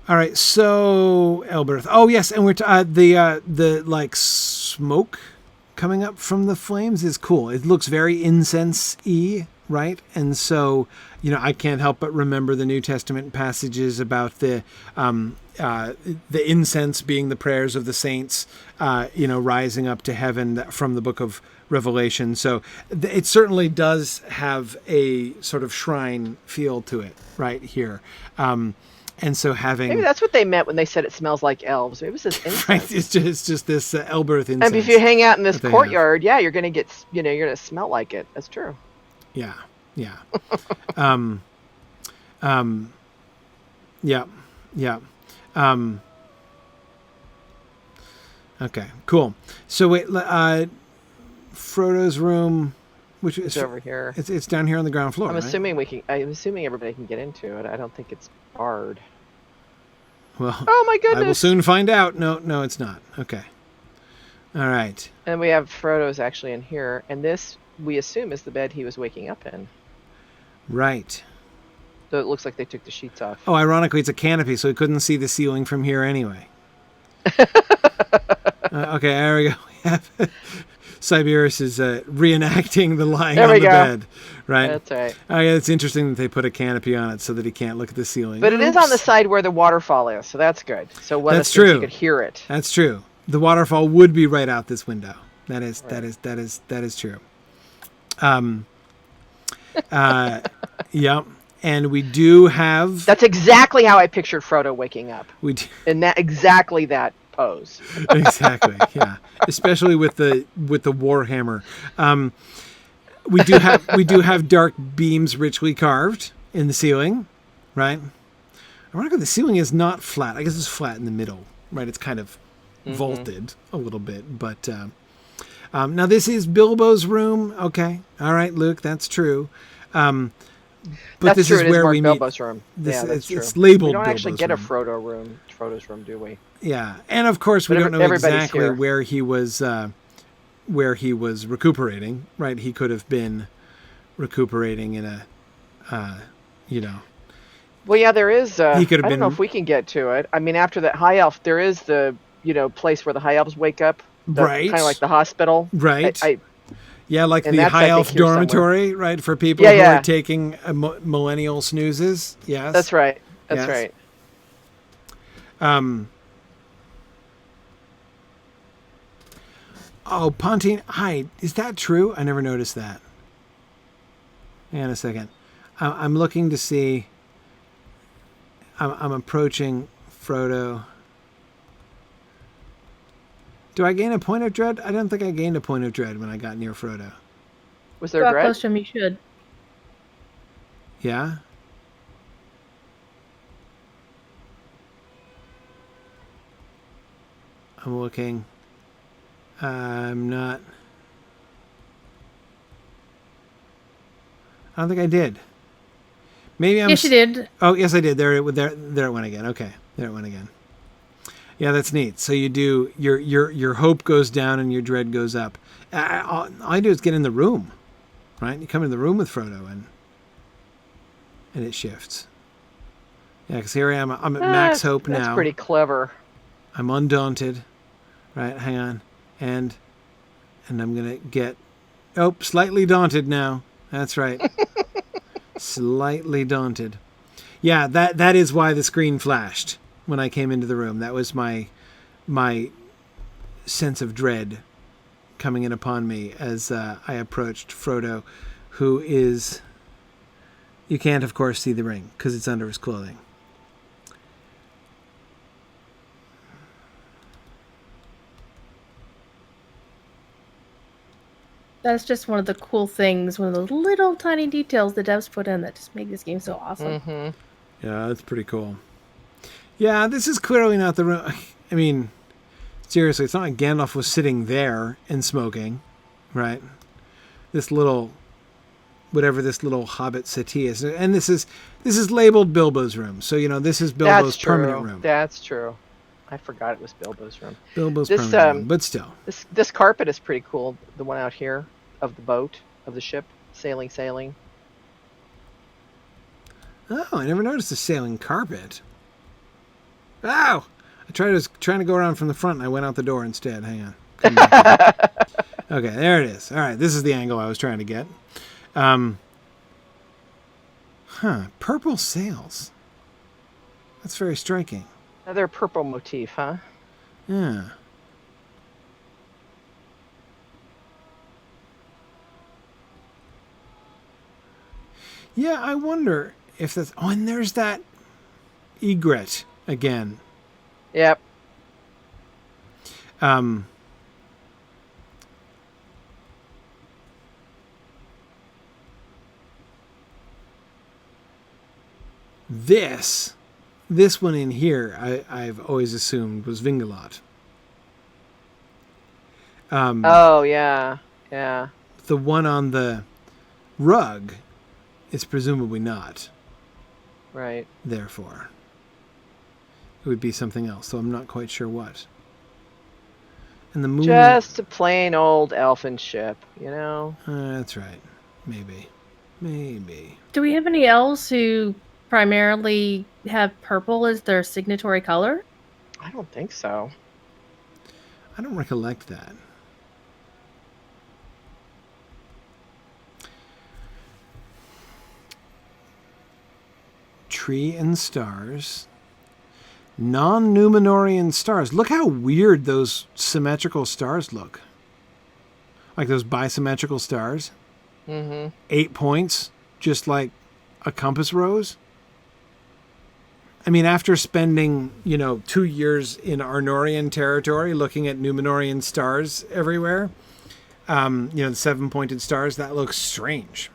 [SPEAKER 1] All right, so Elbereth. Oh yes, and we're the smoke coming up from the flames is cool. It looks very incense-y, right? And so I can't help but remember the New Testament passages about the incense being the prayers of the saints, rising up to heaven from the Book of Revelation. So it certainly does have a sort of shrine feel to it, right here. And so maybe
[SPEAKER 2] that's what they meant when they said it smells like elves. Maybe it was this incense.
[SPEAKER 1] Right, it's just this Elbereth incense.
[SPEAKER 2] And if you hang out in this courtyard, you're gonna get you're gonna smell like it. That's true.
[SPEAKER 1] Yeah. Yeah. Okay, cool. So wait, Frodo's room, which is
[SPEAKER 2] over here.
[SPEAKER 1] It's down here on the ground floor.
[SPEAKER 2] I'm assuming everybody can get into it. I don't think it's barred.
[SPEAKER 1] Well,
[SPEAKER 2] oh my goodness!
[SPEAKER 1] I will soon find out. No, it's not. Okay. All right.
[SPEAKER 2] And we have Frodo's actually in here, and this we assume is the bed he was waking up in.
[SPEAKER 1] Right.
[SPEAKER 2] So it looks like they took the sheets off.
[SPEAKER 1] Oh, ironically, it's a canopy, so he couldn't see the ceiling from here anyway. Okay, there we go. Cyberius is reenacting the lying
[SPEAKER 2] There
[SPEAKER 1] on
[SPEAKER 2] we
[SPEAKER 1] the
[SPEAKER 2] go.
[SPEAKER 1] bed, right?
[SPEAKER 2] That's right.
[SPEAKER 1] Yeah, it's interesting that they put a canopy on it so that he can't look at the ceiling.
[SPEAKER 2] But it is on the
[SPEAKER 1] Oops.
[SPEAKER 2] side where the waterfall is, so that's good. So one
[SPEAKER 1] That's
[SPEAKER 2] assumes you
[SPEAKER 1] true.
[SPEAKER 2] could hear it.
[SPEAKER 1] That's true. The waterfall would be right out this window. That is true. Yeah, and we do have.
[SPEAKER 2] That's exactly how I pictured Frodo waking up.
[SPEAKER 1] We do,
[SPEAKER 2] In exactly that pose.
[SPEAKER 1] exactly, yeah. Especially with the warhammer. We do have dark beams richly carved in the ceiling, right? Ironically, the ceiling is not flat. I guess it's flat in the middle, right? It's kind of vaulted a little bit, but now this is Bilbo's room. Okay, all right, Luke, that's true. But
[SPEAKER 2] That's
[SPEAKER 1] this
[SPEAKER 2] true.
[SPEAKER 1] is
[SPEAKER 2] It is
[SPEAKER 1] where
[SPEAKER 2] marked
[SPEAKER 1] we
[SPEAKER 2] Bilbo's
[SPEAKER 1] meet.
[SPEAKER 2] room.
[SPEAKER 1] This,
[SPEAKER 2] Yeah, that's true.
[SPEAKER 1] it's labeled.
[SPEAKER 2] We don't actually
[SPEAKER 1] Bilbo's
[SPEAKER 2] get
[SPEAKER 1] room.
[SPEAKER 2] Frodo's room, do we?
[SPEAKER 1] Yeah, and of course we
[SPEAKER 2] But
[SPEAKER 1] don't know
[SPEAKER 2] everybody's
[SPEAKER 1] exactly
[SPEAKER 2] here.
[SPEAKER 1] where he was recuperating. Right, he could have been recuperating in a,
[SPEAKER 2] Well, yeah, there is.
[SPEAKER 1] He could have
[SPEAKER 2] I don't know
[SPEAKER 1] been-
[SPEAKER 2] if we can get to it. I mean, after that high elf, there is the place where the high elves wake up.
[SPEAKER 1] Right.
[SPEAKER 2] Kind of like the hospital.
[SPEAKER 1] Right. Yeah, like
[SPEAKER 2] And
[SPEAKER 1] the
[SPEAKER 2] that's, I
[SPEAKER 1] high
[SPEAKER 2] think,
[SPEAKER 1] elf
[SPEAKER 2] here somewhere.
[SPEAKER 1] dormitory, right, for people
[SPEAKER 2] Yeah,
[SPEAKER 1] who
[SPEAKER 2] yeah.
[SPEAKER 1] are taking millennial snoozes. Yes,
[SPEAKER 2] That's right. That's
[SPEAKER 1] Yes.
[SPEAKER 2] right.
[SPEAKER 1] Oh, Pontine, hi. Is that true? I never noticed that. Hang on a second. I'm looking to see. I'm approaching Frodo. Do I gain a point of dread? I don't think I gained a point of dread when I got near Frodo.
[SPEAKER 2] Was there
[SPEAKER 3] Draw
[SPEAKER 2] dread?
[SPEAKER 3] close to him, you should.
[SPEAKER 1] Yeah? I'm looking. I'm not. I don't think I did. Maybe I'm.
[SPEAKER 3] Yes, you did.
[SPEAKER 1] Oh, yes, I did. There it went again. Okay, there it went again. Yeah, that's neat. So you do your hope goes down and your dread goes up. All I do is get in the room, right? You come in the room with Frodo and it shifts. Yeah, because here I am. I'm at max hope now.
[SPEAKER 2] That's pretty clever.
[SPEAKER 1] I'm undaunted, right? Hang on, and I'm gonna get slightly daunted now. That's right, slightly daunted. Yeah, that is why the screen flashed when I came into the room. That was my sense of dread coming in upon me as I approached Frodo, who is. You can't, of course, see the ring because it's under his clothing.
[SPEAKER 3] That's just one of the cool things, one of the little tiny details the devs put in that just make this game so awesome.
[SPEAKER 2] Mm-hmm.
[SPEAKER 1] Yeah, that's pretty cool. Yeah, this is clearly not the room. I mean, seriously, it's not like Gandalf was sitting there and smoking, right? This little, whatever this little hobbit settee is, and this is labeled Bilbo's room. So this is Bilbo's
[SPEAKER 2] That's true.
[SPEAKER 1] permanent room.
[SPEAKER 2] That's true. I forgot it was Bilbo's room.
[SPEAKER 1] Bilbo's
[SPEAKER 2] This,
[SPEAKER 1] permanent room, but still.
[SPEAKER 2] This carpet is pretty cool. The one out here of the boat, of the ship, sailing.
[SPEAKER 1] Oh, I never noticed the sailing carpet. Oh! I was trying to go around from the front and I went out the door instead. Hang on. Come back. Okay, there it is. All right, this is the angle I was trying to get. Purple sails. That's very striking.
[SPEAKER 2] Another purple motif, huh?
[SPEAKER 1] Yeah. Yeah, I wonder if that's... Oh, and there's that egret again.
[SPEAKER 2] Yep.
[SPEAKER 1] This one in here, I've always assumed was Vingalot.
[SPEAKER 2] Oh, yeah. Yeah.
[SPEAKER 1] The one on the rug is presumably not.
[SPEAKER 2] Right.
[SPEAKER 1] Therefore, it would be something else. So I'm not quite sure what. And the moon.
[SPEAKER 2] Just a plain old elfin ship,
[SPEAKER 1] That's right. Maybe.
[SPEAKER 3] Do we have any elves who primarily have purple as their signatory color?
[SPEAKER 2] I don't think so.
[SPEAKER 1] I don't recollect that. tree and stars. Non-Numenorian stars. Look how weird those symmetrical stars look. Like those bisymmetrical stars. 8 points, just like a compass rose. I mean, after spending, 2 years in Arnorian territory looking at Numenorian stars everywhere, the 7-pointed stars, that looks strange.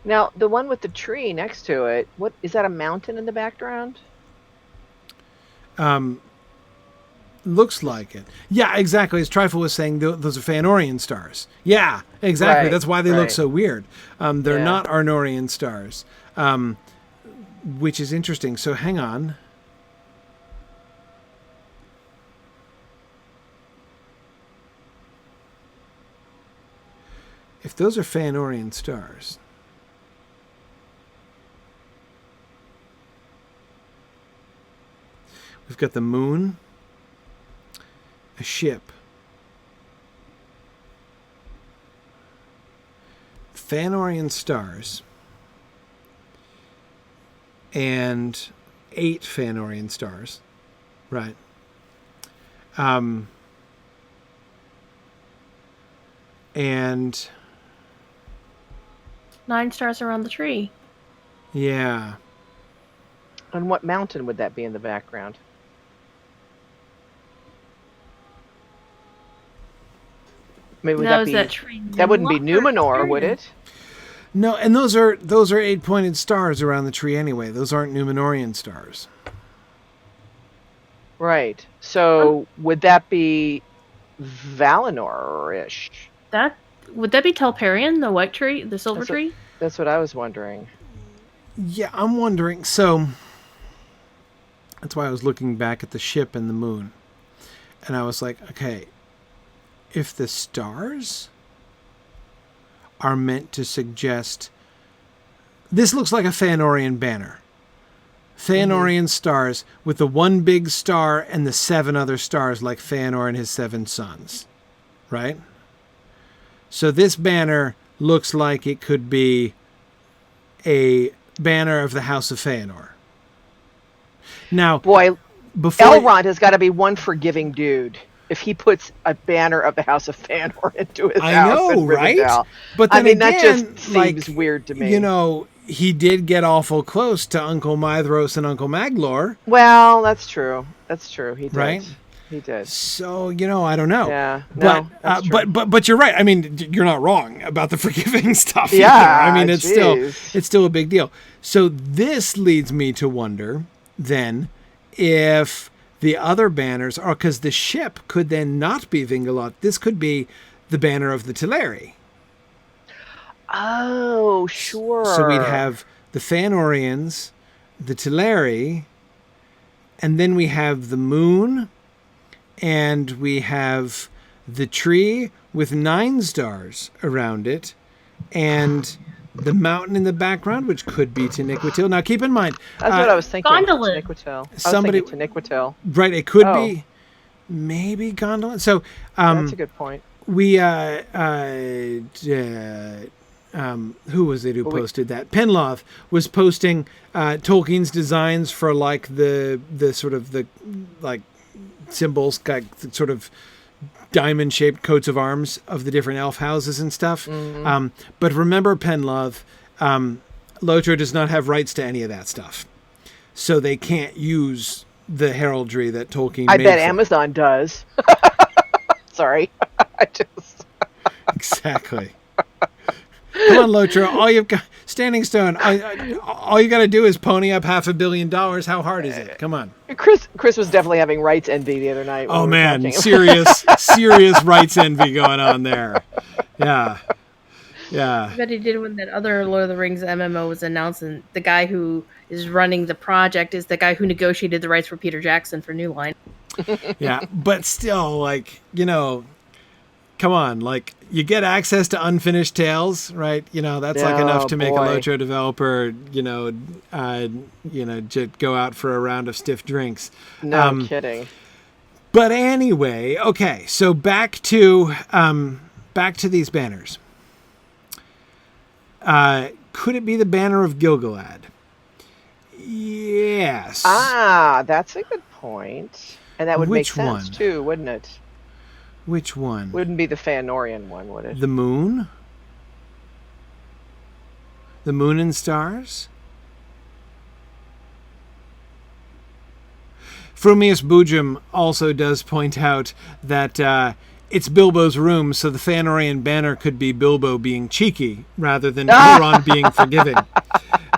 [SPEAKER 2] Now, the one with the tree next to it, what is that, a mountain in the background?
[SPEAKER 1] Looks like it. Yeah, exactly. As Trifle was saying, those are Feanorian stars. Yeah, exactly.
[SPEAKER 2] Right,
[SPEAKER 1] That's why they look so weird. They're
[SPEAKER 2] Yeah.
[SPEAKER 1] not Arnorian stars, which is interesting. So hang on. If those are Feanorian stars... We've got the moon, a ship, Feanorian stars, and 8 Feanorian stars, right? And
[SPEAKER 3] 9 stars around the tree.
[SPEAKER 1] yeah.
[SPEAKER 2] And what mountain would that be in the background? I mean, would
[SPEAKER 3] Now,
[SPEAKER 2] that
[SPEAKER 3] is
[SPEAKER 2] be
[SPEAKER 3] that tree
[SPEAKER 2] that wouldn't be
[SPEAKER 3] Numenor or
[SPEAKER 2] Numenor, would
[SPEAKER 3] Tyrion?
[SPEAKER 2] it?
[SPEAKER 1] No, and those are 8-pointed stars around the tree anyway. Those aren't Numenorian stars.
[SPEAKER 2] Right. So would that be Valinor-ish?
[SPEAKER 3] Would that be Telperion, the white tree, the silver
[SPEAKER 2] That's what-
[SPEAKER 3] tree?
[SPEAKER 2] That's what I was wondering.
[SPEAKER 1] Yeah, I'm wondering. So that's why I was looking back at the ship and the moon. And I was like, okay, if the stars are meant to suggest... This looks like a Feanorian banner. Feanorian stars with the one big star and the 7 other stars like Feanor and his 7 sons. Right? So this banner looks like it could be a banner of the House of Feanor. Now,
[SPEAKER 2] Boy,
[SPEAKER 1] before
[SPEAKER 2] Elrond has got to be one forgiving dude if he puts a banner of the House of Feanor into his
[SPEAKER 1] I
[SPEAKER 2] house
[SPEAKER 1] know,
[SPEAKER 2] in
[SPEAKER 1] right?
[SPEAKER 2] Rivendell.
[SPEAKER 1] But
[SPEAKER 2] I
[SPEAKER 1] then
[SPEAKER 2] mean,
[SPEAKER 1] again,
[SPEAKER 2] that just
[SPEAKER 1] like,
[SPEAKER 2] seems weird to me.
[SPEAKER 1] He did get awful close to Uncle Mithros and Uncle Maglor.
[SPEAKER 2] Well, that's true. That's true. He did.
[SPEAKER 1] Right?
[SPEAKER 2] He did.
[SPEAKER 1] So, I don't know.
[SPEAKER 2] Yeah.
[SPEAKER 1] But
[SPEAKER 2] No, that's true.
[SPEAKER 1] but you're right. I mean, you're not wrong about the forgiving stuff.
[SPEAKER 2] Yeah,
[SPEAKER 1] either. I mean, it's
[SPEAKER 2] geez.
[SPEAKER 1] still a big deal. So this leads me to wonder then if the other banners are, because the ship could then not be Vingalot. This could be the banner of the Teleri.
[SPEAKER 2] Oh, sure.
[SPEAKER 1] So we'd have the Feanorians, the Teleri, and then we have the moon, and we have the tree with 9 stars around it, and the mountain in the background, which could be Taniquetil. Now, keep in mind...
[SPEAKER 2] That's what I was thinking.
[SPEAKER 3] Gondolin.
[SPEAKER 2] Taniquetil.
[SPEAKER 1] Somebody-
[SPEAKER 2] I was thinking Taniquetil.
[SPEAKER 1] Right, it could
[SPEAKER 2] Oh.
[SPEAKER 1] be maybe Gondolin. So
[SPEAKER 2] That's a good point.
[SPEAKER 1] we... who was it who
[SPEAKER 2] Well,
[SPEAKER 1] posted that? Penlove was posting Tolkien's designs for like the sort of the like symbols, like sort of diamond-shaped coats of arms of the different elf houses and stuff. But remember, Penlove, Lotro does not have rights to any of that stuff, so they can't use the heraldry that Tolkien.
[SPEAKER 2] I
[SPEAKER 1] made
[SPEAKER 2] bet
[SPEAKER 1] for-
[SPEAKER 2] Amazon does. Sorry. I just...
[SPEAKER 1] Exactly. Come on, Lotro. All you've got, Standing Stone. All you got to do is pony up $500 million. How hard is it? Come on.
[SPEAKER 2] Chris was definitely having rights envy the other night. when
[SPEAKER 1] Oh
[SPEAKER 2] we were
[SPEAKER 1] man,
[SPEAKER 2] talking.
[SPEAKER 1] serious rights envy going on there. Yeah.
[SPEAKER 3] I bet he did when that other Lord of the Rings MMO was announced, and the guy who is running the project is the guy who negotiated the rights for Peter Jackson for New Line.
[SPEAKER 1] Yeah, but still, like, come on, like, you get access to unfinished tales, right? That's like enough to make a
[SPEAKER 2] boy.
[SPEAKER 1] Lotro developer, just go out for a round of stiff drinks.
[SPEAKER 2] No kidding.
[SPEAKER 1] But anyway, okay, so back to these banners. Could it be the banner of Gilgalad? Yes.
[SPEAKER 2] That's a good point. And that would make
[SPEAKER 1] Which
[SPEAKER 2] sense
[SPEAKER 1] one?
[SPEAKER 2] too, wouldn't it?
[SPEAKER 1] Which one?
[SPEAKER 2] Wouldn't be the Fëanorian one, would it?
[SPEAKER 1] The moon? The moon and stars? Frumius Boojum also does point out that it's Bilbo's room, so the Fëanorian banner could be Bilbo being cheeky rather than Elrond being forgiving.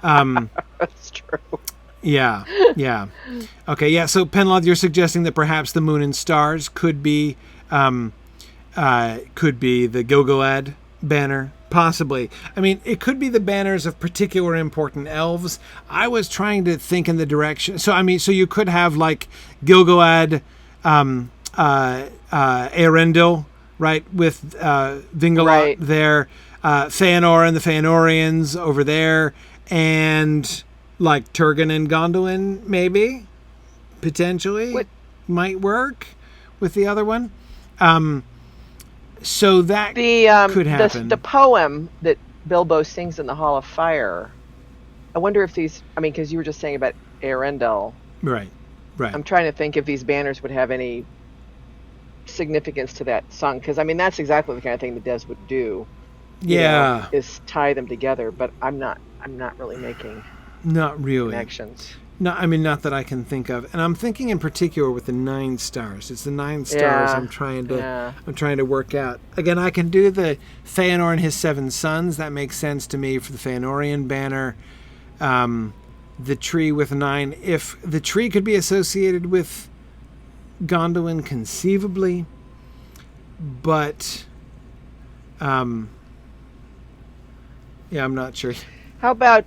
[SPEAKER 2] That's true.
[SPEAKER 1] Yeah. Okay, yeah, so Penlod, you're suggesting that perhaps the moon and stars could be the Gilgalad banner? Possibly. I mean, it could be the banners of particular important elves. I was trying to think in the direction. So you could have like Gilgalad, Eärendil, right, with Vingalot
[SPEAKER 2] Right.
[SPEAKER 1] there, Fëanor and the Fëanorians over there, and like Turgon and Gondolin, maybe, potentially, might work with the other one. So that could happen.
[SPEAKER 2] The poem that Bilbo sings in the Hall of Fire. I wonder if these. I mean, because you were just saying about Eärendil.
[SPEAKER 1] Right.
[SPEAKER 2] I'm trying to think if these banners would have any significance to that song. Because I mean, that's exactly the kind of thing the devs would do.
[SPEAKER 1] Yeah.
[SPEAKER 2] Is tie them together. But I'm not really making.
[SPEAKER 1] Not really.
[SPEAKER 2] Connections.
[SPEAKER 1] No, I mean, not that I can think of, and I'm thinking in particular with the 9 stars. It's the 9 stars I'm trying to work out. Again, I can do the Fëanor and his 7 sons. That makes sense to me for the Fëanorian banner. The tree with 9. If the tree could be associated with Gondolin, conceivably, but I'm not sure.
[SPEAKER 2] How about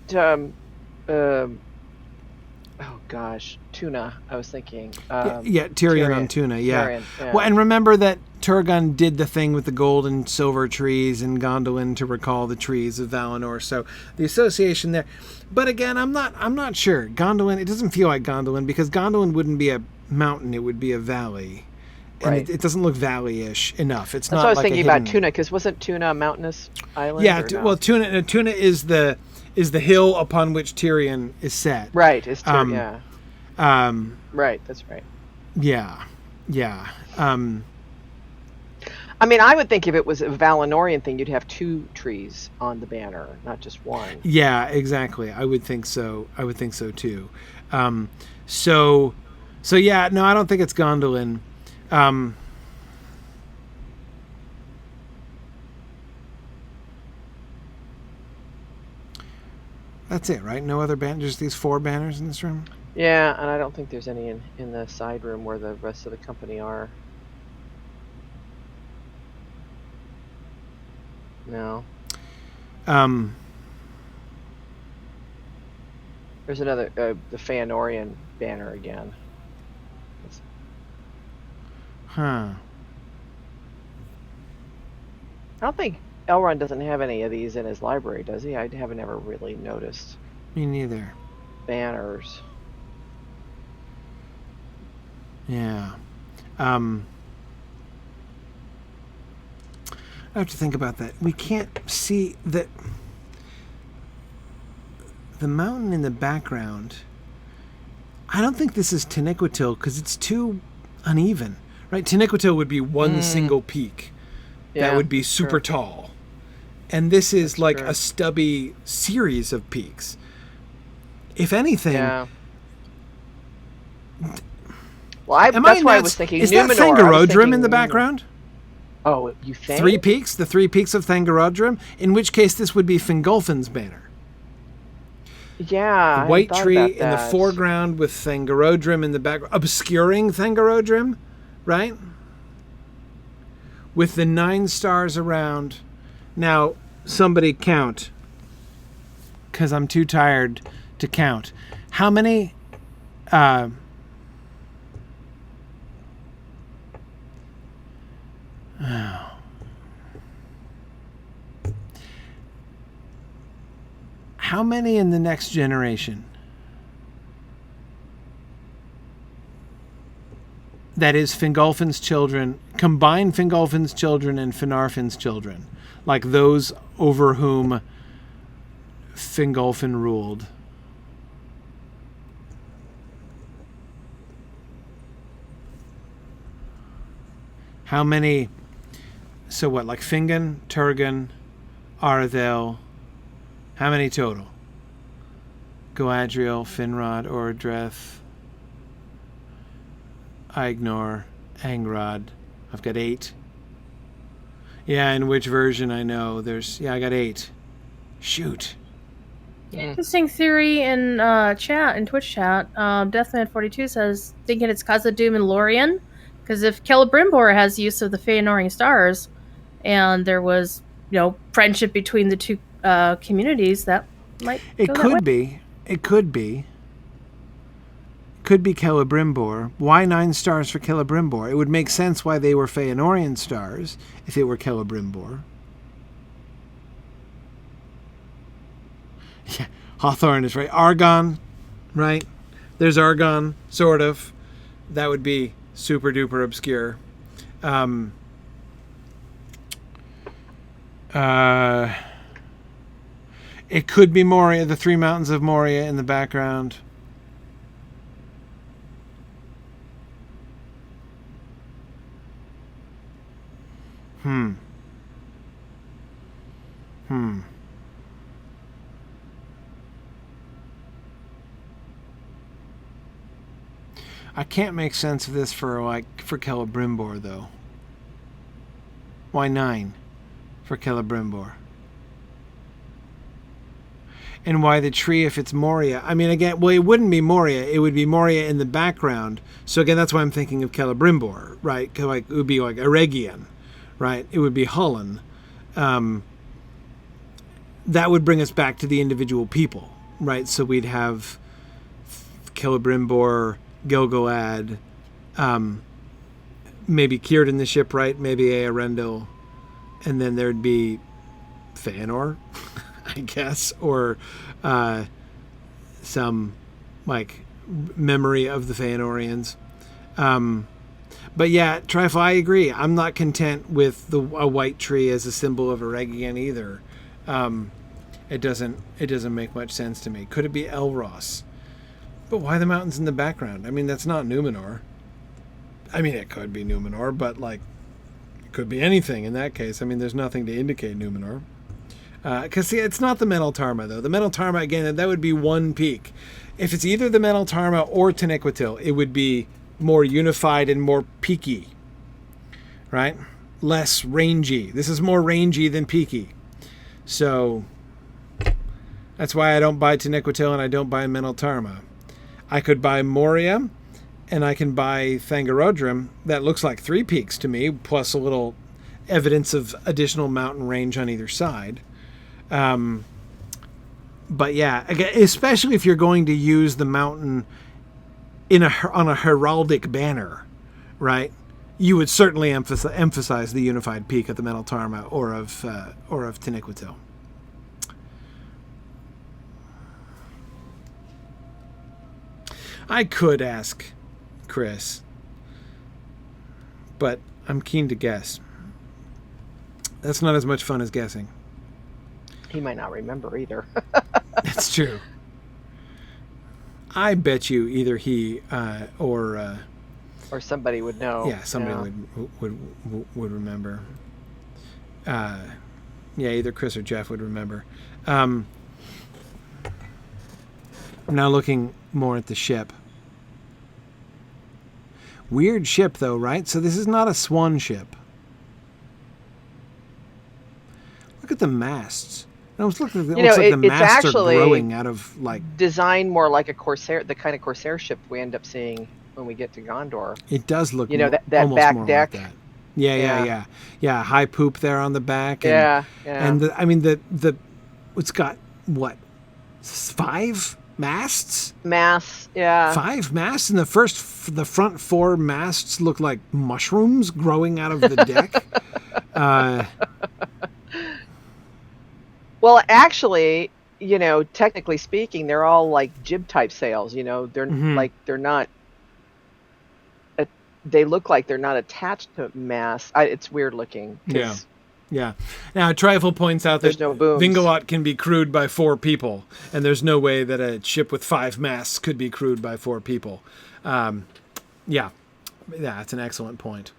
[SPEAKER 2] oh gosh, Tuna. I was thinking.
[SPEAKER 1] Tyrion on Tuna. Yeah.
[SPEAKER 2] Tyrion, yeah.
[SPEAKER 1] Well, and remember that Turgon did the thing with the gold and silver trees in Gondolin to recall the trees of Valinor. So the association there. But again, I'm not sure. Gondolin. It doesn't feel like Gondolin because Gondolin wouldn't be a mountain; it would be a valley. And
[SPEAKER 2] Right.
[SPEAKER 1] it doesn't look valley-ish enough. It's
[SPEAKER 2] That's
[SPEAKER 1] not.
[SPEAKER 2] what I was
[SPEAKER 1] like
[SPEAKER 2] thinking
[SPEAKER 1] a
[SPEAKER 2] about
[SPEAKER 1] hidden...
[SPEAKER 2] Tuna, because wasn't Tuna a mountainous island?
[SPEAKER 1] Yeah.
[SPEAKER 2] or no?
[SPEAKER 1] Well, Tuna is the hill upon which Tyrion is set.
[SPEAKER 2] Right. It's Tuna.
[SPEAKER 1] Yeah.
[SPEAKER 2] Right. That's right.
[SPEAKER 1] Yeah.
[SPEAKER 2] I mean, I would think if it was a Valinorian thing, you'd have 2 trees on the banner, not just 1.
[SPEAKER 1] Yeah, exactly. I would think so. Too. So yeah. No, I don't think it's Gondolin. That's it, right? No other banners, just these 4 banners in this room?
[SPEAKER 2] Yeah, and I don't think there's any in the side room where the rest of the company are. No. There's another, the Fëanorian banner again.
[SPEAKER 1] Huh.
[SPEAKER 2] I don't think Elrond doesn't have any of these in his library, does he? I haven't ever really noticed
[SPEAKER 1] Me neither.
[SPEAKER 2] banners.
[SPEAKER 1] Yeah. I have to think about that. We can't see the mountain in the background. I don't think this is Taniquetil because it's too uneven, right? Taniquetil would be one single peak that would be super tall. And this is like a stubby series of peaks. If anything...
[SPEAKER 2] Yeah. Well, that's why I was thinking
[SPEAKER 1] is
[SPEAKER 2] Numenor.
[SPEAKER 1] that Thangorodrim in the background?
[SPEAKER 2] Oh, you think?
[SPEAKER 1] 3 peaks? The 3 peaks of Thangorodrim? In which case this would be Fingolfin's banner.
[SPEAKER 2] Yeah.
[SPEAKER 1] White tree in the foreground with Thangorodrim in the background. Obscuring Thangorodrim, right? With the 9 stars around. Now, somebody count. Because I'm too tired to count. How many... How many in the next generation? That is Fingolfin's children, combine Fingolfin's children and Finarfin's children. Like those over whom Fingolfin ruled. How many? So what? Like Fingon, Turgon, Arthel. How many total? Galadriel, Finrod, Ordreth, Ignor, Angrod. I've got 8. Yeah, in which version I know there's... Yeah, I got 8. Shoot.
[SPEAKER 3] Interesting theory in chat, in Twitch chat. Deathman42 says, thinking it's Khazad-dûm and Lorien, because if Celebrimbor has use of the Fëanorian stars, and there was, friendship between the two communities, that might
[SPEAKER 1] It
[SPEAKER 3] go that
[SPEAKER 1] could
[SPEAKER 3] way.
[SPEAKER 1] be. It could be. Could be Celebrimbor. Why 9 stars for Celebrimbor? It would make sense why they were Fëanorian stars if it were Celebrimbor. Yeah, Hawthorne is right. Argon, right? There's Argon, sort of. That would be super duper obscure. It could be Moria, the 3 mountains of Moria in the background. I can't make sense of this for Celebrimbor though. Why 9 for Celebrimbor? And why the tree if it's Moria? I mean, again, well, it wouldn't be Moria. It would be Moria in the background. So again, that's why I'm thinking of Celebrimbor, right? Like, it would be like Eregion, right? It would be Hullen. That would bring us back to the individual people, right? So we'd have Celebrimbor, Gilgalad, maybe Círdan the shipwright, maybe Eärendil, and then there'd be Fëanor, I guess, or some like memory of the Fëanorians. But yeah, Trifle, I agree. I'm not content with a white tree as a symbol of Eregion either. It doesn't make much sense to me. Could it be Elros? But why the mountains in the background? I mean, that's not Numenor. I mean, it could be Numenor, but like, it could be anything in that case. I mean, there's nothing to indicate Numenor. Because see, it's not the Metal Tarma though. The Metal Tarma, again, that would be one peak. If it's either the Metal Tarma or Taniquetil, it would be more unified and more peaky, right? Less rangy. This is more rangy than peaky. So that's why I don't buy Taniquetil and I don't buy Metal Tarma. I could buy Moria, and I can buy Thangorodrim. That looks like 3 peaks to me, plus a little evidence of additional mountain range on either side. But yeah, again, especially if you're going to use the mountain on a heraldic banner, right? You would certainly emphasize the unified peak of the Metal Tarma or of Taniquetil. I could ask Chris, but I'm keen to guess. That's not as much fun as guessing.
[SPEAKER 2] He might not remember either.
[SPEAKER 1] That's true. I bet you either he or
[SPEAKER 2] somebody would know.
[SPEAKER 1] Yeah, somebody would remember. Yeah, either Chris or Jeff would remember. I'm now looking more at the ship. Weird ship, though, right? So this is not a swan ship. Look at the masts. It looks like the masts are growing out of like
[SPEAKER 2] designed more like a corsair, the kind of corsair ship we end up seeing when we get to Gondor.
[SPEAKER 1] It does look,
[SPEAKER 2] that
[SPEAKER 1] almost
[SPEAKER 2] back
[SPEAKER 1] more
[SPEAKER 2] deck.
[SPEAKER 1] Like that. Yeah. High poop there on the back.
[SPEAKER 2] And,
[SPEAKER 1] And it's got what, 5 masts?
[SPEAKER 2] Masts, yeah.
[SPEAKER 1] 5 masts, and the front 4 masts look like mushrooms growing out of the deck.
[SPEAKER 2] Well, actually, technically speaking, they're all like jib type sails. They're like they're not. They look like they're not attached to masts. It's weird looking.
[SPEAKER 1] Yeah. Yeah. Now, Trifle points out
[SPEAKER 2] There's
[SPEAKER 1] that
[SPEAKER 2] no booms.
[SPEAKER 1] Vingalot can be crewed by 4 people, and there's no way that a ship with 5 masts could be crewed by 4 people. Yeah, that's an excellent point.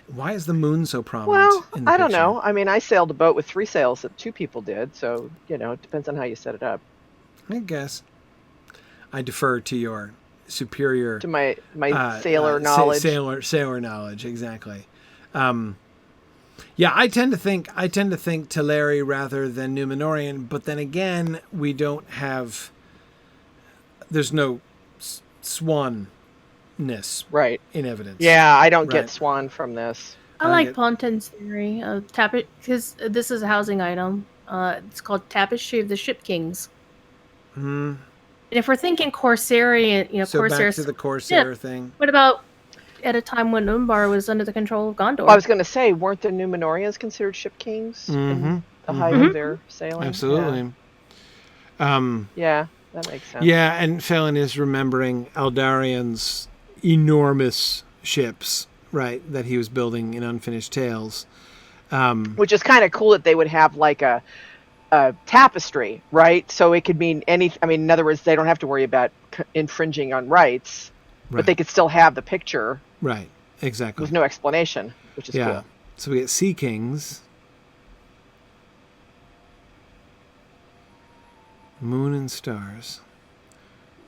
[SPEAKER 1] Why is the moon so prominent
[SPEAKER 2] Well,
[SPEAKER 1] in the
[SPEAKER 2] I don't
[SPEAKER 1] picture?
[SPEAKER 2] know. I mean, I sailed a boat with 3 sails that 2 people did, so it depends on how you set it up.
[SPEAKER 1] I guess. I defer to your superior
[SPEAKER 2] To my sailor knowledge.
[SPEAKER 1] Sailor knowledge, exactly. Yeah, I tend to think Teleri rather than Numenorian, but then again, we don't have. There's no swanness
[SPEAKER 2] Right.
[SPEAKER 1] in evidence.
[SPEAKER 2] Yeah, I don't
[SPEAKER 1] Right.
[SPEAKER 2] get swan from this.
[SPEAKER 3] I
[SPEAKER 1] I
[SPEAKER 3] like
[SPEAKER 1] get-
[SPEAKER 3] Ponton's theory of because this is a housing item. It's called Tapestry of the Ship Kings.
[SPEAKER 1] Hmm.
[SPEAKER 3] And if we're thinking Corsarian,
[SPEAKER 1] So
[SPEAKER 3] Corsair,
[SPEAKER 1] back to the Corsair thing.
[SPEAKER 3] what about at a time when Umbar was under the control of Gondor?
[SPEAKER 2] Well, I was going to say, weren't the Numenorians considered ship kings
[SPEAKER 1] Mhm.
[SPEAKER 2] in the height of their sailing?
[SPEAKER 1] Absolutely.
[SPEAKER 2] Yeah, that makes sense.
[SPEAKER 1] Yeah, and Phelan is remembering Eldarian's enormous ships, right, that he was building in Unfinished Tales.
[SPEAKER 2] Which is kind of cool that they would have like a tapestry, right? So it could mean in other words, they don't have to worry about infringing on rights, but they could still have the picture
[SPEAKER 1] Right, exactly.
[SPEAKER 2] with no explanation, which is cool.
[SPEAKER 1] So we get Sea Kings. Moon and stars.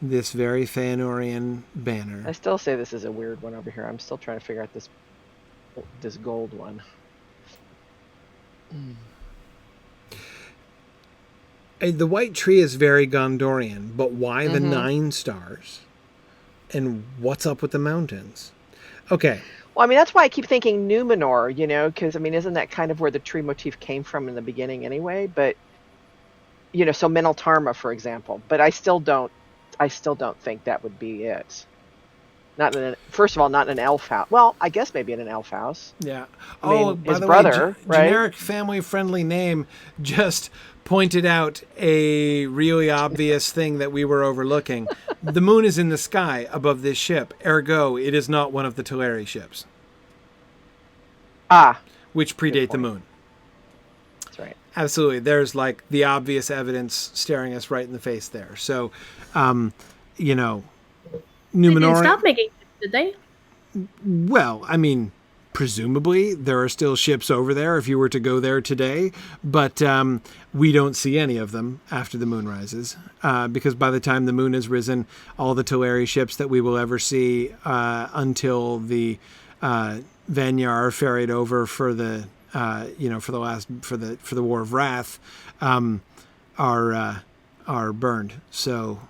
[SPEAKER 1] This very Feanorian banner.
[SPEAKER 2] I still say this is a weird one over here. I'm still trying to figure out this gold one.
[SPEAKER 1] The white tree is very Gondorian, but why the 9 stars? And what's up with the mountains? Okay.
[SPEAKER 2] Well, I mean, that's why I keep thinking Numenor, because, isn't that kind of where the tree motif came from in the beginning anyway? But, so Minaltarma, for example. But I still don't think that would be it. First of all, not in an elf house. Well, I guess maybe in an elf house.
[SPEAKER 1] Yeah.
[SPEAKER 2] By
[SPEAKER 1] By
[SPEAKER 2] his
[SPEAKER 1] the
[SPEAKER 2] brother,
[SPEAKER 1] way,
[SPEAKER 2] right?
[SPEAKER 1] generic family-friendly name just pointed out a really obvious thing that we were overlooking. The moon is in the sky above this ship. Ergo, it is not one of the Teleri ships, which predate the moon.
[SPEAKER 2] That's right.
[SPEAKER 1] Absolutely. There's like the obvious evidence staring us right in the face there. So,
[SPEAKER 3] They didn't
[SPEAKER 1] Numenorian.
[SPEAKER 3] stop making ships, did they?
[SPEAKER 1] Well, presumably there are still ships over there if you were to go there today, but we don't see any of them after the moon rises, because by the time the moon has risen, all the Teleri ships that we will ever see until the Vanyar are ferried over for the for the War of Wrath are burned. So.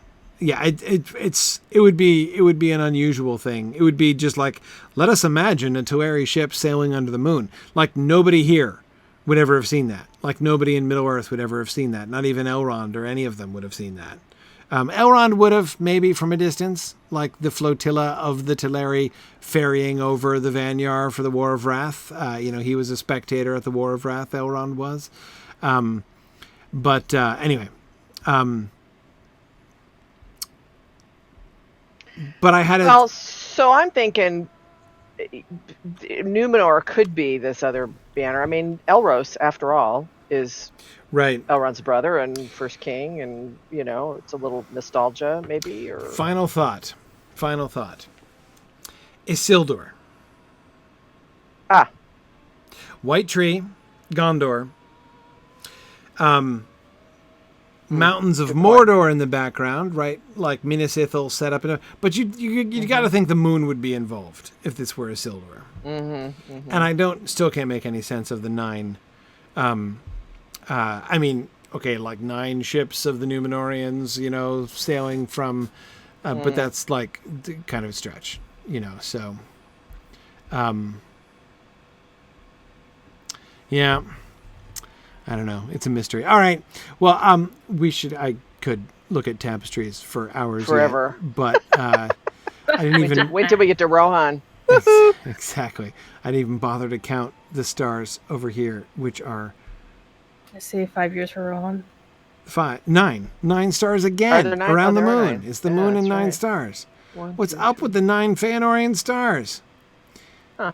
[SPEAKER 1] Yeah, it would be an unusual thing. It would be just like, let us imagine a Teleri ship sailing under the moon. Like nobody here would ever have seen that. Like nobody in Middle Earth would ever have seen that. Not even Elrond or any of them would have seen that. Elrond would have maybe from a distance, like the flotilla of the Teleri ferrying over the Vanyar for the War of Wrath. He was a spectator at the War of Wrath. Elrond was, but anyway. But I had
[SPEAKER 2] Well, so I'm thinking Numenor could be this other banner. Elros, after all, is
[SPEAKER 1] right.
[SPEAKER 2] Elrond's brother and first king, and it's a little nostalgia, maybe. Or
[SPEAKER 1] Final thought. Isildur. White tree, Gondor. Mountains of Mordor in the background, right? Like Minas Ithil set up. But you got to think the moon would be involved if this were Isildur. And I still can't make any sense of the 9. Like 9 ships of the Numenorians, sailing from, but that's like kind of a stretch, so, yeah. I don't know. It's a mystery. All right. Well, I could look at tapestries for hours.
[SPEAKER 2] Forever.
[SPEAKER 1] Yet, but I didn't even...
[SPEAKER 2] Wait till we get to Rohan.
[SPEAKER 1] Exactly. I didn't even bother to count the stars over here, which are...
[SPEAKER 3] I say 5 years for Rohan.
[SPEAKER 1] 9 stars again around the moon.
[SPEAKER 2] 9?
[SPEAKER 1] It's the moon and 9
[SPEAKER 2] right.
[SPEAKER 1] stars.
[SPEAKER 2] 1,
[SPEAKER 1] What's
[SPEAKER 2] 2,
[SPEAKER 1] up with the 9 Feanorian stars?
[SPEAKER 2] Huh.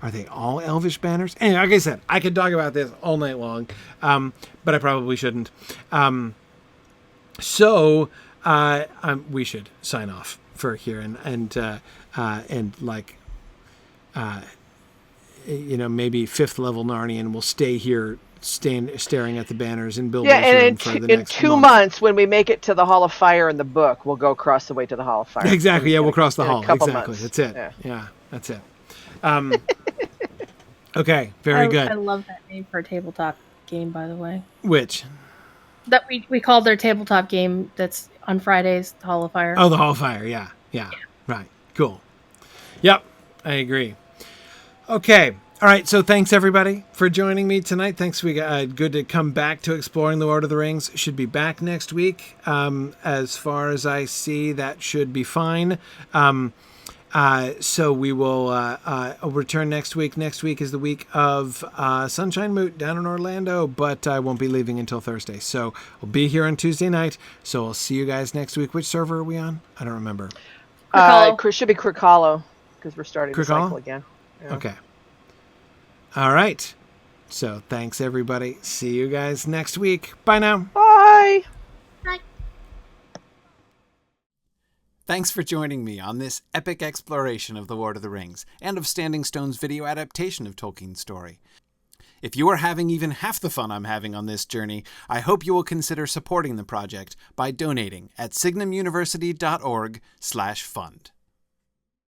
[SPEAKER 1] Are they all elvish banners? Anyway, like I said, I could talk about this all night long, but I probably shouldn't. So we should sign off for here and maybe 5th level Narnian will stay here staring at the banners in Bilbo's room for the next
[SPEAKER 2] in 2
[SPEAKER 1] month.
[SPEAKER 2] months, when we make it to the Hall of Fire in the book, we'll go across the way to the Hall of Fire.
[SPEAKER 1] Exactly. Yeah, we'll cross the hall. Exactly.
[SPEAKER 2] Months.
[SPEAKER 1] That's it. Yeah, that's it. Okay. Very good.
[SPEAKER 3] I love that name for a tabletop game, by the way.
[SPEAKER 1] Which?
[SPEAKER 3] That we called their tabletop game that's on Fridays, the Hall of Fire.
[SPEAKER 1] Oh, the Hall of Fire. Yeah. Right. Cool. Yep. I agree. Okay. All right. So thanks everybody for joining me tonight. Thanks. Good to come back to Exploring the Lord of the Rings. Should be back next week. As far as I see, that should be fine. So we will return next week. Next week is the week of Sunshine Moot down in Orlando, but I won't be leaving until Thursday. So we'll be here on Tuesday night. So I'll see you guys next week. Which server are we on? I don't remember.
[SPEAKER 2] Should be Crick Hollow, because we're starting the cycle again. Yeah.
[SPEAKER 1] Okay. All right. So thanks, everybody. See you guys next week. Bye now.
[SPEAKER 2] Bye.
[SPEAKER 3] Bye.
[SPEAKER 1] Thanks for joining me on this epic exploration of The Lord of the Rings and of Standing Stone's video adaptation of Tolkien's story. If you are having even half the fun I'm having on this journey, I hope you will consider supporting the project by donating at signumuniversity.org/fund.